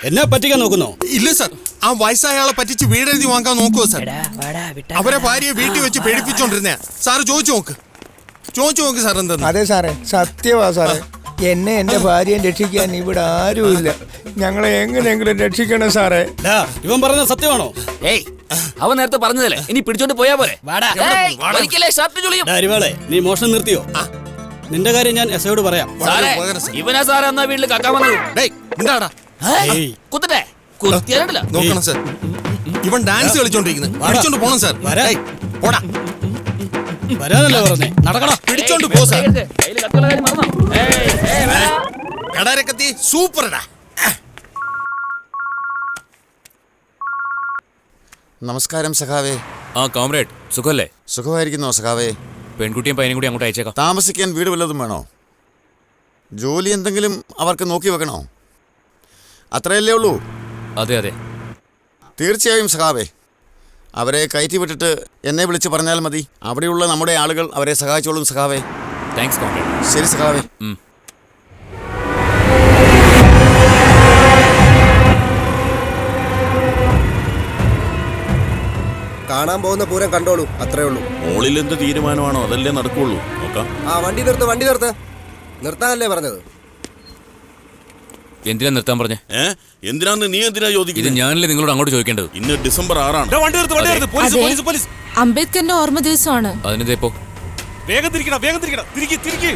എന്നെ പറ്റിക്കാൻ നോക്കുന്നോ? ഇല്ല സാർ, ആ വയസ്സായ ആളെ പറ്റിച്ച് വീടെഴുതി വാങ്ങാൻ നോക്കുവോ സാർ? അവരെ ഭാര്യയെ വീട്ടിൽ വെച്ച് പേടിപ്പിച്ചോണ്ടിരുന്നേ. സാറ് ചോദിച്ചു നോക്ക് സാർ. എന്താ? അതെ സാറേ, സത്യവാ സാറേ. എന്നെ എന്റെ ഭാര്യയെ രക്ഷിക്കാൻ ഇവിടെ ആരുമില്ല. ഞങ്ങളെ എങ്ങനെയെങ്കിലും രക്ഷിക്കണം സാറേ. ഇവൻ പറഞ്ഞ സത്യമാണോ? ഏയ്, അവൻ നേരത്തെ പറഞ്ഞതല്ലേ, ഇനി പിടിച്ചോണ്ട് പോയാ പോരെ. അരിവാളെ, നീ മോഷണം നിർത്തിയോ? നിന്റെ കാര്യം ഞാൻ എസ്ഐയോട് പറയാം. ഇവനാ സാറേ എന്നാ വീട്ടിൽ കക്കാൻ വന്നത്. കുത്തട്ടെ, നോക്കണം സാർ. ഇവൻ ഡാൻസ് കളിച്ചോണ്ടിരിക്കുന്നത്. പിടിച്ചോണ്ട് പോണം സാർ. വരാനല്ലേ പറഞ്ഞേ? നടക്കണം. പിടിച്ചോണ്ട് പോ സാർ. കടാരക്കത്തി സൂപ്പർടാ. നമസ്കാരം സഖാവേ. ആ കോമ്രേഡ്, സുഖല്ലേ? സുഖമായിരിക്കുന്നോ സഖാവേ? പെൺകുട്ടിയും പയ്യനും കൂടി അങ്ങോട്ട് അയച്ചേക്കാം. താമസിക്കാൻ വീട് വല്ലതും വേണോ? ജോലി എന്തെങ്കിലും അവർക്ക് നോക്കി വെക്കണോ? അത്രയല്ലേ ഉള്ളൂ? അതെ അതെ, തീർച്ചയായും സഖാവേ. അവരെ കയറ്റി വിട്ടിട്ട് എന്നെ വിളിച്ച് പറഞ്ഞാൽ മതി. അവിടെയുള്ള നമ്മുടെ ആളുകൾ അവരെ സഹായിച്ചോളും സഖാവേ. Thanks comrade. ശരി സഖാവേ. കാണാൻ പോകുന്ന പൂരം കണ്ടോളൂ, അത്രേ ഉള്ളൂ. മോളിൽ എന്ത് തീരുമാനമാണോ അതല്ലേ നടക്കുള്ളൂ. നോക്കാം. വണ്ടി നിർത്ത്. നിർത്താനല്ലേ പറഞ്ഞത്? എന്തിനാ നിർത്താൻ പറഞ്ഞേ? എന്തിനാന്ന് നീ എന്തിനാ ചോദിക്കുന്നത്? ഇത് ഞാനല്ലേ നിങ്ങളോട് അങ്ങോട്ട് ചോദിക്കേണ്ടത്. ഇന്ന് ഡിസംബർ 6 അംബേദ്കറിന്റെ ഓർമ്മ ദിവസമാണ്. അതിനെപ്പോ വേഗം തിരിക്ക്.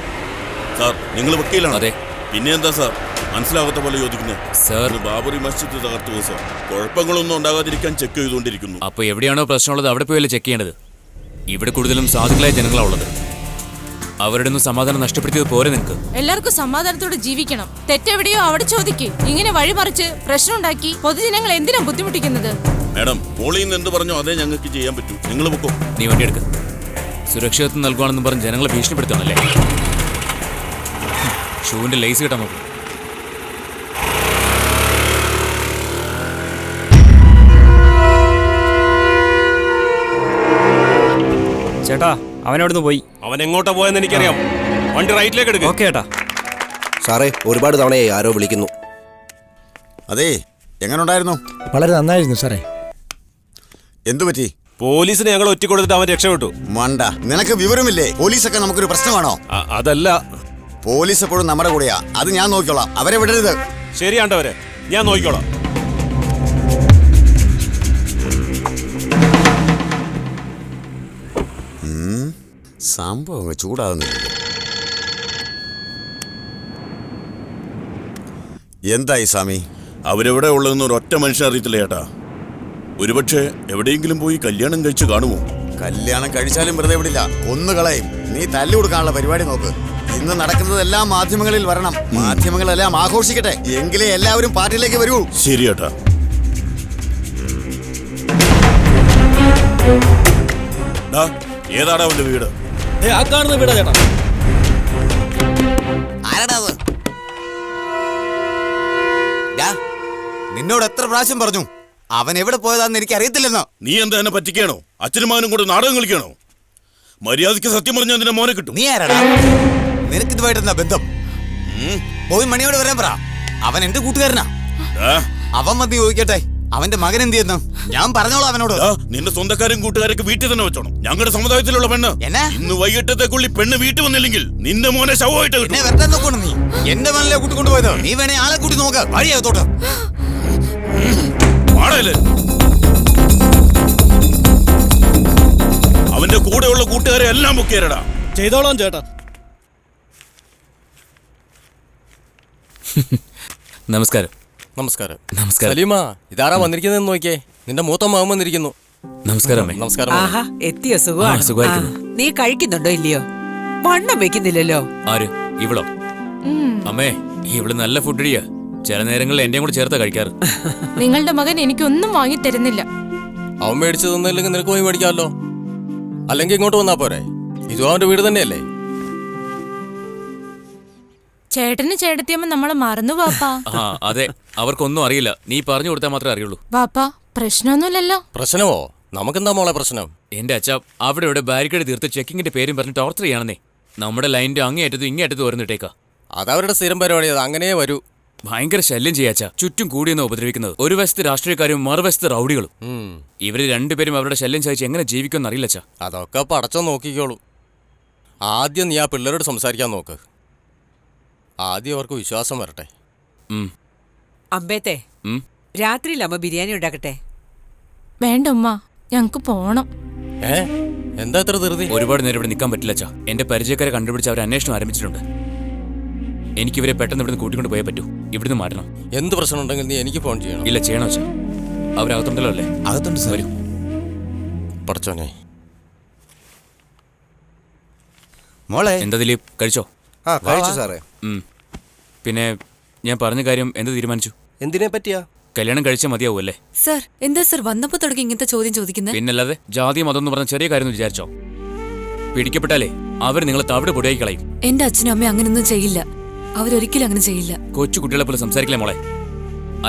സാർ, നിങ്ങൾ വക്കീലാണ്? അതെ. പിന്നെ എന്താ സാർ മനസ്സിലാകാത്ത പോലെ ചോദിക്കുന്നത്? സാർ, ബാബറി മസ്ജിദ് തകർത്തു സാർ. കുഴപ്പങ്ങളൊന്നും ഉണ്ടാകാതിരിക്കാൻ ചെക്ക് ചെയ്തുകൊണ്ടിരിക്കുന്നു. അപ്പൊ എവിടെയാണോ പ്രശ്നമുള്ളത് അവിടെ പോയല്ലേ ചെക്ക് ചെയ്യേണ്ടത്? ഇവിടെ കൂടുതലും സാധുക്കളായ ജനങ്ങളാണ് ഉള്ളത്. അവരുടെ ഒന്നും സമാധാനം നഷ്ടപ്പെടുത്തിയത് പോരെ നിങ്ങൾക്ക്? എല്ലാവർക്കും സമാധാനത്തോടെ ജീവിക്കണം. തെറ്റെവിടെയോ അവിടെ ചോദിക്ക്. ഇങ്ങനെ വഴിമറിച്ച് പ്രശ്നം ഉണ്ടാക്കി പൊതുജനങ്ങൾ എന്തിനാ ബുദ്ധിമുട്ടിക്കുന്നത്? മാഡം, മോളിൽ നിന്ന് എന്ത് പറഞ്ഞോ അതേ ഞങ്ങൾക്ക് ചെയ്യാൻ പറ്റൂ. നിങ്ങൾ പൊക്കോ. നീ വണ്ടി എടുക്ക. സുരക്ഷിതത്വം നൽകുവാണെന്ന് പറഞ്ഞ് ജനങ്ങളെ ഭീഷണിപ്പെടുത്താണല്ലേ? ഷൂവിന്റെ ലേസ് കിട്ടാൻ നോക്കും. ചേട്ടാ, അവനവിടുന്ന് പോയി. അവൻ എങ്ങോട്ടാ പോയെന്ന് എനിക്കറിയാം. വണ്ടി റൈറ്റിലേക്ക് എടുക്കും. ഓക്കെ ചേട്ടാ. സാറേ, ഒരുപാട് തവണയായി ആരോ വിളിക്കുന്നു. അതെ, എങ്ങനെ ഉണ്ടായിരുന്നു? വളരെ നന്നായിരുന്നു സാറേ. എന്തു പറ്റി? പോലീസിനെ ഞങ്ങൾ ഒറ്റ കൊടുത്തിട്ട് അവൻ രക്ഷപ്പെട്ടു. മണ്ട, നിനക്ക് വിവരമില്ലേ? പോലീസൊക്കെ നമുക്കൊരു പ്രശ്നമാണോ? അതല്ല, പോലീസ് എപ്പോഴും നമ്മുടെ കൂടെയാ. അത് ഞാൻ നോക്കിക്കോളാം. അവരെ വിടരുത്. ശരിയാണ്ടവരെ, ഞാൻ നോക്കിക്കോളാം. സംഭവം ചൂടാകുന്നില്ല. എന്തായി സ്വാമി? അവരെവിടെ ഉള്ളതെന്ന് ഒരൊറ്റ മനുഷ്യൻ അറിയത്തില്ല ചേട്ടാ. ഒരുപക്ഷെ എവിടെയെങ്കിലും പോയി കല്യാണം കഴിച്ച് കാണുമോ? കല്യാണം കഴിച്ചാലും വെറുതെ വിടില്ല, ഒന്ന് കളയും. നീ തല്ലു കൊടുക്കാനുള്ള പരിപാടി നോക്ക്. ഇന്ന് നടക്കുന്നതെല്ലാം മാധ്യമങ്ങളിൽ വരണം. മാധ്യമങ്ങളെല്ലാം ആഘോഷിക്കട്ടെ, എങ്കിലേ എല്ലാവരും പാർട്ടിയിലേക്ക് വരൂ. ശരി ചേട്ടാ. ഏതാടാ അവന്റെ വീട്? ആ കാണുന്ന വീടാ ചേട്ടാ. ആരാടാ അത്? നിന്നോട് എത്ര പ്രാവശ്യം പറഞ്ഞു അവൻ എവിടെ പോയതാന്ന് എനിക്ക് അറിയത്തില്ലെന്നോ? നീ എന്താ എന്നെ പറ്റിക്കാണോ? അച്ഛനും മകനും കൂടെ നാടകം കളിക്കണോ? മര്യാദയ്ക്ക് സത്യം പറഞ്ഞാൽ നിന്റെ മോനെ കിട്ടും. നീ ആരാടാ? നിനക്കിതുമായിട്ട് എന്താ ബന്ധം? പോയി മണിയോട് വരാൻ പറ. അവൻ എന്റെ കൂട്ടുകാരനാ. അവൻ വന്ന് ചോദിക്കട്ടെ അവന്റെ മകൻ എന്ത് ചെയ്യുന്നു. ഞാൻ പറഞ്ഞോളാം അവനോട്. നിന്റെ സ്വന്തക്കാരും കൂട്ടുകാരൊക്കെ വീട്ടിൽ തന്നെ വെച്ചോണം. ഞങ്ങളുടെ സമുദായത്തിലുള്ള പെണ്ണ് ഇന്ന് വൈകിട്ടത്തേക്കുള്ളിൽ പെണ്ണ് വീട്ടിൽ വന്നില്ലെങ്കിൽ നിന്റെ മോനെ ശവമായിട്ട് എന്നെ വെട്ടാൻ നോക്കണം. നീ എന്റെ മനെ കൂട്ടിക്കൊണ്ടുപോയത്. നീ വേണേ ആളെ കൂട്ടി നോക്ക്. വഴിയാകത്തോട്ട് അവന്റെ കൂടെയുള്ള കൂട്ടുകാരെ എല്ലാം ബുക്കേരടാ. ചെയ്തോളാം ചേട്ടാ. നമസ്കാരം. നമസ്കാരം. നമസ്കാരം. സലീമ, ഇതാരാ വന്നിരിക്കുന്നതെന്ന് നോക്കിയേ. നിന്റെ മൂത്ത മാമൻ വന്നിരിക്കുന്നു. നമസ്കാരം. നമസ്കാരം. ആഹാ, എത്തിയോ? സുഖമാണ്. നീ കഴിക്കുന്നുണ്ടോ ഇല്ലയോ? വണ്ണം വെക്കുന്നില്ലല്ലോ. ആര്? ഇവളോ? അമ്മേ, ഇവള് നല്ല ഫുഡിയാ. ചില നേരങ്ങളിൽ എന്റെയും കൂടെ ചേർത്താ കഴിക്കാറ്. നിങ്ങളുടെ മകൻ എനിക്കൊന്നും വാങ്ങി തരുന്നില്ല. അവൻ മേടിച്ചു തന്നില്ലെങ്കിൽ നിനക്ക് പോയി മേടിക്കാമല്ലോ. അല്ലെങ്കിൽ ഇങ്ങോട്ട് വന്നാ പോരെ. ഇതും അവന്റെ വീട് തന്നെയല്ലേ. ചേട്ടന് ചേട്ടത്തിയമ്മ നമ്മളെ മറന്നു വാപ്പാ. അതെ, അവർക്കൊന്നും അറിയില്ല. നീ പറഞ്ഞു കൊടുത്താൽ മാത്രമേ അറിയുള്ളൂ. വാപ്പാ, പ്രശ്നമൊന്നുമില്ലല്ലോ. പ്രശ്നമോ? നമുക്കെന്താ മോളെ പ്രശ്നം? എന്റെ അച്ഛ അവിടെ ഇവിടെ ബാരിക്കേഡ് തീർത്ത് ചെക്കിങ്ങിന്റെ പേരും പറഞ്ഞ് ടോർച്ചർ ചെയ്യാണെന്നേ. നമ്മുടെ ലൈനിന്റെ അങ്ങേയറ്റത്തും ഇങ്ങേറ്റത്തും വരുന്നിട്ടേക്കാ. അതവരുടെ സ്ഥിരം പരിപാടി. അത് അങ്ങനെ വരൂ. ഭയങ്കര ശല്യം ചെയ്യാച്ച. ചുറ്റും കൂടിയെന്ന് ഉപദ്രവിക്കുന്നത്. ഒരു വശത്ത് രാഷ്ട്രീയക്കാരും മറുവശത്ത് റൗഡികളും. ഇവര് രണ്ടുപേരും അവരുടെ ശല്യം സഹിച്ച് എങ്ങനെ ജീവിക്കുമെന്ന് അറിയില്ലച്ചാ. അതൊക്കെ പടച്ചോ നോക്കിക്കോളൂ. ആദ്യം നീ ആ പിള്ളേരോട് സംസാരിക്കാൻ നോക്ക്. ആദ്യം അവർക്ക് വിശ്വാസം വരട്ടെ. അമ്പേത്തെ, രാത്രിയിൽ അമ്മ ബിരിയാണി ഉണ്ടാക്കട്ടെ? വേണ്ട ഉമ്മ, ഞങ്ങക്ക് പോണം. എന്താ ഇത്ര ധൃതി? ഒരുപാട് നേരം ഇവിടെ നിൽക്കാൻ പറ്റില്ലച്ചാ. എന്റെ പരിചയക്കാരെ കണ്ടുപിടിച്ച് അവർ അന്വേഷണം ആരംഭിച്ചിട്ടുണ്ട്. എനിക്കിവരെ പെട്ടെന്ന് ഇവിടുന്ന് കൂട്ടിക്കൊണ്ട് പോയേ പറ്റൂ. ഇവിടുന്ന് മാറ്റണം. എന്ത് പ്രശ്നം ഉണ്ടെങ്കിൽ നീ എനിക്ക് ഫോൺ ചെയ്യണം. ഇല്ല, ചെയ്യണോ വെച്ചാ. അവരകത്തുണ്ടല്ലോ അല്ലേ? അകത്തുണ്ട് സാർ. വരൂ. പഠിച്ചോനെ. മോളെ എന്താ ദിലീപ്, കഴിച്ചോ? കഴിച്ചു സാറേ. പിന്നെ ഞാൻ പറഞ്ഞ കാര്യം എന്ത് തീരുമാനിച്ചു? എന്തിനെ പറ്റിയാ? കല്യാണം കഴിച്ചാൽ മതിയാവൂ അല്ലേ? സർ, എന്താ സർ വന്നപ്പോ തുടങ്ങി ഇങ്ങനത്തെ ചോദ്യം ചോദിക്കുന്നത്? പിന്നല്ലാതെ ജാതി മതം എന്ന് പറഞ്ഞ ചെറിയ കാര്യം വിചാരിച്ചോ? പിടിക്കപ്പെട്ടാലേ അവർ നിങ്ങളെ തവിട് പൊടിയായി കളയും. എന്റെ അച്ഛനും അമ്മയും അങ്ങനൊന്നും ചെയ്യില്ല. അവരൊരിക്കലും അങ്ങനെ ചെയ്യില്ല. കൊച്ചു കുട്ടികളെ പോലെ സംസാരിക്കില്ല മോളെ.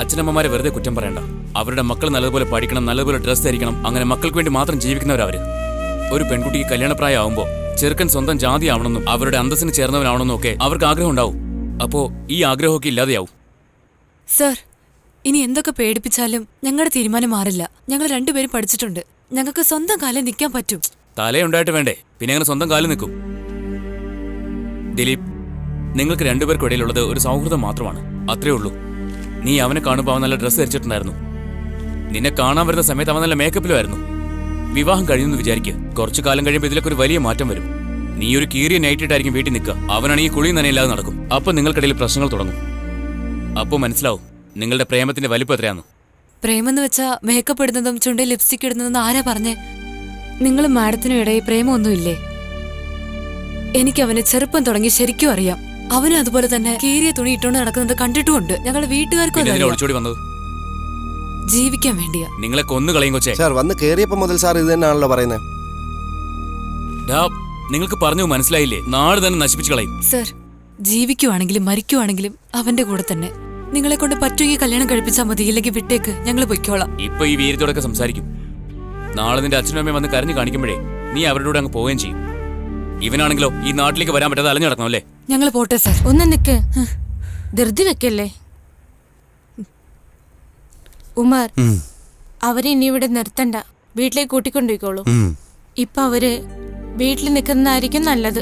അച്ഛനമ്മമാരെ വെറുതെ കുറ്റം പറയണ്ട. അവരുടെ മക്കൾ നല്ലതുപോലെ പഠിക്കണം, നല്ലതുപോലെ ഡ്രസ് ധരിക്കണം. അങ്ങനെ മക്കൾക്ക് വേണ്ടി മാത്രം ജീവിക്കുന്നവരവര്. ഒരു പെൺകുട്ടിക്ക് കല്യാണപ്രായം ആവുമ്പോ ചെറുക്കൻ സ്വന്തം ജാതി ആവണമെന്നും അവരുടെ അന്തസ്സിന് ചേർന്നവനാവണമെന്നും ഒക്കെ അവർക്ക് ആഗ്രഹം ഉണ്ടാവും. അപ്പോ ഈ ആഗ്രഹമൊക്കെ ഇല്ലാതെയാവും. സർ, ഇനി എന്തൊക്കെ പേടിപ്പിച്ചാലും ഞങ്ങളുടെ തീരുമാനം മാറില്ല. ഞങ്ങൾ രണ്ടുപേരും പഠിച്ചിട്ടുണ്ട്. ഞങ്ങൾക്ക് സ്വന്തം കാലിൽ നിൽക്കാൻ പറ്റും. തലയുണ്ടായിട്ട് വേണ്ടേ പിന്നെ അങ്ങനെ സ്വന്തം കാലിൽ നിൽക്കും? ദിലീപ്, നിങ്ങൾക്ക് രണ്ടുപേർക്കും ഇടയിലുള്ളത് ഒരു സൗഹൃദം മാത്രമാണ്. അത്രേ ഉള്ളൂ. നീ അവനെ കാണുമ്പോൾ അവൻ നല്ല ഡ്രസ്സ് ധരിച്ചിട്ടുണ്ടായിരുന്നു. നിന്നെ കാണാൻ വരുന്ന സമയത്ത് അവൻ നല്ല മേക്കപ്പിലുമായിരുന്നു. വിവാഹം കഴിയുമെന്ന് വിചാരിക്കുക. കുറച്ചു കാലം കഴിയുമ്പോൾ ഇതിലൊക്കെ ഒരു വലിയ മാറ്റം വരും. നീ ഒരു കീറിയ നൈറ്റിട്ടായിരിക്കും വീട്ടിൽ നിൽക്കുക. അവനാണെങ്കിൽ കുളിയും നനയില്ലാതെ നടക്കും. അപ്പൊ നിങ്ങൾക്കിടയിൽ പ്രശ്നങ്ങൾ തുടങ്ങും. അപ്പോൾ മനസ്സിലാവും നിങ്ങളുടെ പ്രേമത്തിന്റെ വലിപ്പം എത്രയാന്ന്. പ്രേമെന്ന് വെച്ചാ മേക്കപ്പ് ഇടുന്നതും ചുണ്ടിൽ ലിപ്സ്റ്റിക് ഇടുന്നതും ആരാ പറഞ്ഞേ? നിങ്ങളും മാഡത്തിനും ഇടയിൽ പ്രേമൊന്നുമില്ലേ? എനിക്ക് അവനെ ചെറുപ്പം തുടങ്ങി ശരിക്കും അറിയാം. അവനും അതുപോലെ തന്നെ കീറിയ തുണി ഇട്ടുകൊണ്ട് നടക്കുന്നത് കണ്ടിട്ടുമുണ്ട്. ഞങ്ങളുടെ വീട്ടുകാർക്കും ജീവിക്കാൻ വേണ്ടിയാ. നിങ്ങളെ കൊന്നു കളയും കൊച്ചേ. സാർ വന്ന് കേറിയപ്പോ മുതൽ സാർ ഇത് തന്നെയാണല്ലോ പറയുന്നത്. നിങ്ങൾക്ക് പറഞ്ഞു മനസ്സിലായില്ലേ? നാട് തന്നെ നശിപ്പിച്ചു കളയും. സർ, ജീവിക്കുവാണെങ്കിലും മരിക്കുവാണെങ്കിലും അവന്റെ കൂടെ തന്നെ. നിങ്ങളെ കൊണ്ട് പറ്റുമെങ്കിൽ കല്യാണം കഴിപ്പിച്ചാൽ മതി, ഇല്ലെങ്കിൽ വിട്ടേക്ക്, ഞങ്ങൾ പൊയ്ക്കോളാം. ഇപ്പൊ ഈ വീരത്തോടൊക്കെ സംസാരിക്കും. നാളെ നിന്റെ അച്ഛനും അമ്മയും വന്ന് കരഞ്ഞു കാണിക്കുമ്പോഴേ നീ അവരുടെ കൂടെ അങ്ങ് പോവുകയും ചെയ്യും. ഇവനാണെങ്കിലോ ഈ നാട്ടിലേക്ക് വരാൻ പറ്റാതെ അലഞ്ഞു നടക്കണം അല്ലേ? ഞങ്ങൾ പോട്ടെ സർ. ഒന്ന് നിക്ക്, ധൃതി വെക്കല്ലേ. ഉമാർ, അവരെ ഇനി ഇവിടെ നിർത്തണ്ട, വീട്ടിലേക്ക് കൂട്ടിക്കൊണ്ടുപോയിക്കോളൂ. ഇപ്പൊ അവര് വീട്ടിൽ നിൽക്കുന്നതായിരിക്കും നല്ലത്.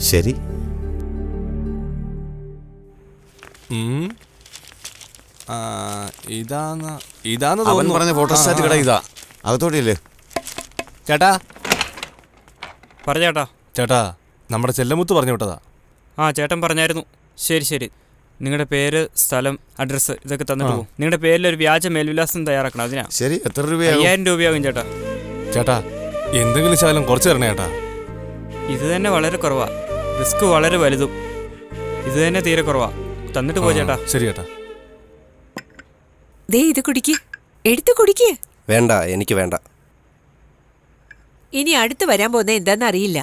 ശരി. ഇതാന്ന് അവൻ പറഞ്ഞ ഫോട്ടോസ്റ്റാറ്റ് കട ഇതാ. അകത്തോട്ടില്ലേ ചേട്ടാ? പറഞ്ഞേട്ടാ. ചേട്ടാ, നമ്മുടെ ചെല്ലമുത്ത് പറഞ്ഞു വിട്ടതാ. ആ, ചേട്ടൻ പറഞ്ഞായിരുന്നു. ശരി ശരി, നിങ്ങളുടെ പേര്, സ്ഥലം, അഡ്രസ്സ് ഇതൊക്കെ തന്നിട്ട് പോകും. നിങ്ങളുടെ പേരിൽ ഒരു വ്യാജ മേൽവിലാസം തയ്യാറാക്കണം. അതിനാ. ശരി. എത്ര രൂപയാകും? 5000 രൂപയാകും ചേട്ടാ. ചേട്ടാ, എന്തെങ്കിലും ശകലം കുറച്ച് തരണേ ചേട്ടാ. ഇത് തന്നെ വളരെ കുറവാ, റിസ്ക് വളരെ വലുതും. ഇത് തന്നെ തീരെ കുറവാ, തന്നിട്ട് പോ ചേട്ടാ. ശരി ചേട്ടാ. ദേ ഇത് കുടിക്ക്, എടുത്തു കുടിക്ക്. വേണ്ട, എനിക്ക് വേണ്ട. ഇനി അടുത്ത് വരാൻ പോകുന്ന എന്താന്ന് അറിയില്ല.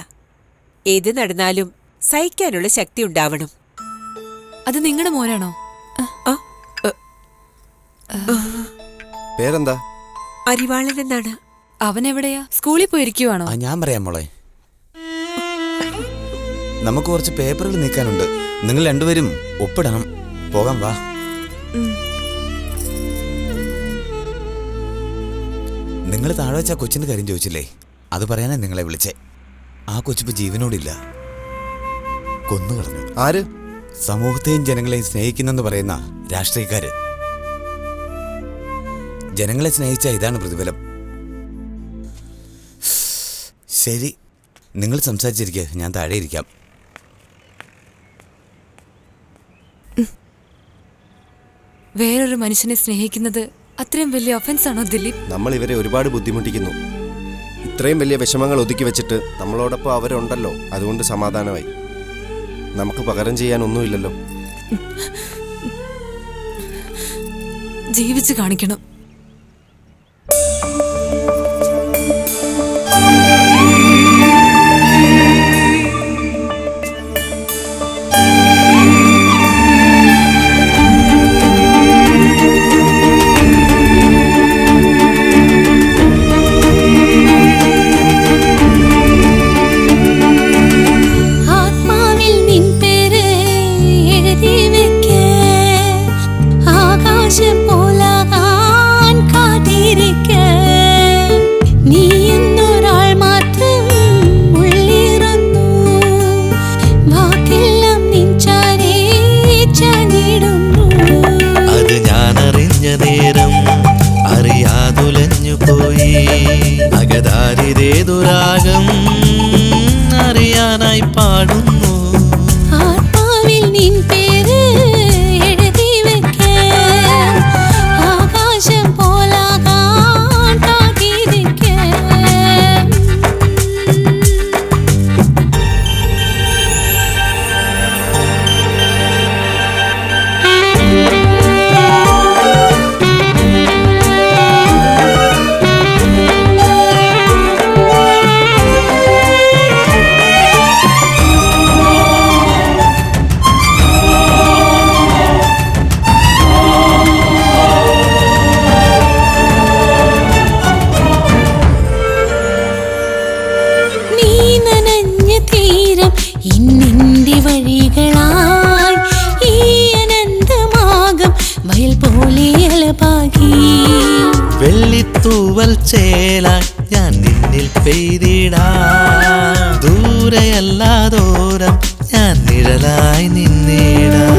ഏത് നടന്നാലും സഹിക്കാനുള്ള ശക്തി ഉണ്ടാവണം. അത് നിങ്ങളുടെ മോനാണോ? പേരെന്താ? അരിവാളൻ എന്നാണ്. അവൻ എവിടെയാ? സ്കൂളിൽ പോയിരിക്കുവാണോ? ഞാൻ പറയാം മോളെ. നമുക്ക് കുറച്ച് പേപ്പറുകൾ നീക്കാനുണ്ട്. നിങ്ങൾ രണ്ടുപേരും ഒപ്പിടണം. പോകാം, വാ. നിങ്ങൾ താഴെ വെച്ച കൊച്ചിന്റെ കാര്യം ചോദിച്ചില്ലേ? അത് പറയാനാ നിങ്ങളെ വിളിച്ചേ. ആ കൊച്ചിപ്പോ ജീവനോടില്ല, കൊന്നുകളഞ്ഞു. ആര്? സമൂഹത്തെയും ജനങ്ങളെയും സ്നേഹിക്കുന്നെന്ന് പറയുന്ന രാഷ്ട്രീയക്കാര്. ജനങ്ങളെ സ്നേഹിച്ച ഇതാണ് പ്രതിഫലം. ശരി, നിങ്ങൾ സംസാരിച്ചിരിക്കുക, ഞാൻ താഴെ ഇരിക്കാം. വേറൊരു മനുഷ്യനെ സ്നേഹിക്കുന്നത് അത്രയും വലിയ ഒഫൻസ് ആണോ ദിലീപ്? നമ്മൾ ഇവരെ ഒരുപാട് ബുദ്ധിമുട്ടിക്കുന്നു. ഇത്രയും വലിയ വിഷമങ്ങൾ ഒതുക്കി വെച്ചിട്ട് നമ്മളോടൊപ്പം അവരുണ്ടല്ലോ, അതുകൊണ്ട് സമാധാനമായി. നമുക്ക് പകരം ചെയ്യാൻ ഒന്നുമില്ലല്ലോ. ജീവിച്ചു കാണിക്കണം. അകതാരിതേതുരാഗം അറിയാനായി പാടുന്നു. ആത്മാവിൽ നിൻ പേര് എഴുതി വെക്കാൻ, ആകാശം പോലാകാൻ കാത്തിരിക്കാൻ. ഇന്നിന്റെ വഴികളായി ഈ അനന്തമാകം വയൽ പോലെ അലപാകി. വെള്ളിത്തൂവൽ ചേലാൻ ഞാൻ നിന്നിൽ പെയ്തിടാം. ദൂരെയല്ലാതോരം ഞാൻ നിഴലായി നിന്നിടാം.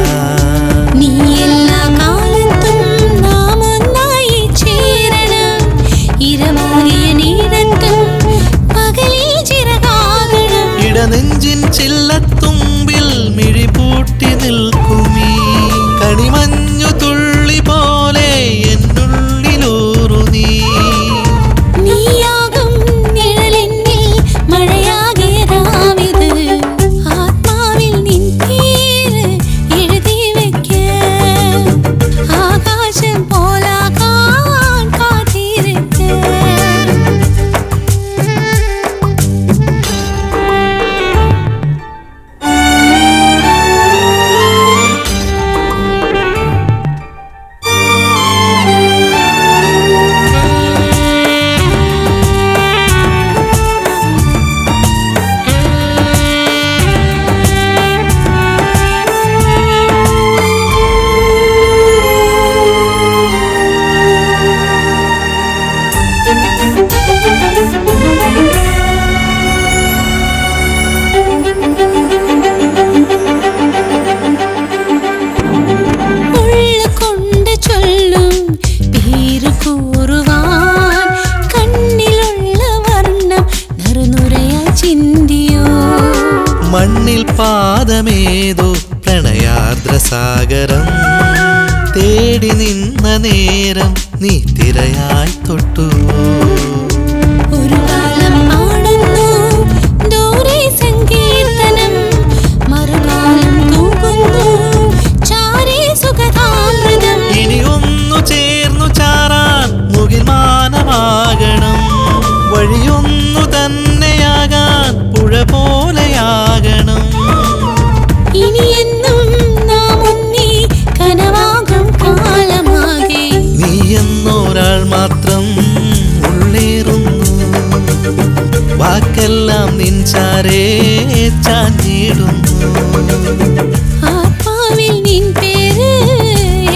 നീ എല്ലാ കാലത്തും നാം ഒന്നായി ചേരണം. ഇരമാറിയ നീരത്തും പകലിൽ ചിറകാകണം. ഇടനെഞ്ചിൻ ചില്ലത്തുമ്പിൽ മിഴിപൂട്ടി നിൽക്കുമീ കണിമഞ്ഞു തുള്ളി പോലെ എന്നുള്ളിലൂറു നീ. നീയാകും നിഴലെന്നിൽ മഴയാകെ രാവിത്. ആത്മാവിൽ നിൻ പേര് എഴുതി വെക്കാൻ, ആകാശം പോലാകാൻ കാത്തിരിക്കാൻ. മണ്ണിൽ പാദമേതോ പ്രണയാർദ്രസാഗരം തേടി നിന്ന നേരം നീ തിരയായി തൊട്ടു. ഒരു കാലം പാടുന്നു ദൂരെ സങ്കീർത്തനം, മറുകാലം തൂകുന്നു ചാരേ സുഖതാമൃതം. ഇനിയൊന്നു ചേർന്നു ചാറാൻ മുകിൽ മാനമാകണം, വഴിയൊന്നു തന്നെയാകാൻ പുഴ പോലെയാകണം. ഇനിയെന്നും നാം ഒന്നേ കനവാകും കാലമാകെ. നീ എന്നൊരാൾ മാത്രം ഉള്ളേറുന്നു, വാക്കെല്ലാം നിൻചാരേ ചാഞ്ഞിടുന്നു. ആത്മാവിൽ നിൻ പേര്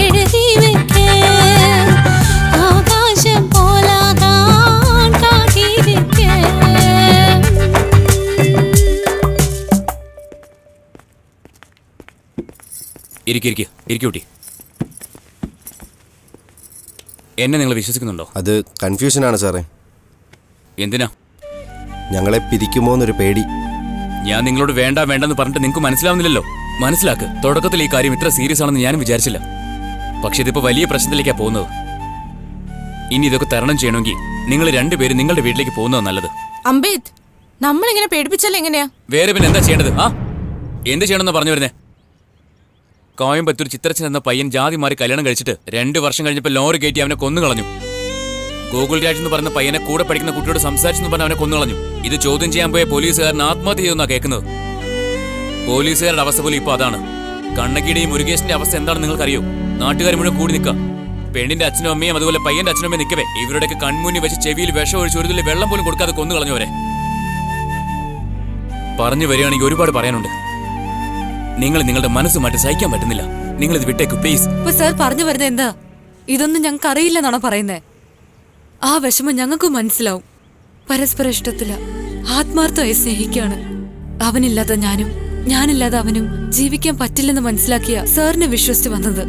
എഴുതി വെക്കാൻ, ആകാശം പോലാകാൻ കാത്തിരിക്കാൻ. ഇരിക്കൂട്ടി. എന്നെ നിങ്ങൾ വിശ്വസിക്കുന്നുണ്ടോ? അത് കൺഫ്യൂഷനാണ് സാറേ. എന്തിനാ? ഞങ്ങളെ പിരിക്കുമോ എന്നൊരു പേടി. ഞാൻ നിങ്ങളോട് വേണ്ടെന്ന് പറഞ്ഞിട്ട് നിങ്ങൾക്ക് മനസ്സിലാവുന്നില്ലല്ലോ. മനസ്സിലാക്ക്, തുടക്കത്തിൽ ഈ കാര്യം ഇത്ര സീരിയസ് ആണെന്ന് ഞാനും വിചാരിച്ചില്ല. പക്ഷെ ഇതിപ്പോ വലിയ പ്രശ്നത്തിലേക്കാ പോകുന്നത്. ഇനി ഇതൊക്കെ തരണം ചെയ്യണമെങ്കിൽ നിങ്ങൾ രണ്ടുപേരും നിങ്ങളുടെ വീട്ടിലേക്ക് പോകുന്നത് നല്ലത്. അംബേദ്, നമ്മളിങ്ങനെ പേടിപ്പിച്ചാൽ എങ്ങനെയാ? വേറെ പിന്നെ എന്താ ചെയ്യേണ്ടത്? എന്ത് ചെയ്യണമെന്ന് പറഞ്ഞു വരുന്നേ? കോയമ്പത്തൂർ ചിത്രച്ചൻ എന്ന പയ്യൻ ജാതി മാറി കല്യാണം കഴിച്ചിട്ട് 2 വർഷം കഴിഞ്ഞപ്പോൾ ലോറി കയറ്റി അവനെ കൊന്നുകളഞ്ഞു. ഗോകുൽ രാജ് എന്ന് പറയുന്ന പയ്യനെ കൂടെ പഠിക്കുന്ന കുട്ടിയോട് സംസാരിച്ചെന്ന് പറഞ്ഞ് അവനെ കൊന്നുകളഞ്ഞു. ഇത് ചോദ്യം ചെയ്യാൻ പോയ പോലീസുകാരൻ ആത്മഹത്യ ചെയ്യുമെന്നാണ് കേൾക്കുന്നത്. പോലീസുകാരുടെ അവസ്ഥ പോലും ഇപ്പൊ അതാണ്. കണ്ണകിയുടെയും മുരുകേഷിന്റെ അവസ്ഥ എന്താണെന്ന് നിങ്ങൾക്കറിയോ? നാട്ടുകാർ മുഴുവൻ കൂടി നിൽക്കുക. പെണ്ണിന്റെ അച്ഛനും അമ്മയും അതുപോലെ പയ്യന്റെ അച്ഛനും അമ്മയും നിൽക്കവേ ഇവരുടെയൊക്കെ കൺമുന്നിൽ വെച്ച് ചെവിയിൽ വിഷം ഒഴിച്ച് ഒരു തുള്ളി വെള്ളം പോലും കൊടുക്കാതെ കൊന്നുകളഞ്ഞവരെ. പറഞ്ഞു വരികയാണെങ്കിൽ ഒരുപാട് പറയാനുണ്ട്. നിങ്ങൾ നിങ്ങളുടെ മനസ്സ് മാറ്റി സഹിക്കാൻ പറ്റുന്നില്ല. നിങ്ങൾ ഇത് വിട്ടേക്ക് പ്ലീസ്. ഇപ്പൊ സാർ പറഞ്ഞു വരുന്നത് എന്താ? ഇതൊന്നും ഞങ്ങൾക്ക് അറിയില്ലെന്നാണോ പറയുന്നേ? ആ വിഷമം ഞങ്ങൾക്കും മനസ്സിലാവും. പരസ്പര ഇഷ്ടത്തില, ആത്മാർത്ഥമായി സ്നേഹിക്കാണ്. അവനില്ലാതെ ഞാനും ഞാനില്ലാതെ അവനും ജീവിക്കാൻ പറ്റില്ലെന്ന് മനസ്സിലാക്കിയ സാറിനെ വിശ്വസിച്ച് വന്നത്.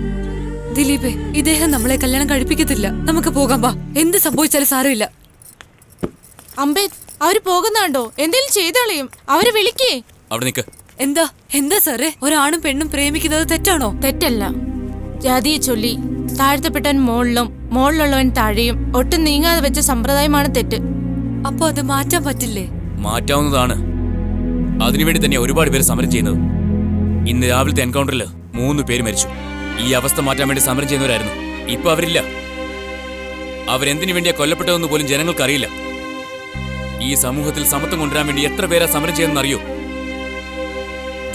ദിലീപേ, ഇദ്ദേഹം നമ്മളെ കല്യാണം കഴിപ്പിക്കത്തില്ല. നമുക്ക് പോകാം, വാ. എന്ത് സംഭവിച്ചാലും സാരമില്ല. അംബേദ്, അവര് പോകുന്നുണ്ടോ? എന്തെങ്കിലും ചെയ്തോളിയും. അവര് വിളിക്കേ. അവിടെ നിൽക്ക്. എന്താ സാറേ? ഒരാണും പെണ്ണും പ്രേമിക്കുന്നത് തെറ്റാണോ? തെറ്റല്ല. ജാതിയെ ചൊല്ലി താഴ്ത്തപ്പെട്ടവൻ മുകളിലും മുകളിലുള്ളവൻ താഴെയും ഒട്ടും നീങ്ങാതെ വെച്ച സമ്പ്രദായമാണ് തെറ്റ്. അപ്പൊ അത് മാറ്റാൻ പറ്റില്ലേ? മാറ്റാവുന്നതാണ്. അതിനുവേണ്ടി തന്നെ ഒരുപാട് പേര് സമരം ചെയ്യുന്നത്. ഇന്ന് രാവിലത്തെ എൻകൗണ്ടറിൽ 3 പേര് മരിച്ചു. ഈ അവസ്ഥ മാറ്റാൻ വേണ്ടി സമരം ചെയ്യുന്നവരായിരുന്നു. ഇപ്പൊ അവരില്ല. അവരെന്തിനു വേണ്ടിയാ കൊല്ലപ്പെട്ടതെന്ന് പോലും ജനങ്ങൾക്കറിയില്ല. ഈ സമൂഹത്തിൽ സമത്വം കൊണ്ടുവരാൻ വേണ്ടി എത്ര പേരാ സമരം ചെയ്യുന്നതെന്ന് അറിയോ?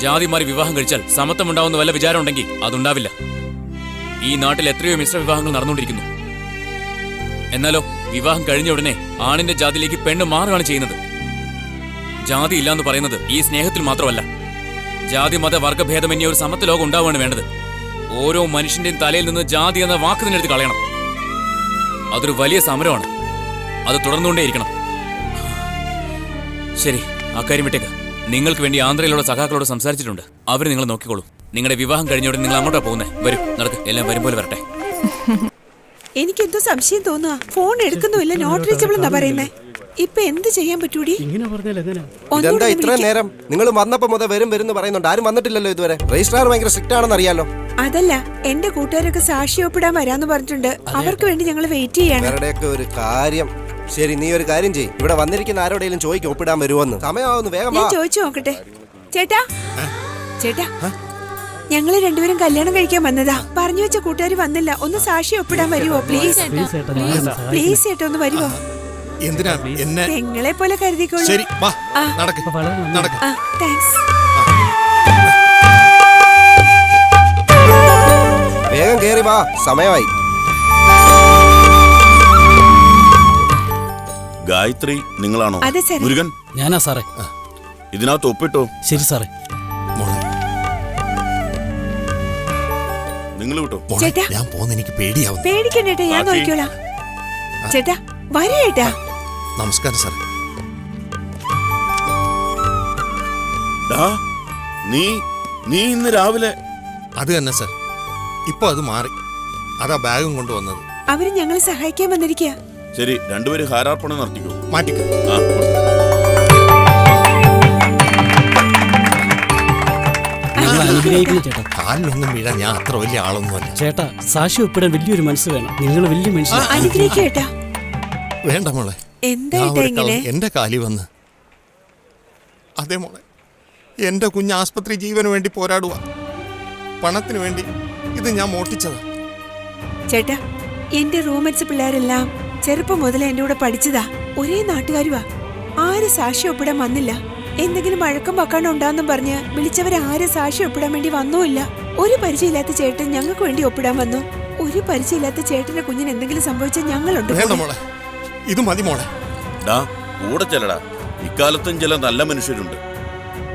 ജാതി മാറി വിവാഹം കഴിച്ചാൽ സമത്വം ഉണ്ടാവുന്ന വല്ല വിചാരം ഉണ്ടെങ്കിൽ അതുണ്ടാവില്ല. ഈ നാട്ടിൽ എത്രയോ മിശ്ര വിവാഹങ്ങൾ നടന്നുകൊണ്ടിരിക്കുന്നു. എന്നാലോ വിവാഹം കഴിഞ്ഞ ഉടനെ ആണിന്റെ ജാതിയിലേക്ക് പെണ്ണ് മാറുകയാണ് ചെയ്യുന്നത്. ജാതി ഇല്ലാന്ന് പറയുന്നത് ഈ സ്നേഹത്തിൽ മാത്രമല്ല. ജാതി മത വർഗഭേദമന്യേ ഒരു സമത്വ ലോകം ഉണ്ടാവുകയാണ് വേണ്ടത്. ഓരോ മനുഷ്യന്റെയും തലയിൽ നിന്ന് ജാതി എന്ന വാക്ക് തന്നെ എടുത്ത് കളയണം. അതൊരു വലിയ സമരമാണ്. അത് തുടർന്നുകൊണ്ടേയിരിക്കണം. ശരി, അക്കാര്യം വിട്ടേക്ക്. നിങ്ങൾക്ക് വേണ്ടി ആന്ധ്രയിലുള്ള സഖാക്കളോട് സംസാരിച്ചിട്ടുണ്ട്. അവർ നിങ്ങൾ നോക്കിക്കോളൂ. നിങ്ങളുടെ വിവാഹം കഴിഞ്ഞോടെ നിങ്ങൾ അങ്ങോട്ടാ പോകുന്നേ. വരൂ, നടക്ക്. എല്ലാം വരുമ്പോൾ വരട്ടെ. എനിക്കെന്തോ സംശയം തോന്നുക. ഫോൺ എടുക്കുന്നുമില്ല, നോട്ട് റീച്ചബിൾ എന്നാ പറയുന്നേ. ഇപ്പൊ എന്ത് ചെയ്യാൻ പറ്റൂടി? ഇതെന്താ ഇത്ര നേരം? നിങ്ങൾ വന്നപ്പോ മുതൽ വരും പറയുന്നുണ്ട്. ആരും വന്നിട്ടില്ലല്ലോ ഇതുവരെ. രജിസ്ട്രാർ ഭയങ്കര സ്ട്രിക്റ്റ് ആണെന്ന് അറിയാലോ. അതല്ല, എന്റെ കൂട്ടുകാരൊക്കെ സാക്ഷി ഒപ്പിടാൻ വരാന്ന് പറഞ്ഞിട്ടുണ്ട്. അവർക്ക് വേണ്ടി ഞങ്ങൾ വെയിറ്റ് ചെയ്യാണ്. അവരുടെയൊക്കെ ഒരു കാര്യം. ശരി, നീ ഒരു കാര്യം ചെയ്യ്. ഇവിടെ വന്നിരിക്കുന്ന ആരോടെങ്കിലും ചോദിക്കും ഒപ്പിടാൻ വരുമോന്ന്. സമയമാവുന്നു, വേഗം ഞാൻ ചോദിച്ചു നോക്കട്ടെ. ചേട്ടാ, ഞങ്ങള് രണ്ടുപേരും കല്യാണം കഴിക്കാൻ വന്നതാ. പറഞ്ഞു വെച്ച കൂട്ടുകാർ വന്നില്ല. ഒന്ന് സാക്ഷി ഒപ്പിടാൻ വരുമോ പ്ലീസ്? പ്ലീസ് ചേട്ടാ, ഒന്ന് വരുമോ? എന്തിനാ എന്നെ നിങ്ങളെ പോലെ കരുതിക്കോളൂ. ശരി, വാ, നടക്ക്. താങ്ക്സ്. വേഗം കേറി വാ, സമയമായി. ഗായത്രി നിങ്ങളാണോ? അതെ സാർ. മുരുകൻ ഞാനാ സാറേ. ഇതിനകത്ത് ഒപ്പിട്ടോ? ശരി സാറേ. നിങ്ങൾ വിട്ടോ? ചേട്ടാ, ഞാൻ പോന്ന് എനിക്ക് പേടിയാവുന്നു. പേടിക്കണ്ടേട്ടാ, ഞാൻ നോക്കിക്കോളാം. ചേട്ടാ വരൂ. ചേട്ടാ നമസ്കാരം സാർ. നീ ഇന്ന് രാവിലെ? അത് തന്നെ സാർ. ഇപ്പൊ അത് മാറി. അതാ ബാഗും കൊണ്ടുവന്നത്. അവര് ഞങ്ങളെ സഹായിക്കാൻ വന്നിരിക്കുക. ശരി, രണ്ടുപേരും ഹാരാർപ്പണം നടത്തിക്കോ. മാറ്റിക്കോ. അനുഗ്രഹിക്കുന്നു ചേട്ടാ. കാലിലൊന്നും വീഴാൻ ഞാൻ അത്ര വലിയ ആളൊന്നുമല്ല. ചേട്ടാ സാക്ഷി ഒപ്പിടാൻ വലിയൊരു മനസ്സ് വേണം. നിങ്ങൾ വലിയ മനുഷ്യൻ. അനുഗ്രഹിക്കേട്ടാ. വേണ്ട മോളെ, എന്താ ഞാൻ ഒരു ഇങ്ങനെ? കള്ളൻ എന്റെ കാലി വന്ന്. അതെ മോളെ, എന്റെ കുഞ്ഞ് ആസ്പത്രി ജീവന് വേണ്ടി പോരാടുക. പണത്തിന് വേണ്ടി ഇത് ഞാൻ മോഷ്ടിച്ചതാ. ചേട്ടാ, എന്റെ റൂംമേറ്റ്സ് പിള്ളേരെല്ലാം ചെറുപ്പം മുതൽ എന്റെ കൂടെ പഠിച്ചതാ. ഒരേ നാട്ടുകാരുവാ. ആരും സാക്ഷി ഒപ്പിടാൻ വന്നില്ല. എന്തെങ്കിലും വഴക്കം വക്കാണ്ട് ഉണ്ടാന്നും പറഞ്ഞ് വിളിച്ചവരെ ആരും സാക്ഷി ഒപ്പിടാൻ വേണ്ടി വന്നുമില്ല. ഒരു പരിചയമില്ലാത്ത ചേട്ടൻ ഞങ്ങൾക്ക് വേണ്ടി ഒപ്പിടാൻ വന്നു. ഒരു പരിചയമില്ലാത്ത ചേട്ടന്റെ കുഞ്ഞിന് എന്തെങ്കിലും സംഭവിച്ചാൽ ഞങ്ങളുണ്ട്. വേണ്ട മോളെ, ഇത് മതി മോളെ. കൂടെ ചെല്ലടാ. ഇക്കാലത്തും ചില നല്ല മനുഷ്യരുണ്ട്.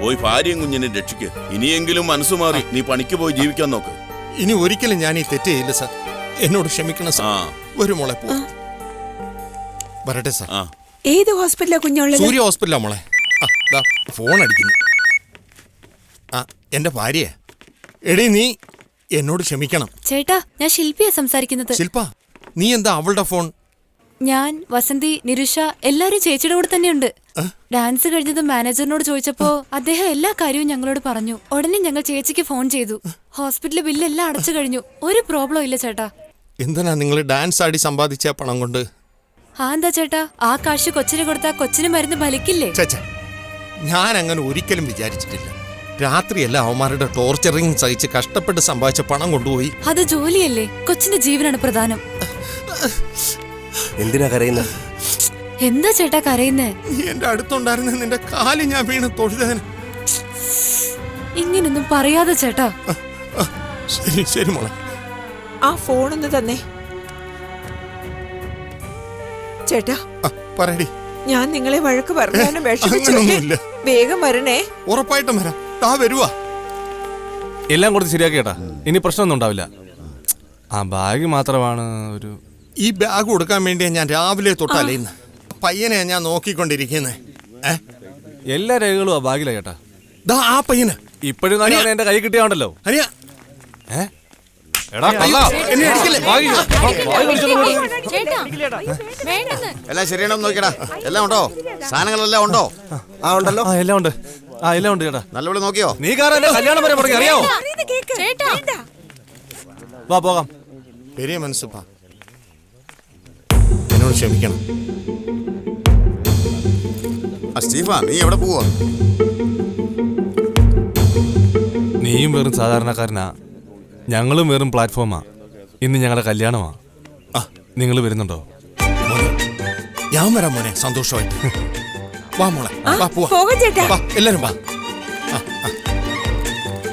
പോയി ഭാര്യയും കുഞ്ഞിനെ രക്ഷിക്ക്. ഇനിയെങ്കിലും മനസ്സു മാറി നീ പണിക്ക് പോയി ജീവിക്കാൻ നോക്ക്. ഇനി ഒരിക്കലും ഞാൻ ഈ തെറ്റ് ചെയ്യില്ല സാർ. എന്നോട് ക്ഷമിക്കണം സാർ. ഒരു മോളെ പോ. വരട്ടെ സാർ. ഏത് ഹോസ്പിറ്റലാ കുഞ്ഞുള്ളത്? സൂര്യ ഹോസ്പിറ്റലാ മോളെ. ഫോൺ അടിക്കുന്നു. എന്റെ ഭാര്യയെ. എടീ, നീ എന്നോട് ക്ഷമിക്കണം. ചേട്ടാ, ഞാൻ ശില്പിയാ സംസാരിക്കുന്നത്. ശില്പ, നീ എന്താ അവളുടെ ഫോൺ? ഞാൻ, വസന്തി, നിരുഷ എല്ലാരും ചേച്ചിയുടെ കൂടെ തന്നെയുണ്ട്. ഡാൻസ് കഴിഞ്ഞതും മാനേജറിനോട് ചോദിച്ചപ്പോ അദ്ദേഹം എല്ലാ കാര്യവും ഞങ്ങളോട് പറഞ്ഞു. ഉടനെ ഞങ്ങൾ ചേച്ചിക്ക് ഫോൺ ചെയ്തു. ഹോസ്പിറ്റലിലെ ബില്ലെല്ലാം അടച്ചു കഴിഞ്ഞു. ഒരു പ്രോബ്ലം ഇല്ല ചേട്ടാ. എന്തിനാ നിങ്ങൾ ഡാൻസ് ആടി സമ്പാദിച്ച പണം കൊണ്ട്? എന്താ ചേട്ടാ, ആ കാശ് കൊച്ചിന് കൊടുത്താ കൊച്ചിന് മരുന്ന് ഫലിക്കില്ലേ? ഞാൻ അങ്ങനെ ഒരിക്കലും വിചാരിച്ചിട്ടില്ല. രാത്രിയല്ല അവന്മാരുടെ ടോർച്ചറിങ് സഹിച്ച് കഷ്ടപ്പെട്ട് സമ്പാദിച്ച പണം കൊണ്ടുപോയി. അത് ജോലിയല്ലേ? കൊച്ചിന്റെ ജീവനാണ് പ്രധാനം. എന്തിനാ കരയുന്നത്? എന്താ ചേട്ടാ കരയുന്നേ? എന്റെ അടുത്തുണ്ടായിരുന്ന നിന്റെ കാല് ഞാൻ വീണ് തൊഴുതേന്. ഇങ്ങനൊന്നും പറയാതെ ചേട്ടാ. ശരി ശരി മോളെ. ആ ഫോണൊന്ന് തന്നെ ചേട്ടാ. പറയടി. ഞാൻ നിങ്ങളെ വഴക്ക് പറയാനും അങ്ങനൊന്നുമില്ല. വേഗം വരണേ. ഉറപ്പായിട്ടും വരാം. താ വരുവാ. എല്ലാം കൊടുത്ത് ശരിയാക്കി ചേട്ടാ. ഇനി പ്രശ്നമൊന്നും ഉണ്ടാവില്ല. ആ ബാഗ് മാത്രമാണ് ഒരു... ഈ ബാഗ് കൊടുക്കാൻ വേണ്ടിയാ ഞാൻ രാവിലെ തൊട്ടലയുന്ന. പയ്യനെ ഞാൻ നോക്കിക്കൊണ്ടിരിക്കുന്നേ. എല്ലാ രേഖകളും ആ ബാഗിലാ ചേട്ടാ. ആ പയ്യന് ഇപ്പോഴും എന്റെ കൈ കിട്ടിയാണ്ടല്ലോ. എല്ലാം ശരിയാണോ നോക്കിയടാ. എല്ലാം ഉണ്ടോ? സാധനങ്ങളെല്ലാം ഉണ്ടോ? ഉണ്ടല്ലോ. എല്ലാം ഉണ്ട്. എല്ലാം ഉണ്ട് ചേട്ടാ. നല്ലപോലെ നോക്കിയോ? നീ കാരണം കല്യാണം വരെ മുടങ്ങി, അറിയാവോ? വാ പോകാം. പെരിയ മനസ്സുപ്പാ, എന്നോട് ക്ഷമിക്കണം. സ്റ്റീഫ, നീ എവിടെ പോവാ? നീയും വെറും സാധാരണക്കാരനാ, ഞങ്ങളും വെറും പ്ലാറ്റ്ഫോമാ. ഇന്ന് ഞങ്ങളുടെ കല്യാണമാ. നിങ്ങൾ വരുന്നുണ്ടോ? ഞാൻ വരാം മോനെ, സന്തോഷമായിട്ട്. വാ മോളെ, വാ പോവാ. പോകാം ചേട്ടാ. വാ എല്ലാരും വാ.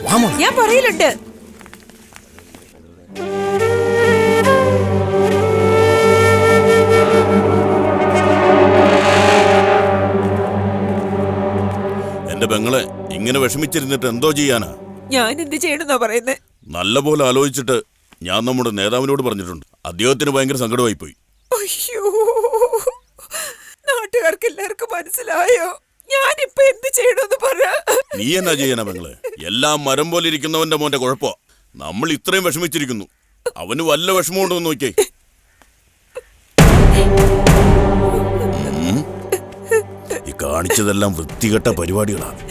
വാ മോളെ. ഞാൻ പറയലുണ്ട്. എന്റെ പെങ്ങളെ ഇങ്ങനെ വിഷമിച്ചിരുന്നിട്ട് എന്തോ ചെയ്യാനാ? ഞാൻ എന്ത് ചെയ്യണമെന്നാ പറയുന്നേ? നല്ല പോലെ ആലോചിച്ചിട്ട് ഞാൻ നമ്മുടെ നേതാവിനോട് പറഞ്ഞിട്ടുണ്ട്. അദ്ദേഹത്തിന് ഭയങ്കര സങ്കടമായി പോയി. അയ്യോ, നാട്ടുകാർക്ക് എല്ലാവർക്കും മനസ്സിലായോ? ഞാനിപ്പോ എന്ത് ചെയ്യണമെന്ന് പറ. നീ എന്നാ ചെയ്യാനാ പെങ്ങളെ? എല്ലാം മരം പോലെ ഇരിക്കുന്നവന്റെ മോന്റെ കുഴപ്പോ. നമ്മൾ ഇത്രയും വിഷമിച്ചിരിക്കുന്നു, അവന് വല്ല വിഷമമുണ്ടോ എന്ന് നോക്കിയേ. ഈ കാണിച്ചതെല്ലാം വൃത്തികെട്ട പരിപാടികളാണ്.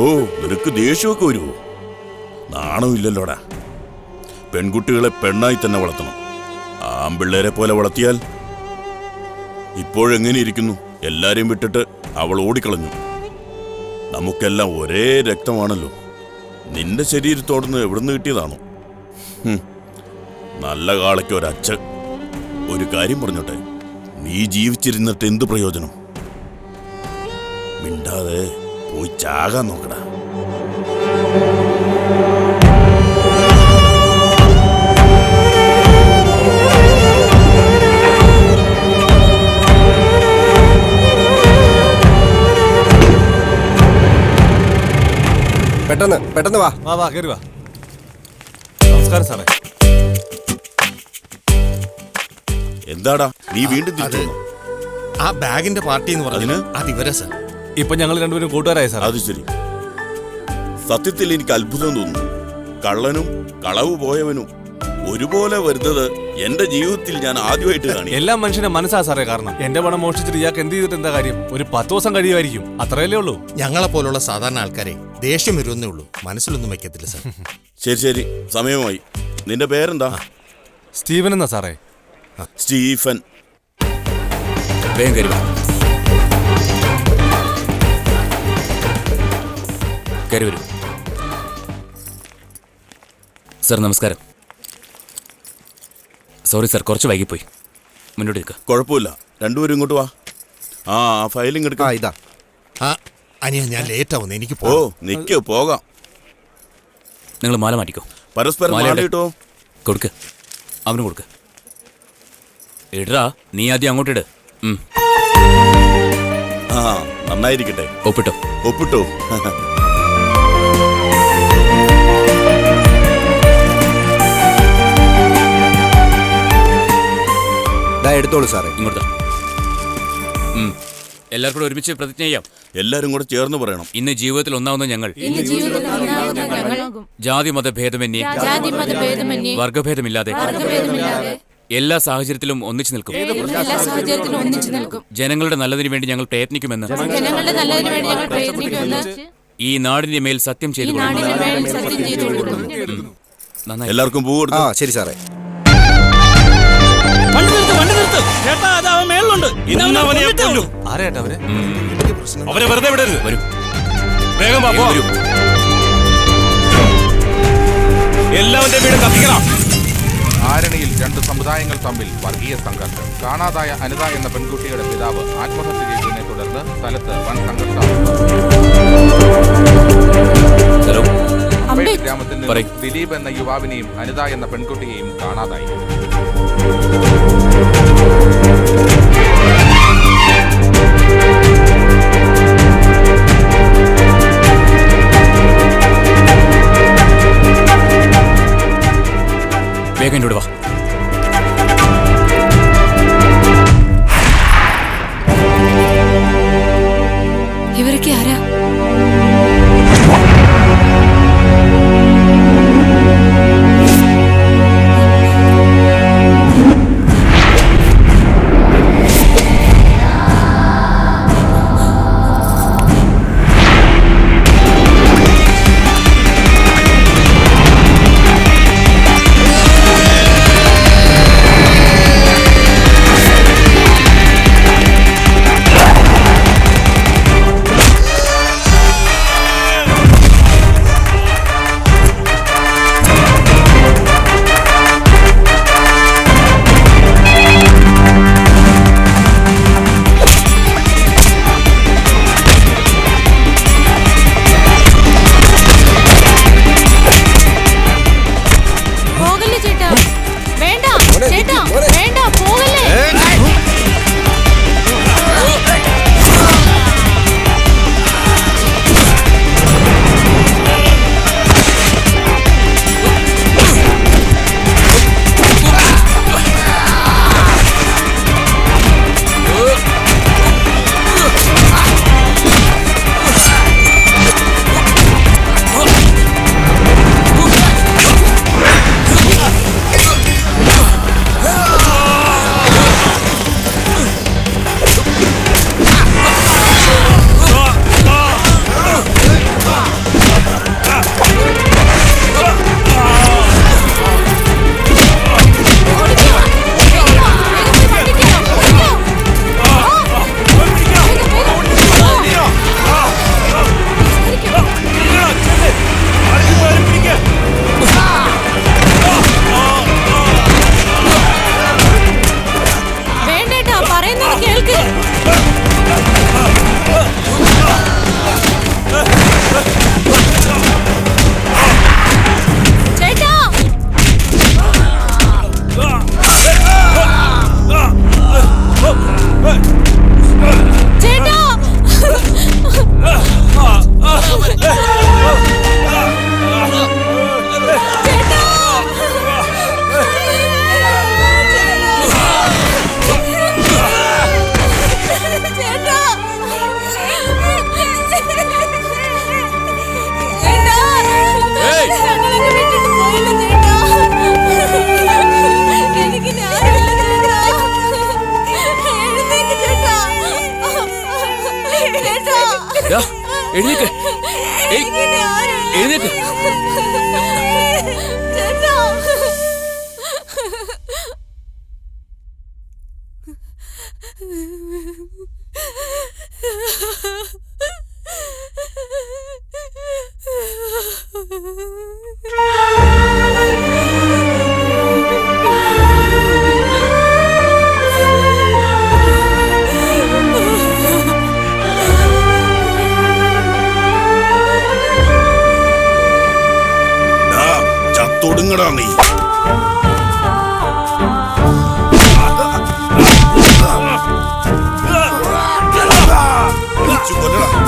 ഓ, നിനക്ക് ദേഷ്യമൊക്കെ വരുമോ? നാണമില്ലല്ലോടാ. പെൺകുട്ടികളെ പെണ്ണായി തന്നെ വളർത്തണം. ആമ്പിള്ളേരെ പോലെ വളർത്തിയാൽ ഇപ്പോഴെങ്ങനെ ഇരിക്കുന്നു? എല്ലാരെയും വിട്ടിട്ട് അവൾ ഓടിക്കളഞ്ഞു. നമുക്കെല്ലാം ഒരേ രക്തമാണല്ലോ. നിന്റെ ശരീരത്തോടുന്ന് എവിടുന്ന് കിട്ടിയതാണോ? നല്ല കാളയ്ക്ക് ഒരച്ഛൻ. ഒരു കാര്യം പറഞ്ഞോട്ടെ, നീ ജീവിച്ചിരുന്നിട്ട് എന്ത് പ്രയോജനം? മിണ്ടാതെ പോയി ചാകാൻ നോക്കടാ. പെട്ടെന്ന് പെട്ടെന്ന് വാ. വാ വാ, കയറി വാ. നമസ്കാരം സാറേ. എന്താടാ നീ വീണ്ടും തിരിച്ചു? ആ ബാഗിന്റെ പാർട്ടി എന്ന് പറഞ്ഞു. അത് ഇവരാ സാർ. ഇപ്പൊ ഞങ്ങൾ രണ്ടുപേരും കൂട്ടുകാരായി സാർ. അത് ശരി. സത്യത്തിൽ എനിക്ക് അത്ഭുതം തോന്നുന്നു. കള്ളനും കളവ് പോയവനും ഒരുപോലെ വരുന്നത് എന്റെ ജീവിതത്തിൽ ഞാൻ ആദ്യമായിട്ട് കാണി. എല്ലാം മനുഷ്യന്റെ മനസ്സാ സാറേ. കാരണം എന്റെ പണം മോഷ്ടിച്ചിട്ട് ഇയാൾക്ക് എന്ത് ചെയ്തിട്ട് എന്താ കാര്യം? ഒരു 10 ദിവസം കഴിയുമായിരിക്കും, അത്രയല്ലേ ഉള്ളൂ. ഞങ്ങളെ പോലുള്ള സാധാരണ ആൾക്കാരെ ദേഷ്യം വരുമെന്നേ ഉള്ളൂ, മനസ്സിലൊന്നും വെക്കത്തില്ല സാർ. ശരി ശരി, സമയമായി. നിന്റെ പേരെന്താ? സ്റ്റീവൻ എന്നാ സാറേ. സ്റ്റീഫൻ. വേഗം കയറി വാ. കയറി വരൂ. സാർ നമസ്കാരം. സോറി സാർ, കുറച്ച് വൈകിപ്പോയി. മുന്നോട്ട് നിൽക്കുക. കുഴപ്പമില്ല, രണ്ടുപേരും ഇങ്ങോട്ട് വാ. ആ ഫയലിംഗ് എടുക്കാം. ഇതാ. അനിയ, ഞാൻ ലേറ്റ് ആവുന്നു, എനിക്ക് ഓ നിക്ക്, പോകാം. നിങ്ങൾ മാല മാറ്റിക്കോ. പരസ്പരം മാല ഇട്ടോ. കൊടുക്ക്, അവന് കൊടുക്ക്. ഇടാ, നീ ആദ്യം അങ്ങോട്ട് ഇട്. ആ നന്നായിരിക്കട്ടെ. ഒപ്പിട്ടോ. ഒപ്പിട്ടോ. എടുത്തോളൂ സാറേ. ഇങ്ങോട്ട് എല്ലാവർക്കും കൂടെ ഒരുമിച്ച് പ്രതിജ്ഞ ചെയ്യാം. എല്ലാരും കൂടെ ചേർന്ന് പറയണം. ഇന്ന് ജീവിതത്തിൽ ഒന്നാവുന്ന ഞങ്ങൾ ജാതി മതഭേദമന്യേ വർഗഭേദമില്ലാതെ എല്ലാ സാഹചര്യത്തിലും ഒന്നിച്ചു നിൽക്കും. ജനങ്ങളുടെ നല്ലതിനു വേണ്ടി ഞങ്ങൾ പ്രയത്നിക്കുമെന്ന് ഈ നാടിന്റെ മേൽ സത്യം ചെയ്തു. എല്ലാവർക്കും പൂ കൊടുത്തു. ശരി സാറേ. അവരെ വെറുതെ വിടരുത്. വേഗം എല്ലാവരുടെ വീടും കത്തിക്കണം. ആരണിയിൽ രണ്ട് സമുദായങ്ങൾ തമ്മിൽ വർഗീയ സംഘർഷം. കാണാതായ അനിത എന്ന പെൺകുട്ടിയുടെ പിതാവ് ആത്മഹത്യ ചെയ്തതിനെ തുടർന്ന് സ്ഥലത്ത് വൻ സംഘർഷം. ഗ്രാമത്തിൽ നിന്ന് ദിലീപ് എന്ന യുവാവിനെയും അനിത എന്ന പെൺകുട്ടിയെയും കാണാതായി. വേഗം ഇങ്ങോട്ട് വാ. ഇവരൊക്കെ ആരാ? എഴുന്നേക്ക്. എഴുന്നേക്ക്. ചത്തൊടുങ്ങടാ നീ. കൊല്ലടാ.